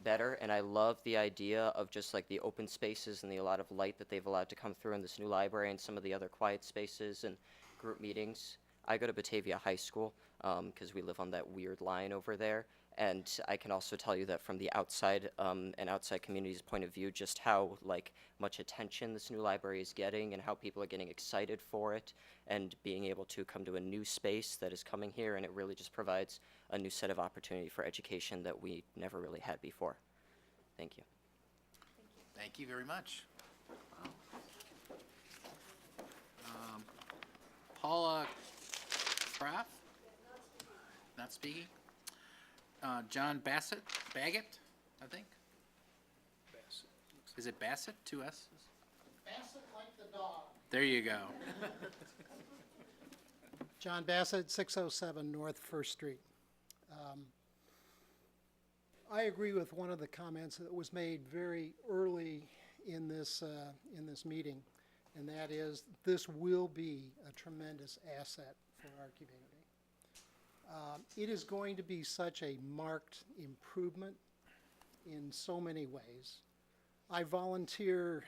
S7: better, and I love the idea of just like the open spaces and the a lot of light that they've allowed to come through in this new library and some of the other quiet spaces and group meetings. I go to Batavia High School because we live on that weird line over there, and I can also tell you that from the outside and outside community's point of view, just how like much attention this new library is getting and how people are getting excited for it and being able to come to a new space that is coming here, and it really just provides a new set of opportunity for education that we never really had before. Thank you.
S1: Thank you very much. Paula Kraft, not speaking. John Baggett, I think.
S2: Bassett.
S1: Is it Bassett? 2 S's?
S11: Bassett like the dog.
S1: There you go.
S11: John Bassett, 607 North First Street. I agree with one of the comments that was made very early in this meeting, and that is this will be a tremendous asset for our community. It is going to be such a marked improvement in so many ways. I volunteer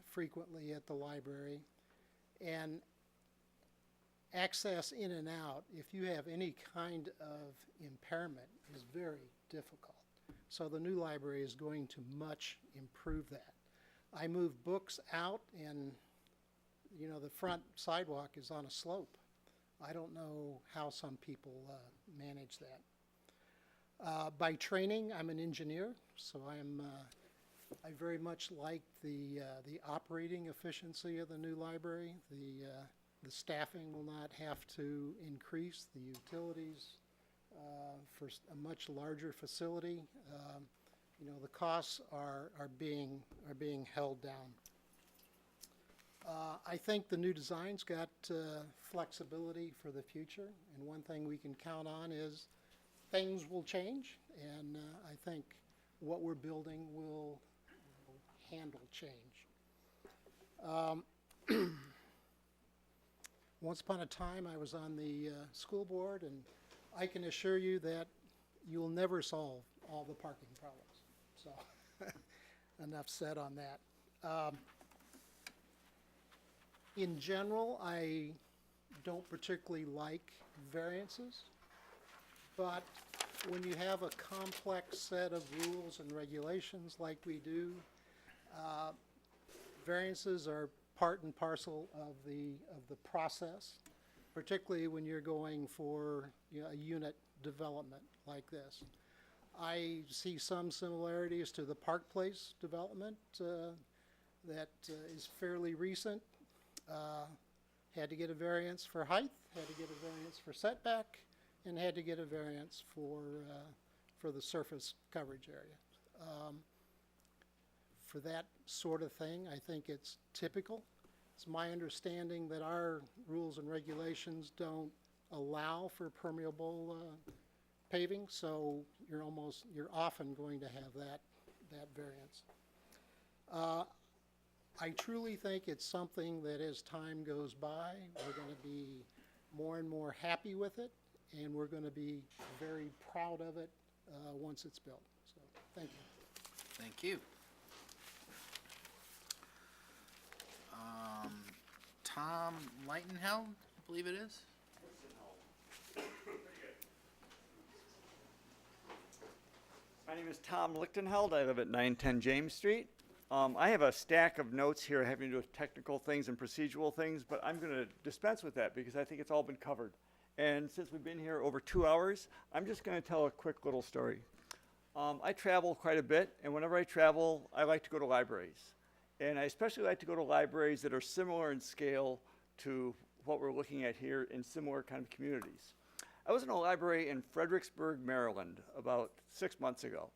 S11: frequently at the library, and access in and out, if you have any kind of impairment, is very difficult. So the new library is going to much improve that. I move books out, and the front sidewalk is on a slope. I don't know how some people manage that. By training, I'm an engineer, so I very much like the operating efficiency of the new library. The staffing will not have to increase. The utilities for a much larger facility, the costs are being held down. I think the new design's got flexibility for the future, and one thing we can count on is things will change, and I think what we're building will handle change. Once upon a time, I was on the school board, and I can assure you that you'll never solve all the parking problems. So enough said on that. In general, I don't particularly like variances, but when you have a complex set of rules and regulations like we do, variances are part and parcel of the process, particularly when you're going for a unit development like this. I see some similarities to the Park Place development that is fairly recent. Had to get a variance for height, had to get a variance for setback, and had to get a variance for for the surface coverage area. For that sort of thing, I think it's typical. It's my understanding that our rules and regulations don't allow for permeable paving, so you're often going to have that variance. I truly think it's something that as time goes by, we're going to be more and more happy with it, and we're going to be very proud of it once it's built. So, thank you.
S1: Thank you. Tom Lightenheld, I believe it is.
S14: My name is Tom Lichtenheld. I live at 910 James Street. I have a stack of notes here having to do with technical things and procedural things, but I'm going to dispense with that because I think it's all been covered. And since we've been here over 2 hours, I'm just going to tell a quick little story. I travel quite a bit, and whenever I travel, I like to go to libraries. And I especially like to go to libraries that are similar in scale to what we're looking at here in similar kind of communities. I was in a library in Fredericksburg, Maryland, about 6 months ago.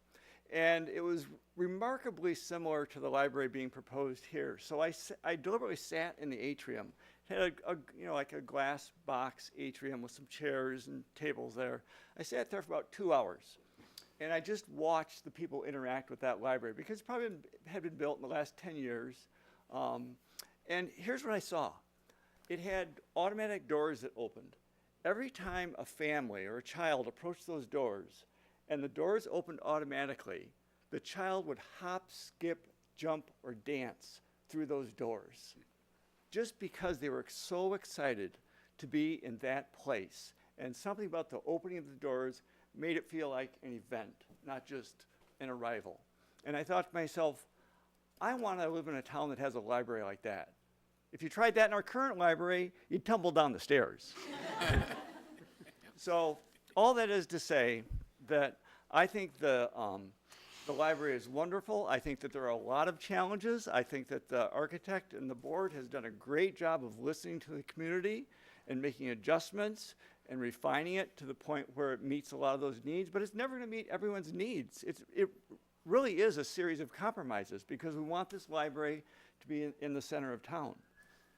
S14: And it was remarkably similar to the library being proposed here. So I deliberately sat in the atrium. It had like a glass box atrium with some chairs and tables there. I sat there for about 2 hours. And I just watched the people interact with that library because it probably had been built in the last 10 years. And here's what I saw. It had automatic doors that opened. Every time a family or a child approached those doors and the doors opened automatically, the child would hop, skip, jump, or dance through those doors just because they were so excited to be in that place. And something about the opening of the doors made it feel like an event, not just an arrival. And I thought to myself, I want to live in a town that has a library like that. If you tried that in our current library, you'd tumble down the stairs. So all that is to say that I think the library is wonderful. I think that there are a lot of challenges. I think that the architect and the board has done a great job of listening to the community and making adjustments and refining it to the point where it meets a lot of those needs, but it's never going to meet everyone's needs. It really is a series of compromises because we want this library to be in the center of town.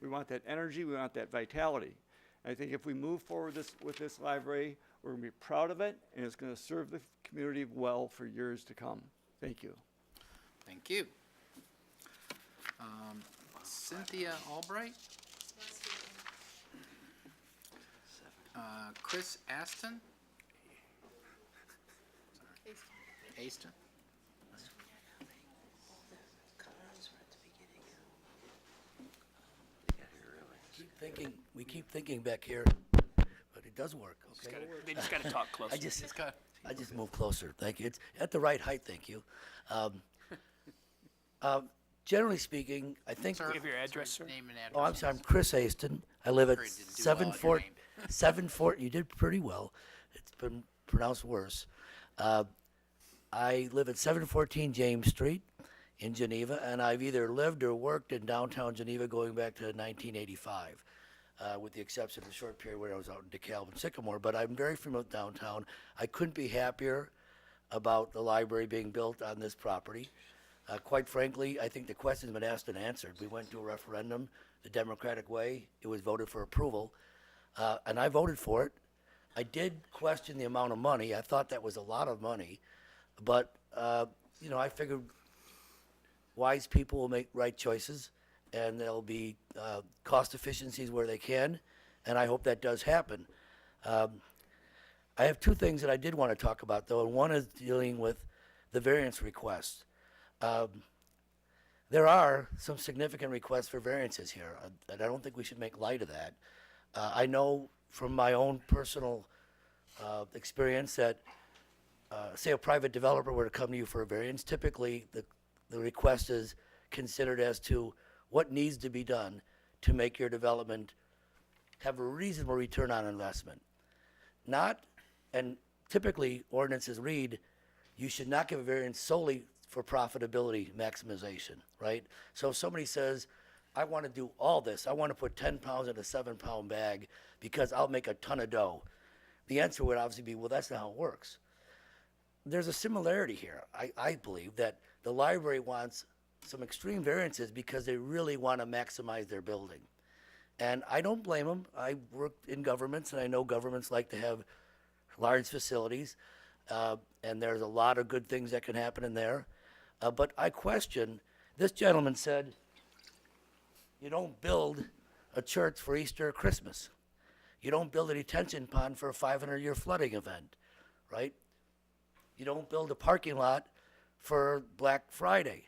S14: We want that energy, we want that vitality. And I think if we move forward with this library, we're going to be proud of it, and it's going to serve the community well for years to come. Thank you.
S1: Thank you. Cynthia Albright? Chris Aston? Aston.
S15: We keep thinking back here, but it does work, okay?
S2: They just gotta talk closer.
S15: I just move closer, thank you. It's at the right height, thank you. Generally speaking, I think.
S2: Give your address, sir.
S1: Name and address.
S15: Oh, I'm sorry, I'm Chris Aston. I live at
S1: Sorry, didn't do well at your
S15: 740, you did pretty well. It's been pronounced worse. I live at 714 James Street in Geneva, and I've either lived or worked in downtown Geneva going back to 1985, with the exception of a short period where I was out in DeKalb and Sycamore, but I'm very familiar with downtown. I couldn't be happier about the library being built on this property. Quite frankly, I think the question's been asked and answered. We went to a referendum the Democratic way. It was voted for approval, and I voted for it. I did question the amount of money. I thought that was a lot of money, but I figured wise people will make right choices, and there'll be cost efficiencies where they can, and I hope that does happen. I have two things that I did want to talk about, though, and one is dealing with the variance requests. There are some significant requests for variances here, and I don't think we should make light of that. I know from my own personal experience that, say a private developer were to come to you for a variance, typically the request is considered as to what needs to be done to make your development have a reasonable return on investment. And typically ordinances read, you should not give a variance solely for profitability maximization, right? So if somebody says, I want to do all this, I want to put 10 pounds in a 7-pound bag because I'll make a ton of dough, the answer would obviously be, well, that's not how it works. there's a similarity here. I believe that the library wants some extreme variances because they really want to maximize their building. And I don't blame them. I worked in governments, and I know governments like to have large facilities, and there's a lot of good things that can happen in there. But I question, this gentleman said, you don't build a church for Easter or Christmas. You don't build a detention pond for a 500-year flooding event, right? You don't build a parking lot for Black Friday.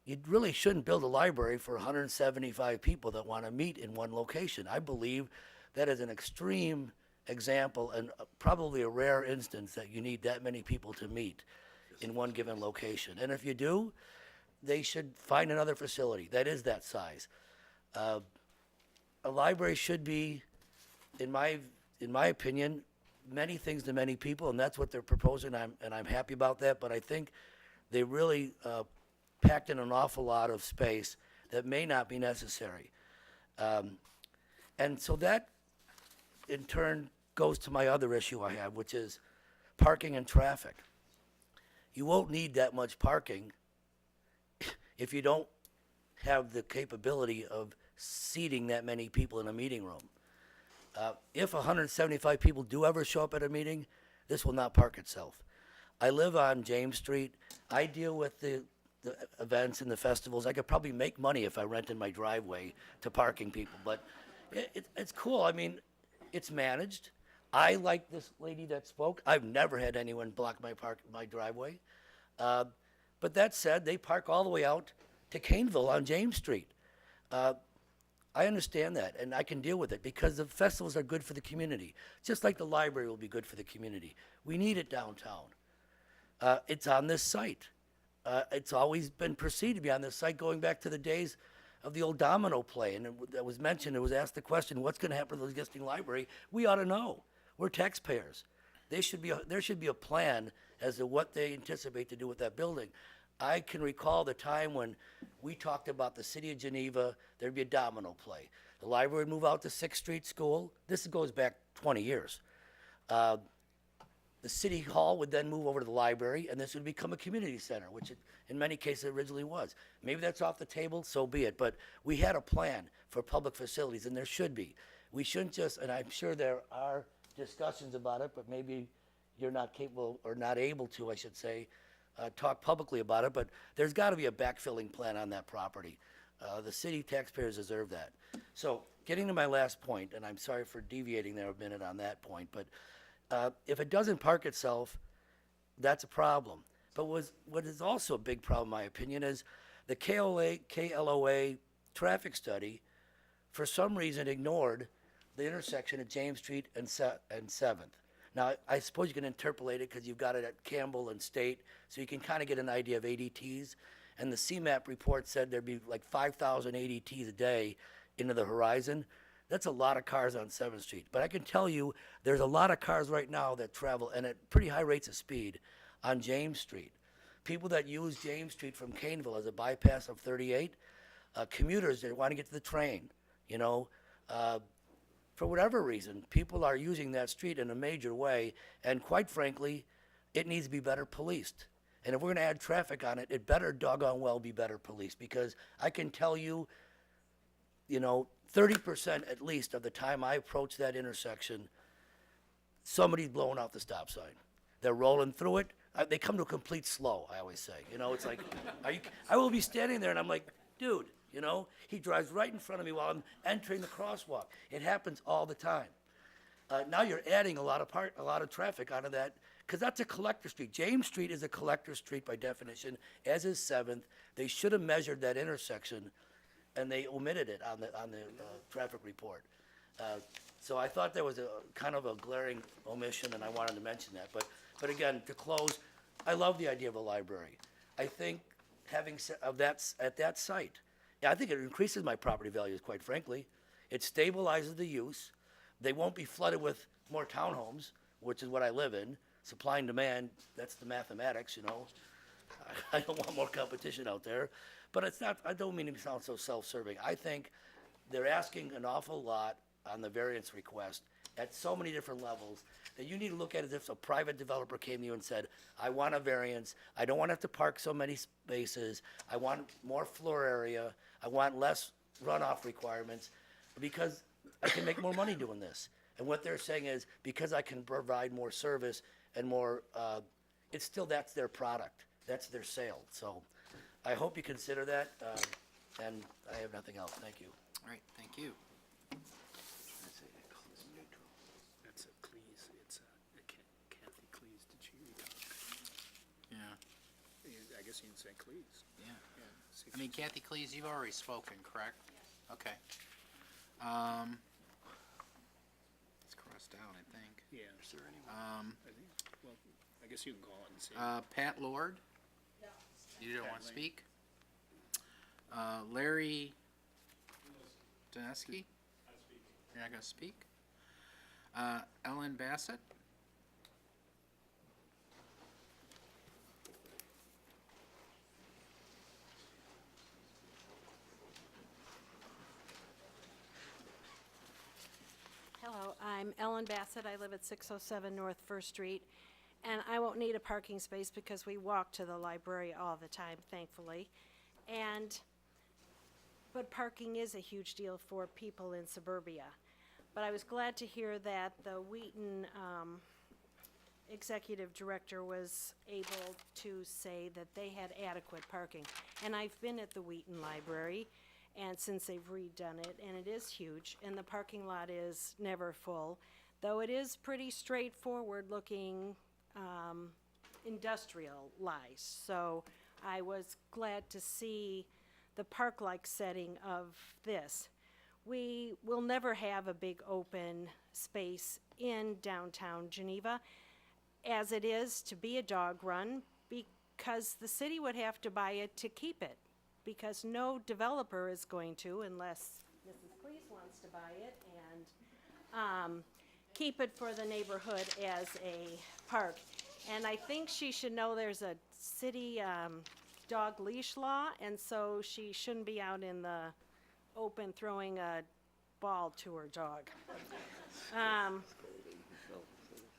S15: You really shouldn't build a library for 175 people that want to meet in one location. I believe that is an extreme example and probably a rare instance that you need that many people to meet in one given location. And if you do, they should find another facility that is that size. A library should be, in my opinion, many things to many people, and that's what they're proposing, and I'm happy about that. But I think they really packed in an awful lot of space that may not be necessary. And so that, in turn, goes to my other issue I have, which is parking and traffic. You won't need that much parking if you don't have the capability of seating that many people in a meeting room. If 175 people do ever show up at a meeting, this will not park itself. I live on James Street. I deal with the events and the festivals. I could probably make money if I rented my driveway to parking people, but it's cool. I mean, it's managed. I like this lady that spoke. I've never had anyone block my driveway. But that said, they park all the way out to Caneville on James Street. I understand that, and I can deal with it because the festivals are good for the community, just like the library will be good for the community. We need it downtown. It's on this site. It's always been perceived to be on this site going back to the days of the old domino play, and that was mentioned. It was asked the question, what's going to happen to the existing library? We ought to know. We're taxpayers. There should be a plan as to what they anticipate to do with that building. I can recall the time when we talked about the city of Geneva, there'd be a domino play. The library would move out to 6th Street School. This goes back 20 years. The city hall would then move over to the library, and this would become a community center, which it, in many cases originally was. Maybe that's off the table, so be it. But we had a plan for public facilities, and there should be. We shouldn't just, and I'm sure there are discussions about it, but maybe you're not capable, or not able to, I should say, talk publicly about it, but there's got to be a backfilling plan on that property. The city taxpayers deserve that. So getting to my last point, and I'm sorry for deviating there a minute on that point, but if it doesn't park itself, that's a problem. But what is also a big problem, in my opinion, is the KLOA traffic study, for some reason, ignored the intersection at James Street and 7th. Now, I suppose you can interpolate it because you've got it at Campbell and State, so you can kind of get an idea of ADTs. And the CMAP report said there'd be like 5,000 ADTs a day into the horizon. That's a lot of cars on 7th Street. But I can tell you there's a lot of cars right now that travel, and at pretty high rates of speed, on James Street. People that use James Street from Caneville as a bypass of 38, commuters that want to get to the train, you know, for whatever reason, people are using that street in a major way, and quite frankly, it needs to be better policed. And if we're going to add traffic on it, it better doggone well be better policed, because I can tell you, you know, 30% at least of the time I approach that intersection, somebody's blowing out the stop sign. They're rolling through it. They come to a complete slow, I always say. You know, it's like, I will be standing there and I'm like, dude, you know, he drives right in front of me while I'm entering the crosswalk. It happens all the time. Now you're adding a lot of traffic onto that, because that's a collector street. James Street is a collector street by definition, as is 7th. They should have measured that intersection, and they omitted it on the traffic report. So I thought there was a kind of a glaring omission, and I wanted to mention that. But again, to close, I love the idea of a library. I think having at that site, yeah, I think it increases my property values, quite frankly. It stabilizes the use. They won't be flooded with more townhomes, which is what I live in. Supply and demand, that's the mathematics, you know. I don't want more competition out there. But it's not, I don't mean to sound so self-serving. I think they're asking an awful lot on the variance request. at so many different levels that you need to look at it as if a private developer came to you and said, I want a variance, I don't want to have to park so many spaces, I want more floor area, I want less runoff requirements, because I can make more money doing this. And what they're saying is, because I can provide more service and more, it's still, that's their product, that's their sale. So I hope you consider that, and I have nothing else. Thank you.
S1: All right, thank you.
S2: That's a Cleese, it's a Kathy Cleese, did she retalk?
S1: Yeah,
S2: I guess you can say Cleese.
S1: yeah.
S2: See if
S1: I mean,
S2: she's-
S1: Kathy Cleese, you've already spoken, correct? Okay. It's crossed out, I think.
S2: Yeah. Is there anyone? I think, well, I guess you can call it and see.
S1: Pat Lord? You don't
S2: Pat
S1: want to
S2: Lane.
S1: speak? Larry Doneski? You're not going to speak? Ellen Bassett?
S9: Hello, I'm Ellen Bassett. I live at 607 North First Street, and I won't need a parking space because we walk to the library all the time, thankfully. But parking is a huge deal for people in suburbia. But I was glad to hear that the Wheaton executive director was able to say that they had adequate parking. And I've been at the Wheaton Library, and since they've redone it, and it is huge, and the parking lot is never full, though it is pretty straightforward looking, industrialized. So I was glad to see the park-like setting of this. We will never have a big open space in downtown Geneva, as it is to be a dog run, because the city would have to buy it to keep it, because no developer is going to, unless Mrs. Cleese wants to buy it and keep it for the neighborhood as a park. And I think she should know there's a city dog leash law, and so she shouldn't be out in the open throwing a ball to her dog.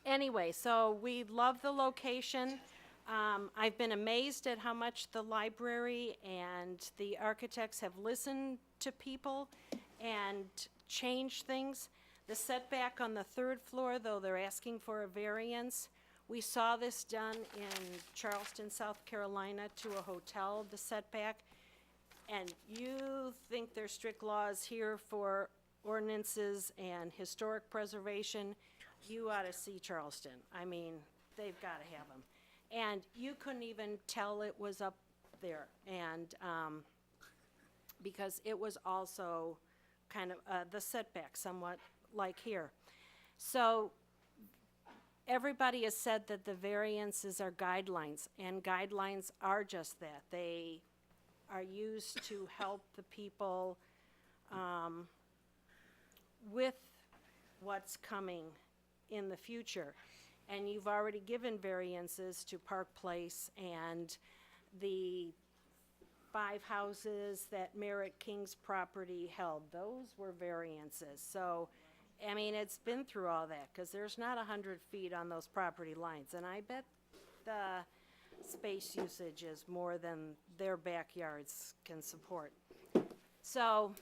S9: Anyway, so we love the location. I've been amazed at how much the library and the architects have listened to people and changed things. The setback on the third floor, though they're asking for a variance, we saw this done in Charleston, South Carolina, to a hotel, the setback. And you think there's strict laws here for ordinances and historic preservation, you ought to see Charleston. I mean, they've got to have them. And you couldn't even tell it was up there, and because it was also kind of the setback, somewhat like here. So everybody has said that the variances are guidelines, and guidelines are just that. They are used to help the people with what's coming in the future. And you've already given variances to Park Place and the 5 houses that Merritt King's property held. Those were variances. So, I mean, it's been through all that, because there's not 100 feet on those property lines. And I bet the space usage is more than their backyards can support. So,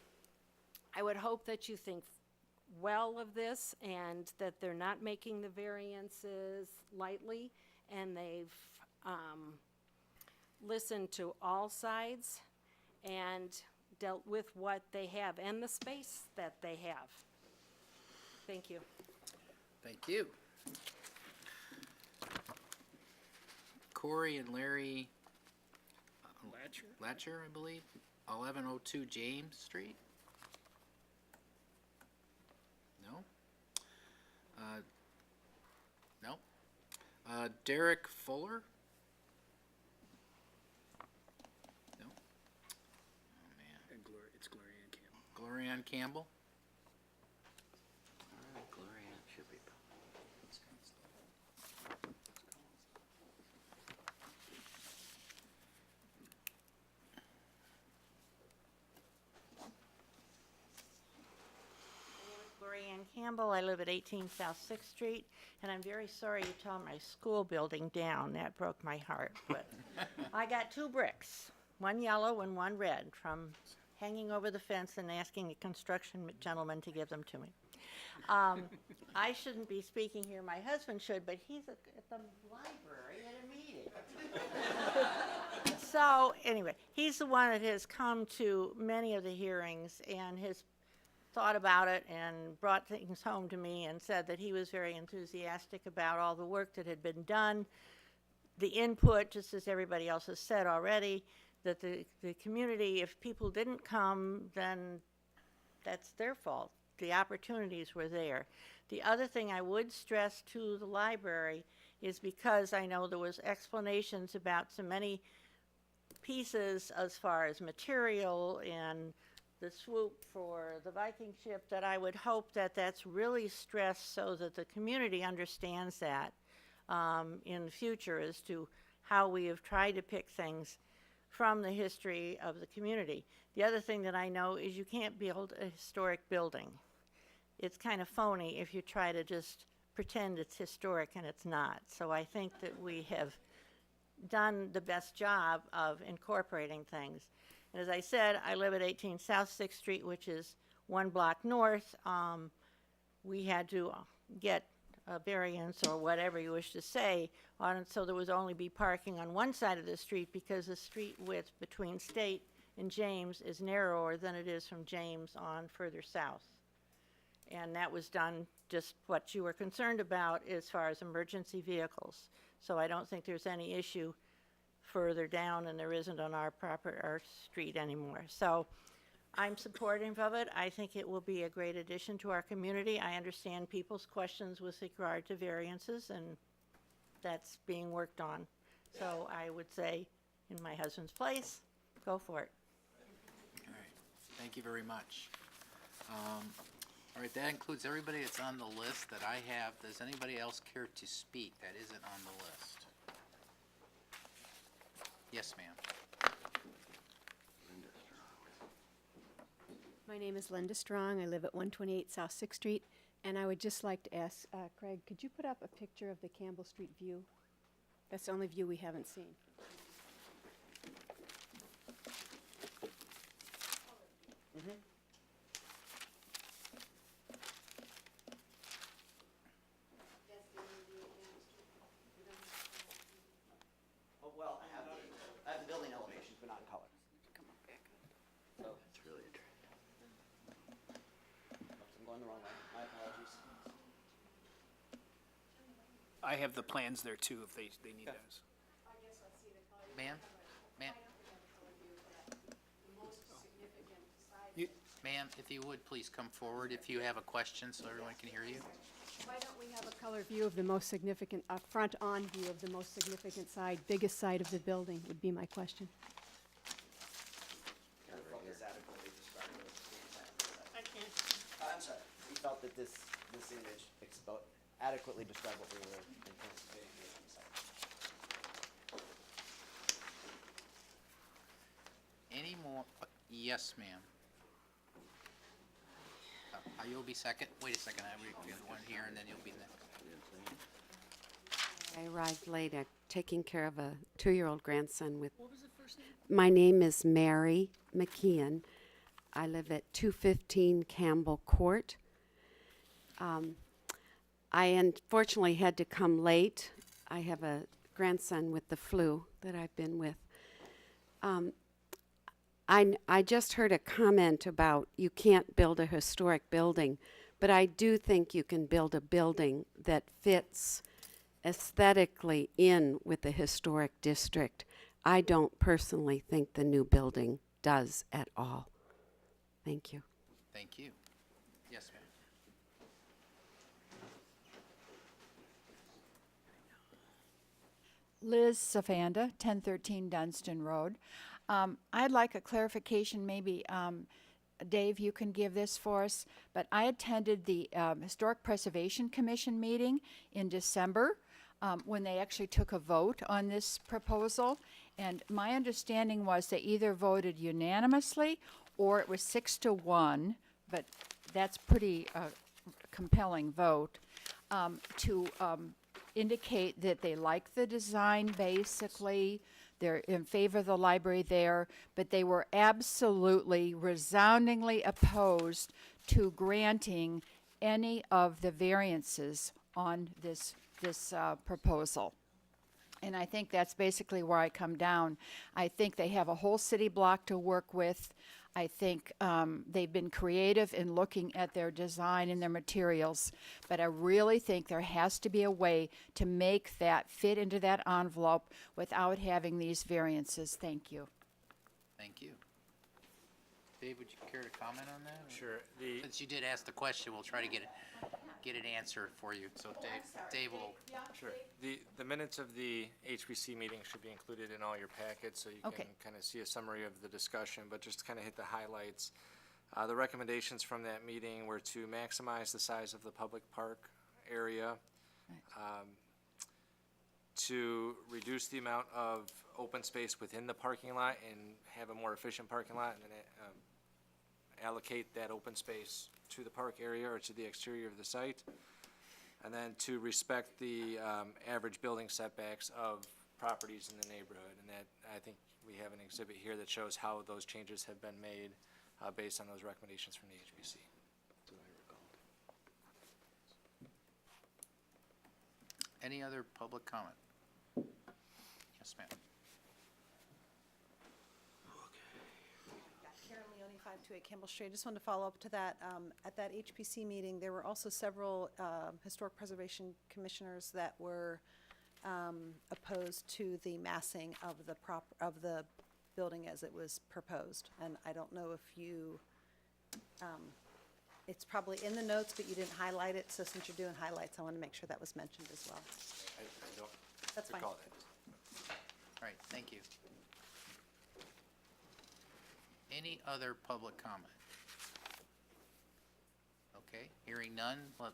S9: I would hope that you think well of this, and that they're not making the variances lightly, and they've listened to all sides and dealt with what they have and the space that they have. Thank you.
S1: Thank you. Corey and Larry Latcher, I believe, 1102 James Street. No? No? Derek Fuller? No? Oh, man.
S2: And it's Gloria Ann Campbell.
S1: Gloria Ann Campbell?
S7: Gloria should be.
S16: Gloria Ann
S6: Campbell. I live at 18 South 6th Street, and I'm very sorry you tore my school building down. That broke my heart. But I got 2 bricks, one yellow and one red, from hanging over the fence and asking a construction gentleman to give them to me. I shouldn't be speaking here. My husband should, but he's at the library at a meeting. So anyway, he's the one that has come to many of the hearings and has thought about it and brought things home to me and said that he was very enthusiastic about all the work that had been done, the input, just as everybody else has said already, that the community, if people didn't come, then that's their fault. The opportunities were there. The other thing I would stress to the library is, because I know there was explanations about so many pieces as far as material and the swoop for the Viking ship, that I would hope that that's really stressed so that the community understands that in the future as to how we have tried to pick things from the history of the community. The other thing that I know is you can't build a historic building. It's kind of phony if you try to just pretend it's historic and it's not. So I think that we have done the best job of incorporating things. And as I said, I live at 18 South 6th Street, which is 1 block north. We had to get a variance or whatever you wish to say on it, so there was only be parking on one side of the street, because the street width between State and James is narrower than it is from James on further south. And that was done just what you were concerned about as far as emergency vehicles. So I don't think there's any issue further down, and there isn't on our street anymore. So I'm supportive of it. I think it will be a great addition to our community. I understand people's questions with regard to variances, and that's being worked on. So I would say, in my husband's place, go for it.
S1: All right, thank you very much. All right, that includes everybody that's on the list that I have. Does anybody else care to speak that isn't on the list? Yes, ma'am.
S16: My name is Linda Strong. I live at 128 South 6th Street, and I would just like to ask Craig, could you put up a picture of the Campbell Street view? That's the only view we haven't seen.
S8: Mm-hmm. Oh, well, I have the building elevations, but not in color. Come on back. So it's really attractive. Oops, I'm going the wrong way. My apologies.
S2: I have the plans there too, if they need those.
S1: Ma'am? Ma'am?
S2: You-
S1: Ma'am, if you would, please come forward if you have a question so everyone can hear you.
S16: Why don't we have a color view of the most significant, a front-on view of the most significant side, biggest side of the building, would be my question.
S8: I'm sorry. We felt that this image adequately described what we were anticipating being on the site.
S1: Any more? Yes, ma'am. You'll be second. Wait a second. I read one here, and then you'll be next.
S17: I arrived late at taking care of a 2-year-old grandson with... What was the first name? My name is Mary McKeon. I live at 215 Campbell Court. I unfortunately had to come late. I have a grandson with the flu that I've been with. I just heard a comment about you can't build a historic building, but I do think you can build a building that fits aesthetically in with the historic district. I don't personally think the new building does at all. Thank you.
S1: Thank you. Yes, ma'am.
S18: Liz Safanda, 1013 Dunstan Road. I'd like a clarification, maybe, Dave, you can give this for us, but I attended the Historic Preservation Commission meeting in December when they actually took a vote on this proposal, and my understanding was they either voted unanimously or it was 6-1, but that's pretty compelling vote to indicate that they like the design basically. They're in favor of the library there, but they were absolutely resoundingly opposed to granting any of the variances on this proposal. And I think that's basically where I come down. I think they have a whole city block to work with. I think they've been creative in looking at their design and their materials, but I really think there has to be a way to make that fit into that envelope without having these variances. Thank you.
S1: Thank you. Dave, would you care to comment on that?
S4: Sure.
S1: Since you did ask the question, we'll try to get it answered for you. So Dave will.
S4: Sure. The minutes of the HPC meeting should be included in all your packets, so you
S18: Okay.
S4: can kind of see a summary of the discussion, but just to kind of hit the highlights. The recommendations from that meeting were to maximize the size of the public park area, to reduce the amount of open space within the parking lot and have a more efficient parking lot, and then allocate that open space to the park area or to the exterior of the site, and then to respect the average building setbacks of properties in the neighborhood. And that, I think we have an exhibit here that shows how those changes have been made based on those recommendations from the HPC.
S1: Any other public comment? Yes, ma'am.
S21: Karen Leone, 528 Campbell Street. I just wanted to follow up to that. At that HPC meeting, there were also several historic preservation commissioners that were opposed to the massing of the building as it was proposed. And I don't know if you, it's probably in the notes, but you didn't highlight it. So since you're doing highlights, I want to make sure that was mentioned as well.
S4: I don't
S21: That's fine.
S4: recall that.
S1: All right, thank you. Any other public comment? Okay, hearing none, let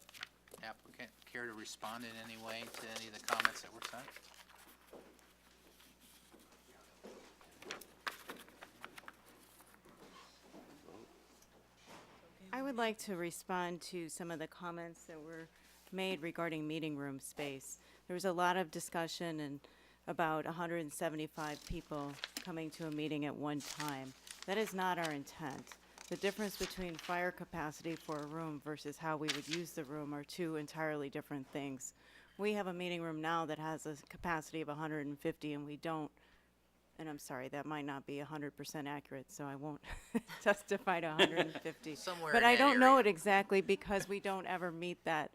S1: applicant care to respond in any way to any of the comments that were sent?
S19: I would like to respond to some of the comments that were made regarding meeting room space. There was a lot of discussion and about 175 people coming to a meeting at one time. That is not our intent. The difference between fire capacity for a room versus how we would use the room are two entirely different things. We have a meeting room now that has a capacity of 150 and we don't, and I'm sorry, that might not be 100% accurate, so I won't testify to 150.
S1: Somewhere
S19: But
S1: in
S19: I
S1: that
S19: don't know
S1: area.
S19: it exactly because we don't ever meet that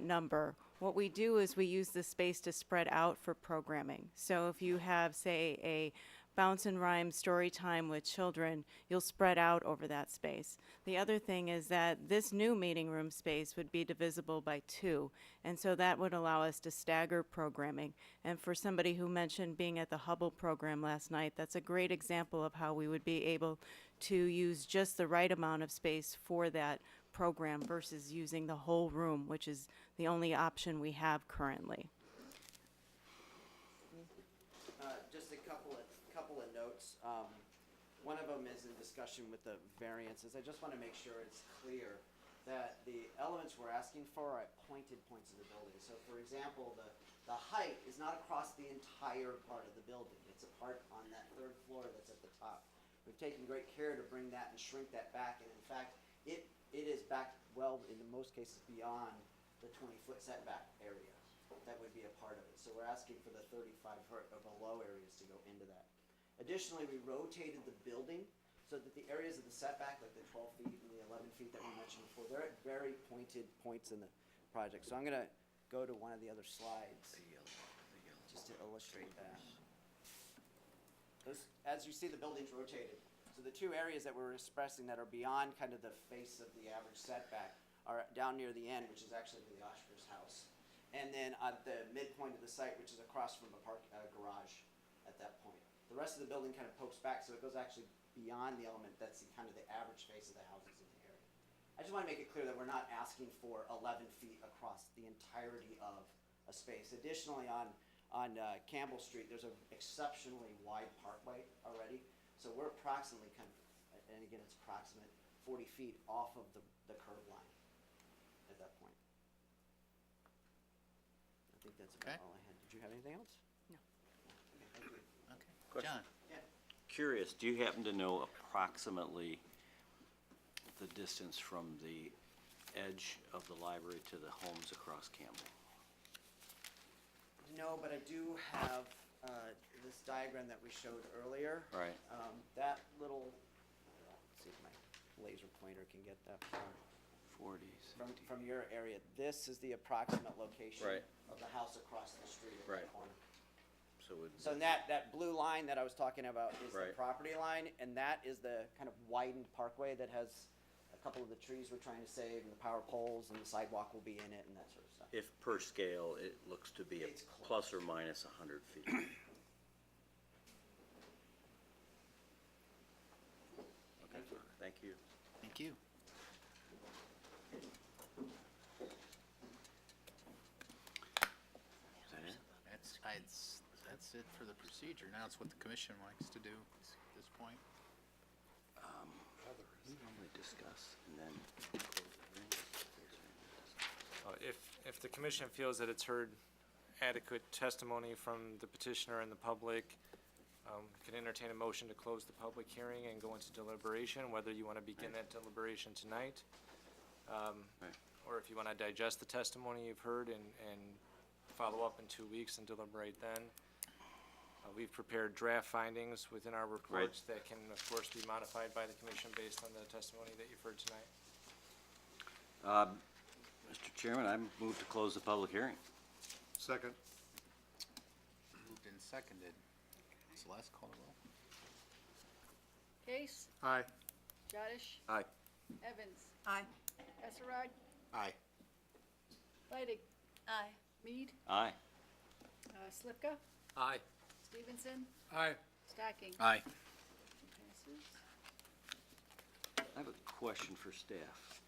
S19: number. What we do is we use the space to spread out for programming. So if you have, say, a bounce and rhyme story time with children, you'll spread out over that space. The other thing is that this new meeting room space would be divisible by 2, and so that would allow us to stagger programming. And for somebody who mentioned being at the Hubble program last night, that's a great example of how we would be able to use just the right amount of space for that program versus using the whole room, which is the only option we have currently.
S8: Just a couple of notes. One of them is in discussion with the variances. I just want to make sure it's clear that the elements we're asking for are at pointed points of the building. So for example, the height is not across the entire part of the building. It's a part on that 3rd floor that's at the top. We've taken great care to bring that and shrink that back, and in fact, it is back well, in most cases, beyond the 20-foot setback area. That would be a part of it. So we're asking for the 35-foot or below areas to go into that. Additionally, we rotated the building so that the areas of the setback, like the 12 feet and the 11 feet that we mentioned before, they're at very pointed points in the project. So I'm going to go to one of the other slides just to illustrate that. As you see, the building's rotated. So the 2 areas that we're expressing that are beyond kind of the face of the average setback are down near the end, which is actually the Oscar's house. And then at the midpoint of the site, which is across from a garage at that point. The rest of the building kind of pokes back, so it goes actually beyond the element that's kind of the average face of the houses in the area. I just want to make it clear that we're not asking for 11 feet across the entirety of a space. Additionally, on Campbell Street, there's an exceptionally wide parkway already. So we're approximately and again, it's approximate 40 feet off of the curb line at that think that's
S1: Okay.
S8: about all I had. Did you have anything else?
S1: Okay. John?
S5: Curious, do you happen to know approximately the distance from the edge of the library to the homes across Campbell?
S8: No, but I do have this diagram that we showed earlier.
S5: Right.
S8: That little, let's see if my laser pointer can get that far.
S5: 40,
S8: From your area, this is the approximate location
S5: Right.
S8: of the house across the street at
S5: Right.
S8: that corner.
S5: So would,
S8: So that blue line that I was talking about is the
S5: Right.
S8: property line, and that is the kind of widened parkway that has a couple of the trees we're trying to save, and the power poles, and the sidewalk will be in it, and that sort of stuff.
S5: if per scale, it looks to be a
S8: It's close.
S5: plus or minus 100 feet. Okay, thank you.
S1: Thank you.
S5: Is that it?
S1: That's it for the procedure. Now it's what the commission likes to do at this point.
S5: We normally discuss and then close the hearing.
S4: If the commission feels that it's heard adequate testimony from the petitioner and the public, we can entertain a motion to close the public hearing and go into deliberation, whether you want to begin that deliberation tonight, or if you want to digest the testimony you've heard and follow up in 2 weeks and deliberate then. We've prepared draft findings within our reports that can, of course, be modified by the commission based on the testimony that you've heard tonight.
S5: Mr. Chairman, I move to close the public hearing.
S12: Second.
S1: Moved and seconded. Celeste, call the roll.
S10: Case,
S12: Aye.
S10: Jodish,
S5: Aye.
S10: Evans,
S21: Aye.
S10: Esserod,
S12: Aye.
S10: Leidig. Aye. Mead,
S5: Aye.
S10: Slipka,
S1: Aye.
S10: Stevenson,
S1: Aye.
S10: Stocking.
S1: Aye.
S10: Passes.
S5: I have a question for staff.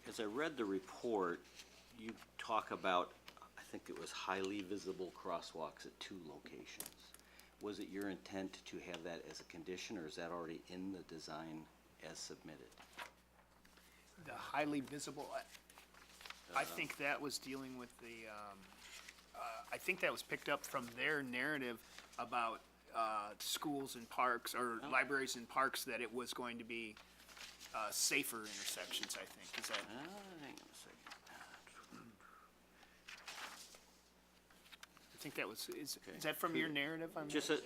S5: As I read the report, you talk about, I think it was highly visible crosswalks at 2 locations. Was it your intent to have that as a condition, or is that already in the design as submitted?
S2: The highly visible, I think that was dealing with the, I think that was picked up from their narrative about schools and parks, or libraries and parks, that it was going to be safer intersections, I think. Is that?
S5: Hang on a second.
S2: I think that was, is that from your narrative?
S5: Just a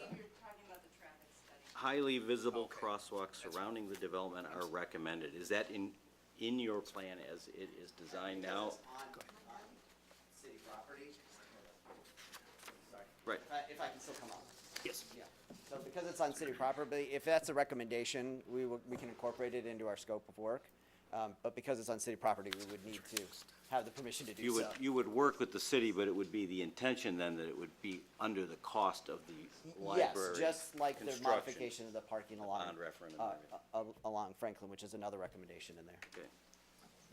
S5: highly visible crosswalks surrounding the development are recommended. Is that in your plan as it is designed now?
S8: City property. Sorry.
S5: Right.
S8: If I can still come on.
S2: Yes.
S8: Yeah. So because it's on city property, if that's a recommendation, we can incorporate it into our scope of work. But because it's on city property, we would need to have the permission to do so.
S5: You would work with the city, but it would be the intention then that it would be under the cost of the library
S8: Yes, just like the
S5: construction
S8: modification of the parking along,
S5: on referendum. and everything.
S8: along Franklin, which is another recommendation in there.
S5: Okay.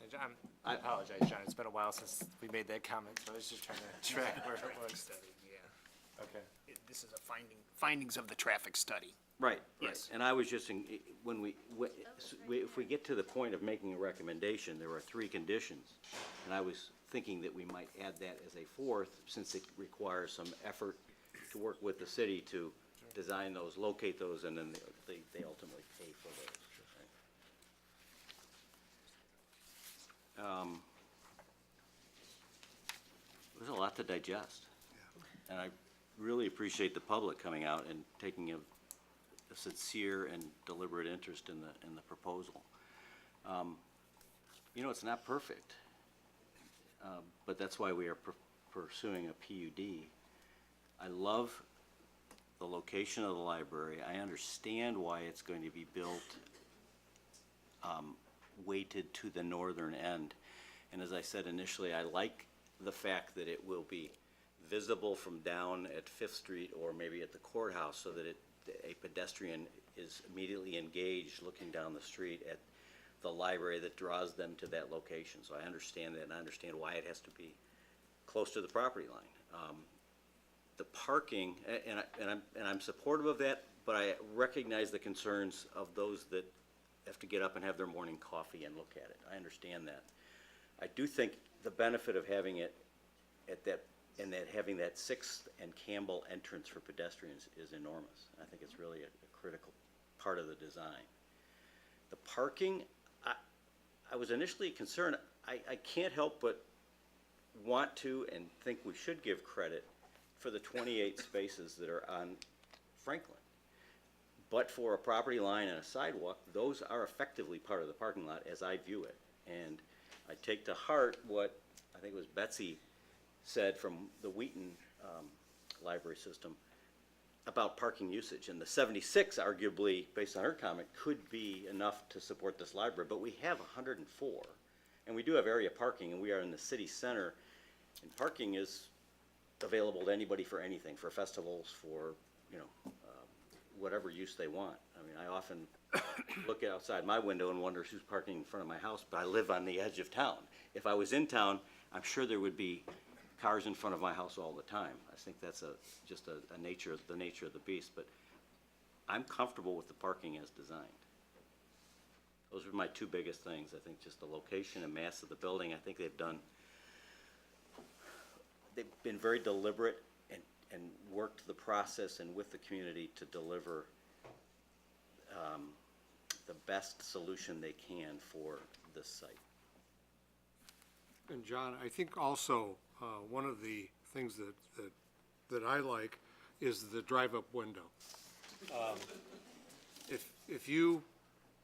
S4: And John, I apologize, John, it's been a while since we made that comment, so I was just trying to track where it was.
S2: Yeah.
S4: Okay.
S2: This is a findings of the traffic study.
S5: Right, right.
S2: Yes.
S5: And I was just, if we get to the point of making a recommendation, there are 3 conditions. And I was thinking that we might add that as a 4th, since it requires some effort to work with the city to design those, locate those, and then they ultimately pay for those. There's a lot to digest. And I really appreciate the public coming out and taking a sincere and deliberate interest in the proposal. It's not perfect, but that's why we are pursuing a PUD. I love the location of the library. I understand why it's going to be built weighted to the northern end. And as I said initially, I like the fact that it will be visible from down at 5th Street or maybe at the courthouse, so that a pedestrian is immediately engaged looking down the street at the library that draws them to that location. So I understand that, and I understand why it has to be close to the property line. The parking, and I'm supportive of that, but I recognize the concerns of those that have to get up and have their morning coffee and look at it. I understand that. I do think the benefit of having it at that, and that having that Sixth and Campbell entrance for pedestrians is enormous. I think it's really a critical part of the design. The parking, I was initially concerned. I can't help but want to and think we should give credit for the 28 spaces that are on Franklin. But for a property line and a sidewalk, those are effectively part of the parking lot as I view it. And I take to heart what I think it was Betsy said from the Wheaton library system about parking usage. And the 76, arguably, based on her comment, could be enough to support this library. But we have 104. And we do have area parking, and we are in the city center. And parking is available to anybody for anything, for festivals, for, you know, whatever use they want. I mean, I often look outside my window and wonder who's parking in front of my house, but I live on the edge of town. If I was in town, I'm sure there would be cars in front of my house all the time. I think that's just the nature of the beast, but I'm comfortable with the parking as designed. Those are my two biggest things. I think just the location and mass of the building. I think they've been very deliberate and worked the process and with the community to deliver the best solution they can for this site.
S12: And John, I think also one of the things that I like is the drive-up window. If you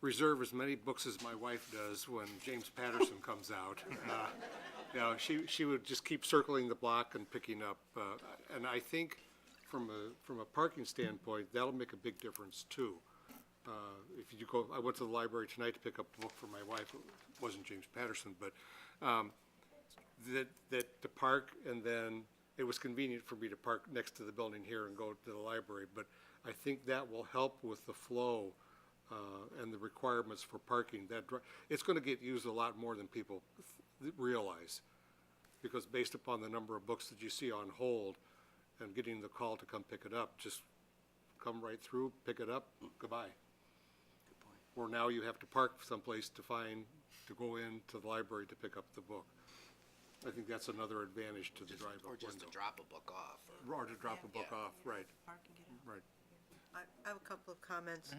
S12: reserve as many books as my wife does when James Patterson comes out, you know, she would just keep circling the block and picking up. And I think from a parking standpoint, that'll make a big difference too. If you go, I went to the library tonight to pick up a book for my wife. It wasn't James Patterson, but that to park, and then it was convenient for me to park next to the building here and go to the library. But I think that will help with the flow and the requirements for parking. It's going to get used a lot more than people realize, because based upon the number of books that you see on hold and getting the call to come pick it up, just come right through, pick it up, goodbye. Good point. Or now you have to park someplace to go into the library to pick up the book. I think that's another advantage to the drive-up window.
S1: Or just to drop a book off.
S12: Or to drop a book off, right.
S20: Park and get out.
S12: Right.
S20: I have a couple of comments.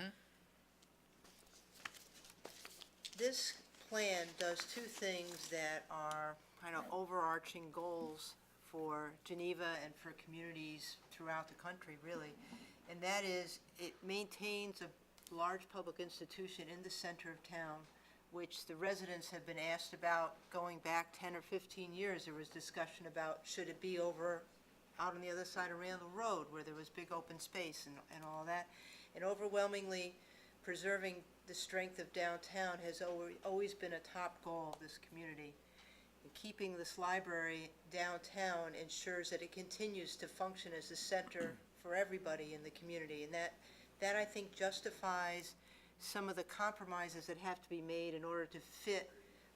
S20: This plan does two things that are kind of overarching goals for Geneva and for communities throughout the country, really. And that is, it maintains a large public institution in the center of town, which the residents have been asked about going back 10 or 15 years. There was discussion about should it be over out on the other side of Randall Road where there was big open space and all that. And overwhelmingly, preserving the strength of downtown has always been a top goal of this community. And keeping this library downtown ensures that it continues to function as a center for everybody in the community. And that I think justifies some of the compromises that have to be made in order to fit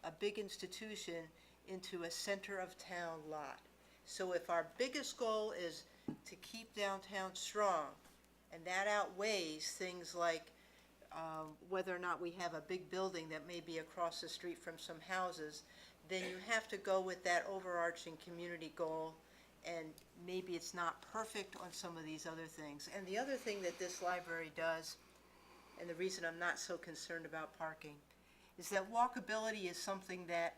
S20: a big institution into a center of town lot. So if our biggest goal is to keep downtown strong, and that outweighs things like whether or not we have a big building that may be across the street from some houses, then you have to go with that overarching community goal, and maybe it's not perfect on some of these other things. And the other thing that this library does, and the reason I'm not so concerned about parking, is that walkability is something that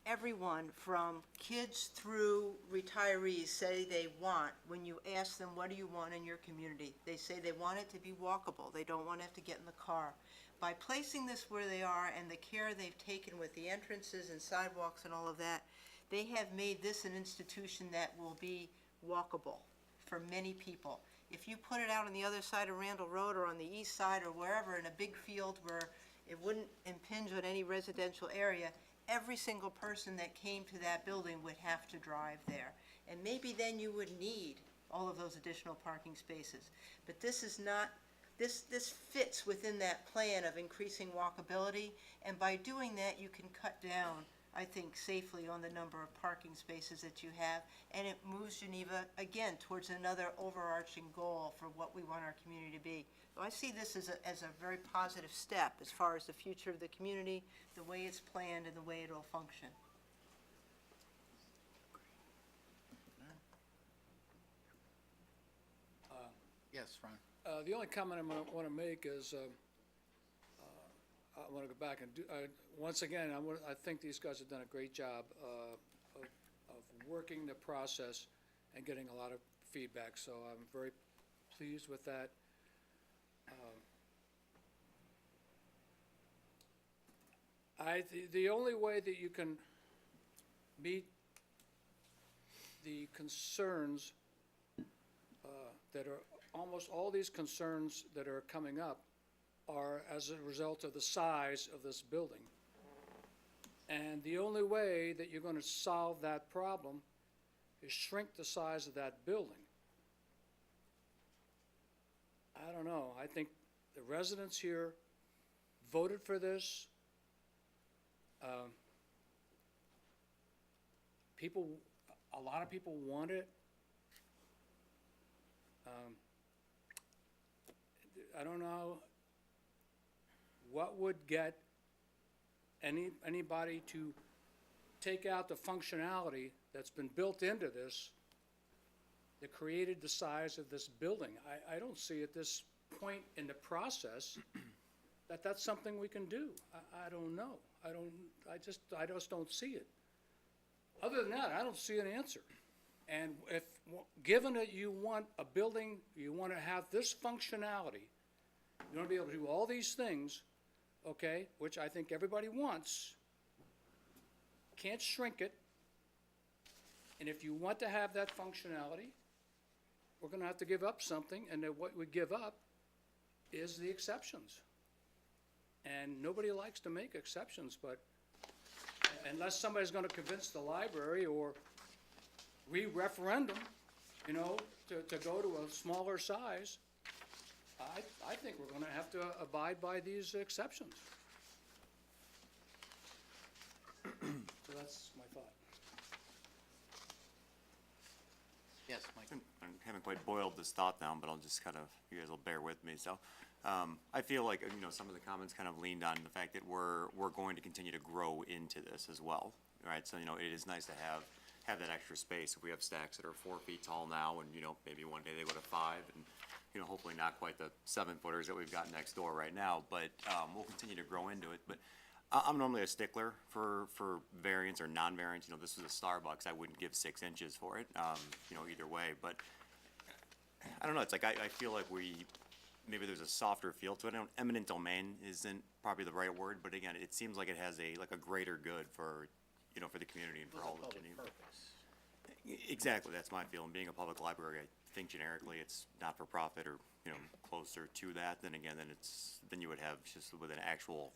S20: everyone from kids through retirees say they want. When you ask them, what do you want in your community? They say they want it to be walkable. They don't want to have to get in the car. By placing this where they are and the care they've taken with the entrances and sidewalks and all of that, they have made this an institution that will be walkable for many people. If you put it out on the other side of Randall Road or on the east side or wherever in a big field where it wouldn't impinge on any residential area, every single person that came to that building would have to drive there. And maybe then you would need all of those additional parking spaces. But this is not, this fits within that plan of increasing walkability, and by doing that you can cut down, I think, safely on the number of parking spaces that you have, and it moves Geneva, again, towards another overarching goal for what we want our community to be. So I see this as a very positive step as far as the future of the community, the way it's planned, and the way it'll function.
S1: Yes, Ron.
S3: The only comment I want to make is, I want to go back and do, once again, I think these guys have done a great job of working the process and getting a lot of feedback, so I'm very pleased with that. The only way that you can meet the concerns that are, almost all these concerns that are coming up are as a result of the size of this building. And the only way that you're going to solve that problem is shrink the size of that building. I don't know. I think the residents here voted for this. A lot of people want it. I don't know what would get anybody to take out the functionality that's been built into this that created the size of this building. I don't see at this point in the process that that's something we can do. I don't know. I just don't see it. Other than that, I don't see an answer. And if, given that you want a building, you want to have this functionality, you want to be able to do all these things, okay, which I think everybody wants, can't shrink it. And if you want to have that functionality, we're going to have to give up something, and then what we give up is the exceptions. And nobody likes to make exceptions, but unless somebody's going to convince the library or re-referendum, you know, to go to a smaller size, I think we're going to have to abide by these exceptions. So that's my thought.
S1: Yes, Mike.
S22: I haven't quite boiled this thought down, but I'll just kind of, you guys will bear with me. So I feel like, you know, some of the comments kind of leaned on the fact that we're going to continue to grow into this as well, right? So, you know, it is nice to have that extra space. If we have stacks that are 4 feet tall now, and, you know, maybe one day they go to 5, and, you know, hopefully not quite the 7-footers that we've got next door right now, but we'll continue to grow into it. But I'm normally a stickler for variance or non-variance. You know, this was a Starbucks. I wouldn't give 6 inches for it, you know, either way. But I don't know. It's like I feel like maybe there's a softer feel to it. Eminent domain isn't probably the right word, but again, it seems like it has a greater good for, you know, for the community and for all of Geneva. Exactly, that's my feeling. Being a public library, I think generically it's not for profit or, you know, closer to that. Then again, then you would have just with an actual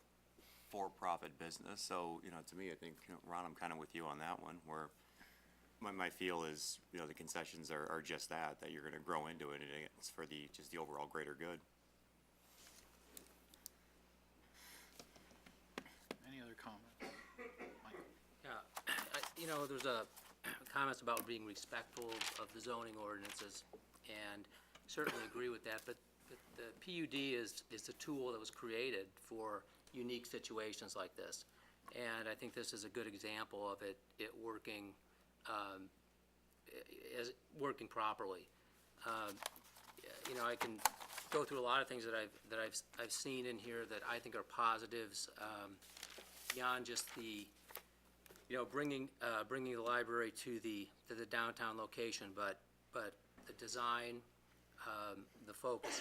S22: for-profit business. So, you know, to me, I think, you know, Ron, I'm kind of with you on that one, where my feel is, you know, the concessions are just that you're going to grow into it, and it's for just the overall greater good.
S1: Any other comments? Mike?
S23: Yeah, you know, there's comments about being respectful of the zoning ordinances, and certainly agree with that, but the PUD is a tool that was created for unique situations like this. And I think this is a good example of it working, working properly. You know, I can go through a lot of things that I've seen in here that I think are positives, beyond just the, you know, bringing the library to the downtown location, but the design, the focus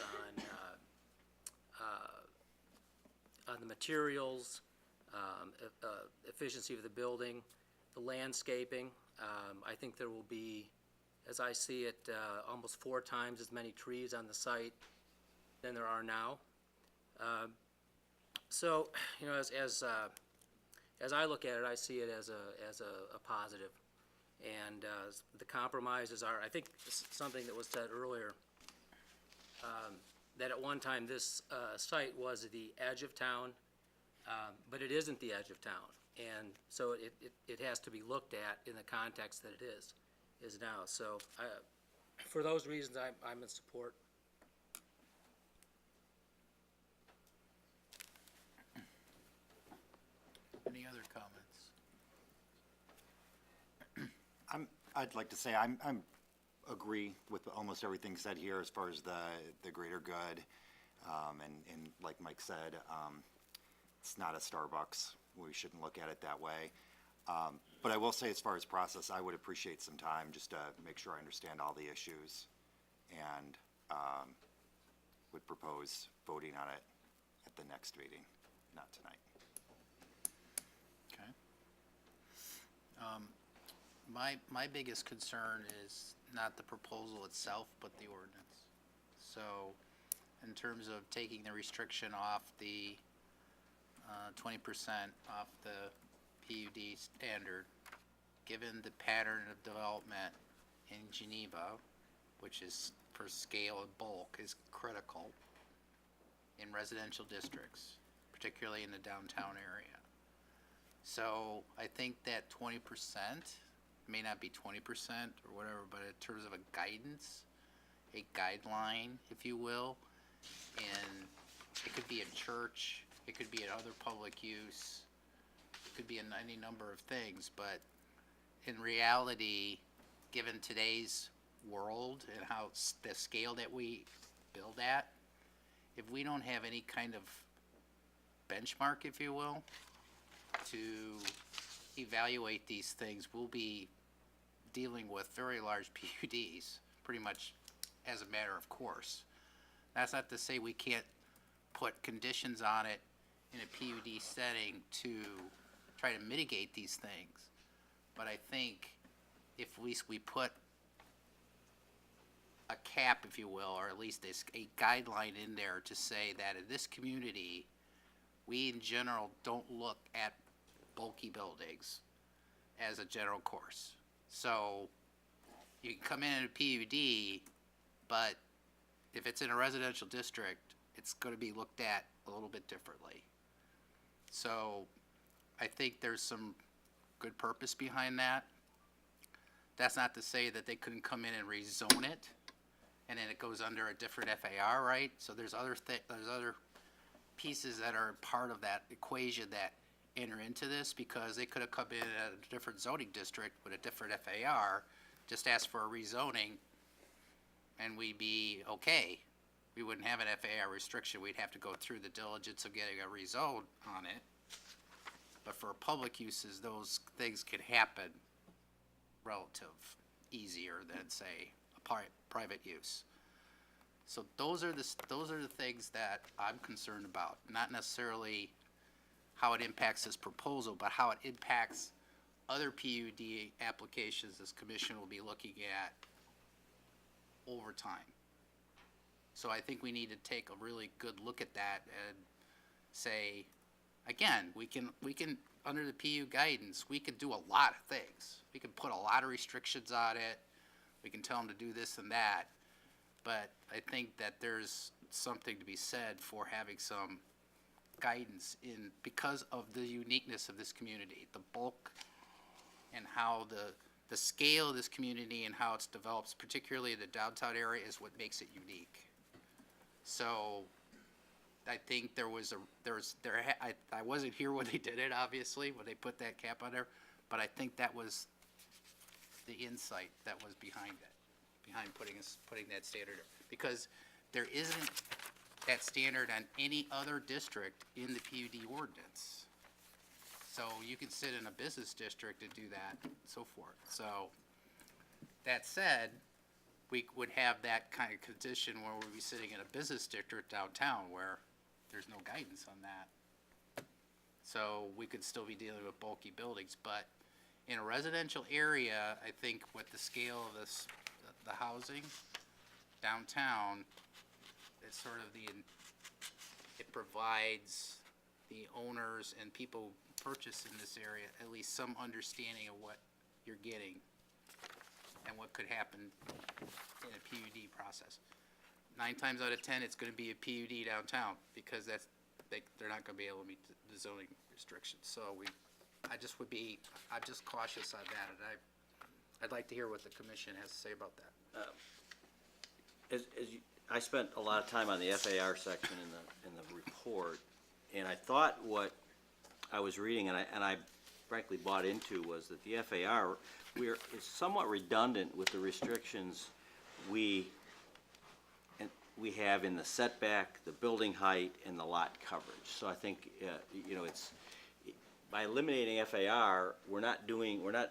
S23: on the materials, efficiency of the building, the landscaping. I think there will be, as I see it, almost 4 times as many trees on the site than there are now. So, you know, as I look at it, I see it as a positive. And the compromises are, I think something that was said earlier, that at one time this site was the edge of town, but it isn't the edge of town. And so it has to be looked at in the context that it is now. So for those reasons, I'm in support.
S1: Any other comments?
S24: I'd like to say I'm
S11: agree with almost everything said here as far as the greater good. And like Mike said, it's not a Starbucks. We shouldn't look at it that way. But I will say, as far as process, I would appreciate some time just to make sure I understand all the issues, and would propose voting on it at the next meeting, not tonight.
S1: Okay. My biggest concern is not the proposal itself, but the ordinance. So, in terms of taking the restriction off the 20% off the PUD standard, given the pattern of development in Geneva, which is for scale and bulk, is critical in residential districts, particularly in the downtown area. So I think that 20% may not be 20% or whatever, but in terms of a guidance, a guideline, if you will, and it could be in church, it could be in other public use, it could be in any number of things, but in reality, given today's world and how the scale that we build at, if we don't have any kind of benchmark, if you will, to evaluate these things, we'll be dealing with very large PUDs, pretty much as a matter of course. That's not to say we can't put conditions on it in a PUD setting to try to mitigate these things. But I think if we put a cap, if you will, or at least a guideline in there to say that in this community, we in general don't look at bulky buildings as a general course. So you can come in a PUD, but if it's in a residential district, it's going to be looked at a little bit differently. So I think there's some good purpose behind that. That's not to say that they couldn't come in and rezone it, and then it goes under a different FAR, right? So there's other pieces that are part of that equation that enter into this, because they could have come in at a different zoning district with a different FAR, just ask for a rezoning, and we'd be okay. We wouldn't have an FAR restriction. We'd have to go through the diligence of getting a rezone on it. But for public uses, those things can happen relative easier than, say, a private use. So those are the things that I'm concerned about, not necessarily how it impacts this proposal, but how it impacts other PUD applications this commission will be looking at over time. So I think we need to take a really good look at that and say, again, we can under the PU guidance, we can do a lot of things. We can put a lot of restrictions on it. We can tell them to do this and that. But I think that there's something to be said for having some guidance because of the uniqueness of this community, the bulk and how the scale of this community and how it's developed, particularly the downtown area, is what makes it unique. So I think I wasn't here when they did it, obviously, when they put that cap on there, but I think that was the insight that was behind putting that standard, because there isn't that standard on any other district in the PUD ordinance. So you can sit in a business district and do that and so forth. So that said, we would have that kind of condition where we'd be sitting in a business district downtown where there's no guidance on that. So we could still be dealing with bulky buildings, but in a residential area, I think with the scale of the housing downtown, it's sort of it provides the owners and people who purchase in this area at least some understanding of what you're getting and what could happen in a PUD process. 9 times out of 10, it's going to be a PUD downtown, because they're not going to be able to meet the zoning restrictions. So I'm just cautious on that, and I'd like to hear what the commission has to say about that.
S5: I spent a lot of time on the FAR section in the report, and I thought what I was reading, and I frankly bought into, was that the FAR is somewhat redundant with the restrictions we have in the setback, the building height, and the lot coverage. So I think, you know, by eliminating FAR, we're not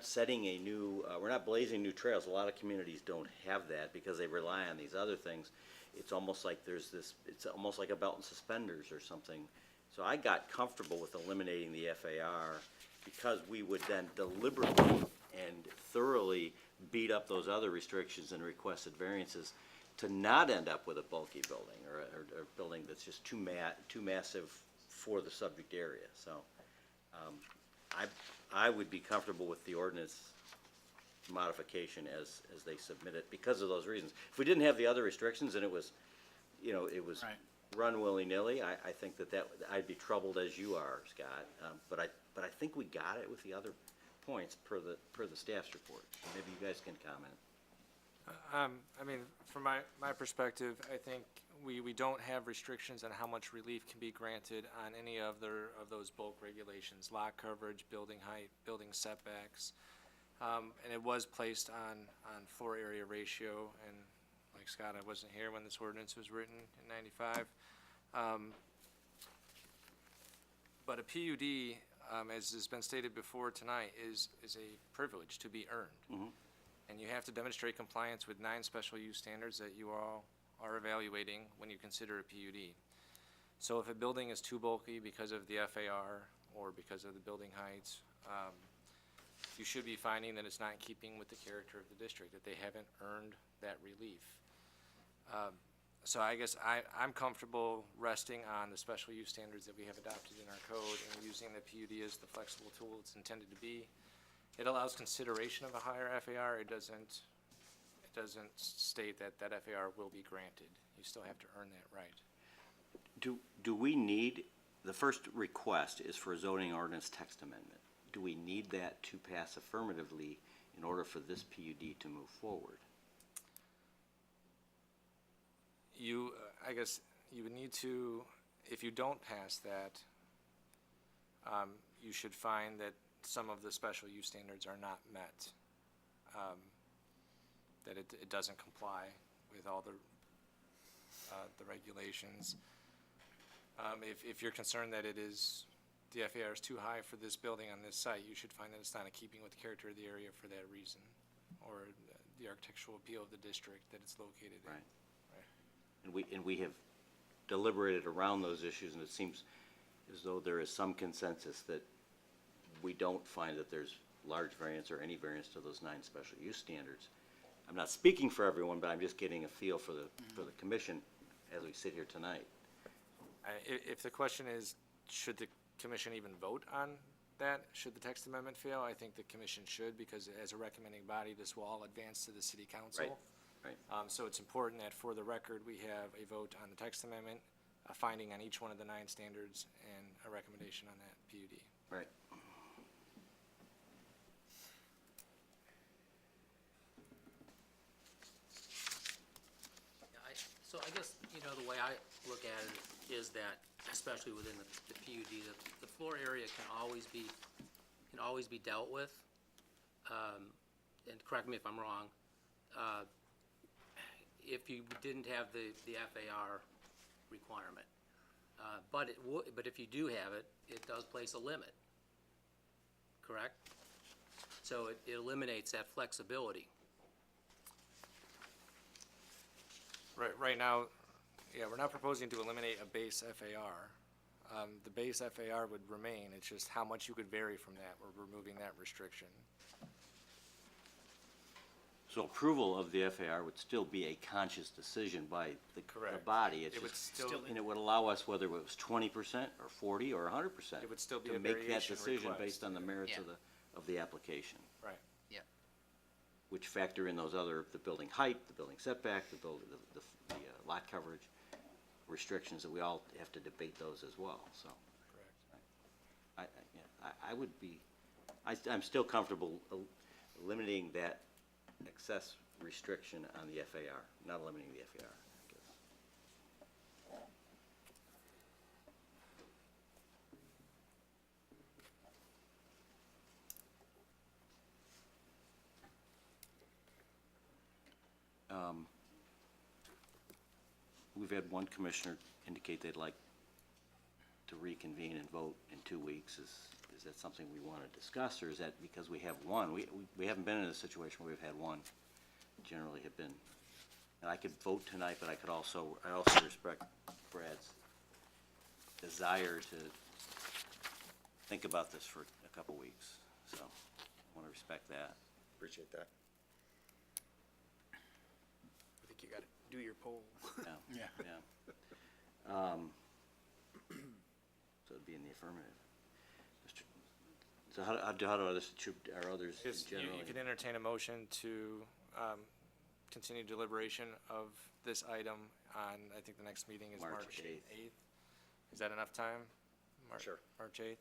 S5: setting a new, we're not blazing new trails. A lot of communities don't have that because they rely on these other things. It's almost like it's almost like a belt and suspenders or something. So I got comfortable with eliminating the FAR because we would then deliberately and thoroughly beat up those other restrictions and requested variances to not end up with a bulky building or a building that's just too massive for the subject area. So I would be comfortable with the ordinance modification as they submit it because of those reasons. If we didn't have the other restrictions and it was, you know, it was run willy-nilly, I think that I'd be troubled as you are, Scott. But I think we got it with the other points per the staff's report. Maybe you guys can comment.
S4: I mean, from my perspective, I think we don't have restrictions on how much relief can be granted on any of those bulk regulations, lot coverage, building height, building setbacks. And it was placed on floor area ratio, and like Scott, I wasn't here when this ordinance was written in '95. But a PUD, as has been stated before tonight, is a privilege to be earned.
S5: Mm-hmm.
S4: And you have to demonstrate compliance with 9 special use standards that you all are evaluating when you consider a PUD. So if a building is too bulky because of the FAR or because of the building heights, you should be finding that it's not in keeping with the character of the district, that they haven't earned that relief. So I guess I'm comfortable resting on the special use standards that we have adopted in our code and using the PUD as the flexible tool it's intended to be. It allows consideration of a higher FAR. It doesn't state that FAR will be granted. You still have to earn that right.
S5: Do we need, the first request is for a zoning ordinance text amendment. Do we need that to pass affirmatively in order for this PUD to move forward?
S4: I guess you would need to, if you don't pass that, you should find that some of the special use standards are not met, that it doesn't comply with all the regulations. If you're concerned that the FAR is too high for this building on this site, you should find that it's not in keeping with the character of the area for that reason, or the architectural appeal of the district that it's located in.
S5: Right. And we have deliberated around those issues, and it seems as though there is some consensus that we don't find that there's large variance or any variance to those 9 special use standards. I'm not speaking for everyone, but I'm just getting a feel for the commission as we sit here tonight.
S4: If the question is, should the commission even vote on that? Should the text amendment fail? I think the commission should, because as a recommending body, this will all advance to the city council.
S5: Right.
S4: So it's important that for the record, we have a vote on the text amendment, a finding on each one of the 9 standards, and a recommendation on that PUD.
S5: Right.
S23: So I guess, the way I look at it is that, especially within the PUD, the floor area can always be dealt with. And correct me if I'm wrong, if you didn't have the FAR requirement. But if you do have it, it does place a limit, correct? So it eliminates that flexibility.
S4: Right now, we're not proposing to eliminate a base FAR. The base FAR would remain. It's just how much you could vary from that. We're removing that restriction.
S5: So approval of the FAR would still be a conscious decision by the body. It's
S4: It would
S5: just-
S4: still-
S5: and it would allow us, whether it was 20% or 40 or 100%.
S4: It would still be
S5: to
S4: a
S5: make that
S4: variation
S5: decision
S4: request.
S5: based on the merits of the application.
S4: Right.
S7: Yeah.
S5: Which factor in those other, the building height, the building setback, the lot coverage restrictions that we all have to debate those as well, so.
S4: Correct.
S5: I would be, I'm still comfortable eliminating that excess restriction on the FAR, not eliminating the FAR, I guess. we've had one commissioner indicate they'd like to reconvene and vote in 2 weeks. Is that something we want to discuss, or is that because we have one? We haven't been in a situation where we've had one. Generally have been, and I could vote tonight, but I also respect Brad's desire to think about this for a couple weeks, so I want to respect that.
S11: Appreciate that.
S2: I think you gotta do your poll.
S5: Yeah.
S1: Yeah.
S5: Yeah. So it'd be in the affirmative. So how do others, are others
S4: Yes,
S5: generally?
S4: you can entertain a motion to continue deliberation of this item on, I think the next meeting is
S5: March
S4: March
S5: 8th.
S4: 8th. Is that enough time?
S11: Sure.
S4: March 8th?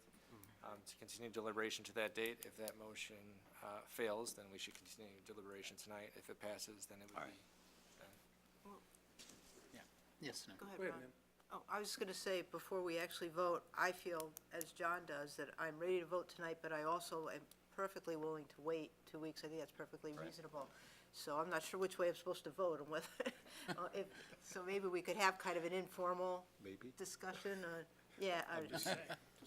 S4: To continue deliberation to that date. If that motion fails, then we should continue deliberation tonight. If it passes, then it would be.
S1: Yes, no.
S20: Go ahead,
S3: Wait a
S20: Ron.
S3: minute.
S20: Oh, I was just gonna say, before we actually vote, I feel, as John does, that I'm ready to vote tonight, but I also am perfectly willing to wait 2 weeks. I think that's perfectly reasonable. So I'm not sure which way I'm supposed to vote, and whether, so maybe we could have kind of an informal discussion, yeah.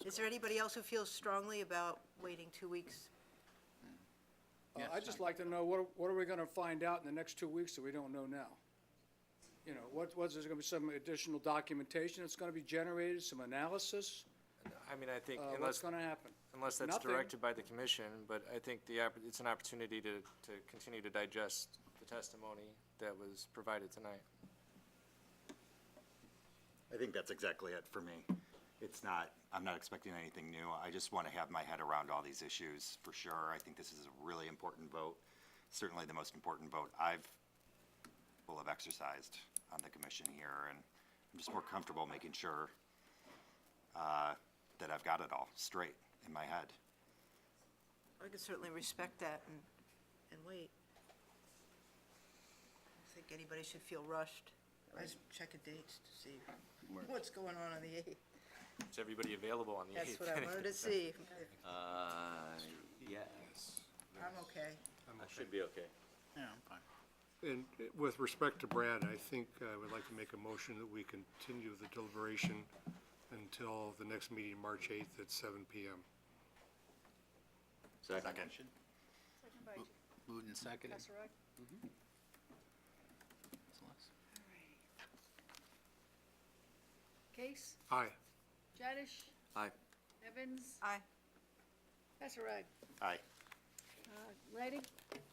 S20: Is there anybody else who feels strongly about waiting 2 weeks?
S3: I'd just like to know, what are we gonna find out in the next 2 weeks that we don't know now? You know, what's, there's gonna be some additional documentation that's gonna be generated, some analysis?
S4: I mean, I think
S3: What's gonna happen?
S4: unless that's
S3: Nothing.
S4: directed by the commission, but I think it's an opportunity to continue to digest the testimony that was provided tonight.
S11: I think that's exactly it for me. I'm not expecting anything new. I just want to have my head around all these issues for sure. I think this is a really important vote, certainly the most important vote will have exercised on the commission here, and I'm just more comfortable making sure that I've got it all straight in my head.
S20: I can certainly respect that and wait. I don't think anybody should feel rushed. I just check the dates to see what's going on the 8th.
S4: Is everybody available on the 8th?
S20: That's what I wanted to see.
S5: Yes.
S20: I'm okay.
S5: I should be okay.
S1: Yeah, I'm fine.
S12: And with respect to Brad, I think I would like to make a motion that we continue the deliberation until the next meeting, March 8th at 7 PM.
S11: Second.
S10: Second by
S1: Moved and seconded.
S10: Kasserag. Case,
S12: Aye.
S10: Jadish,
S5: Aye.
S10: Evans,
S20: Aye.
S10: Kasserag.
S11: Aye.
S10: Leidig.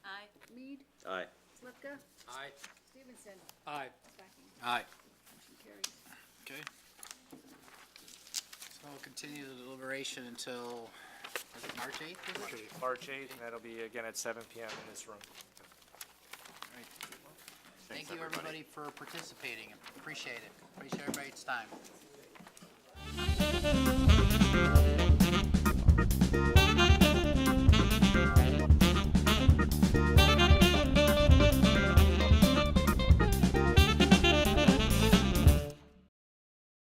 S10: Aye. Mead,
S5: Aye.
S10: Slivka,
S23: Aye.
S10: Stevenson,
S3: Aye.
S10: Stocking.
S1: Aye.
S10: Motion carries.
S1: Okay. So we'll continue the deliberation until, was it March 8th? is it?
S4: March 8th, and that'll be again at 7 PM in this room.
S1: All right. Thank you, everybody, for participating. Appreciate it. Appreciate everybody's time.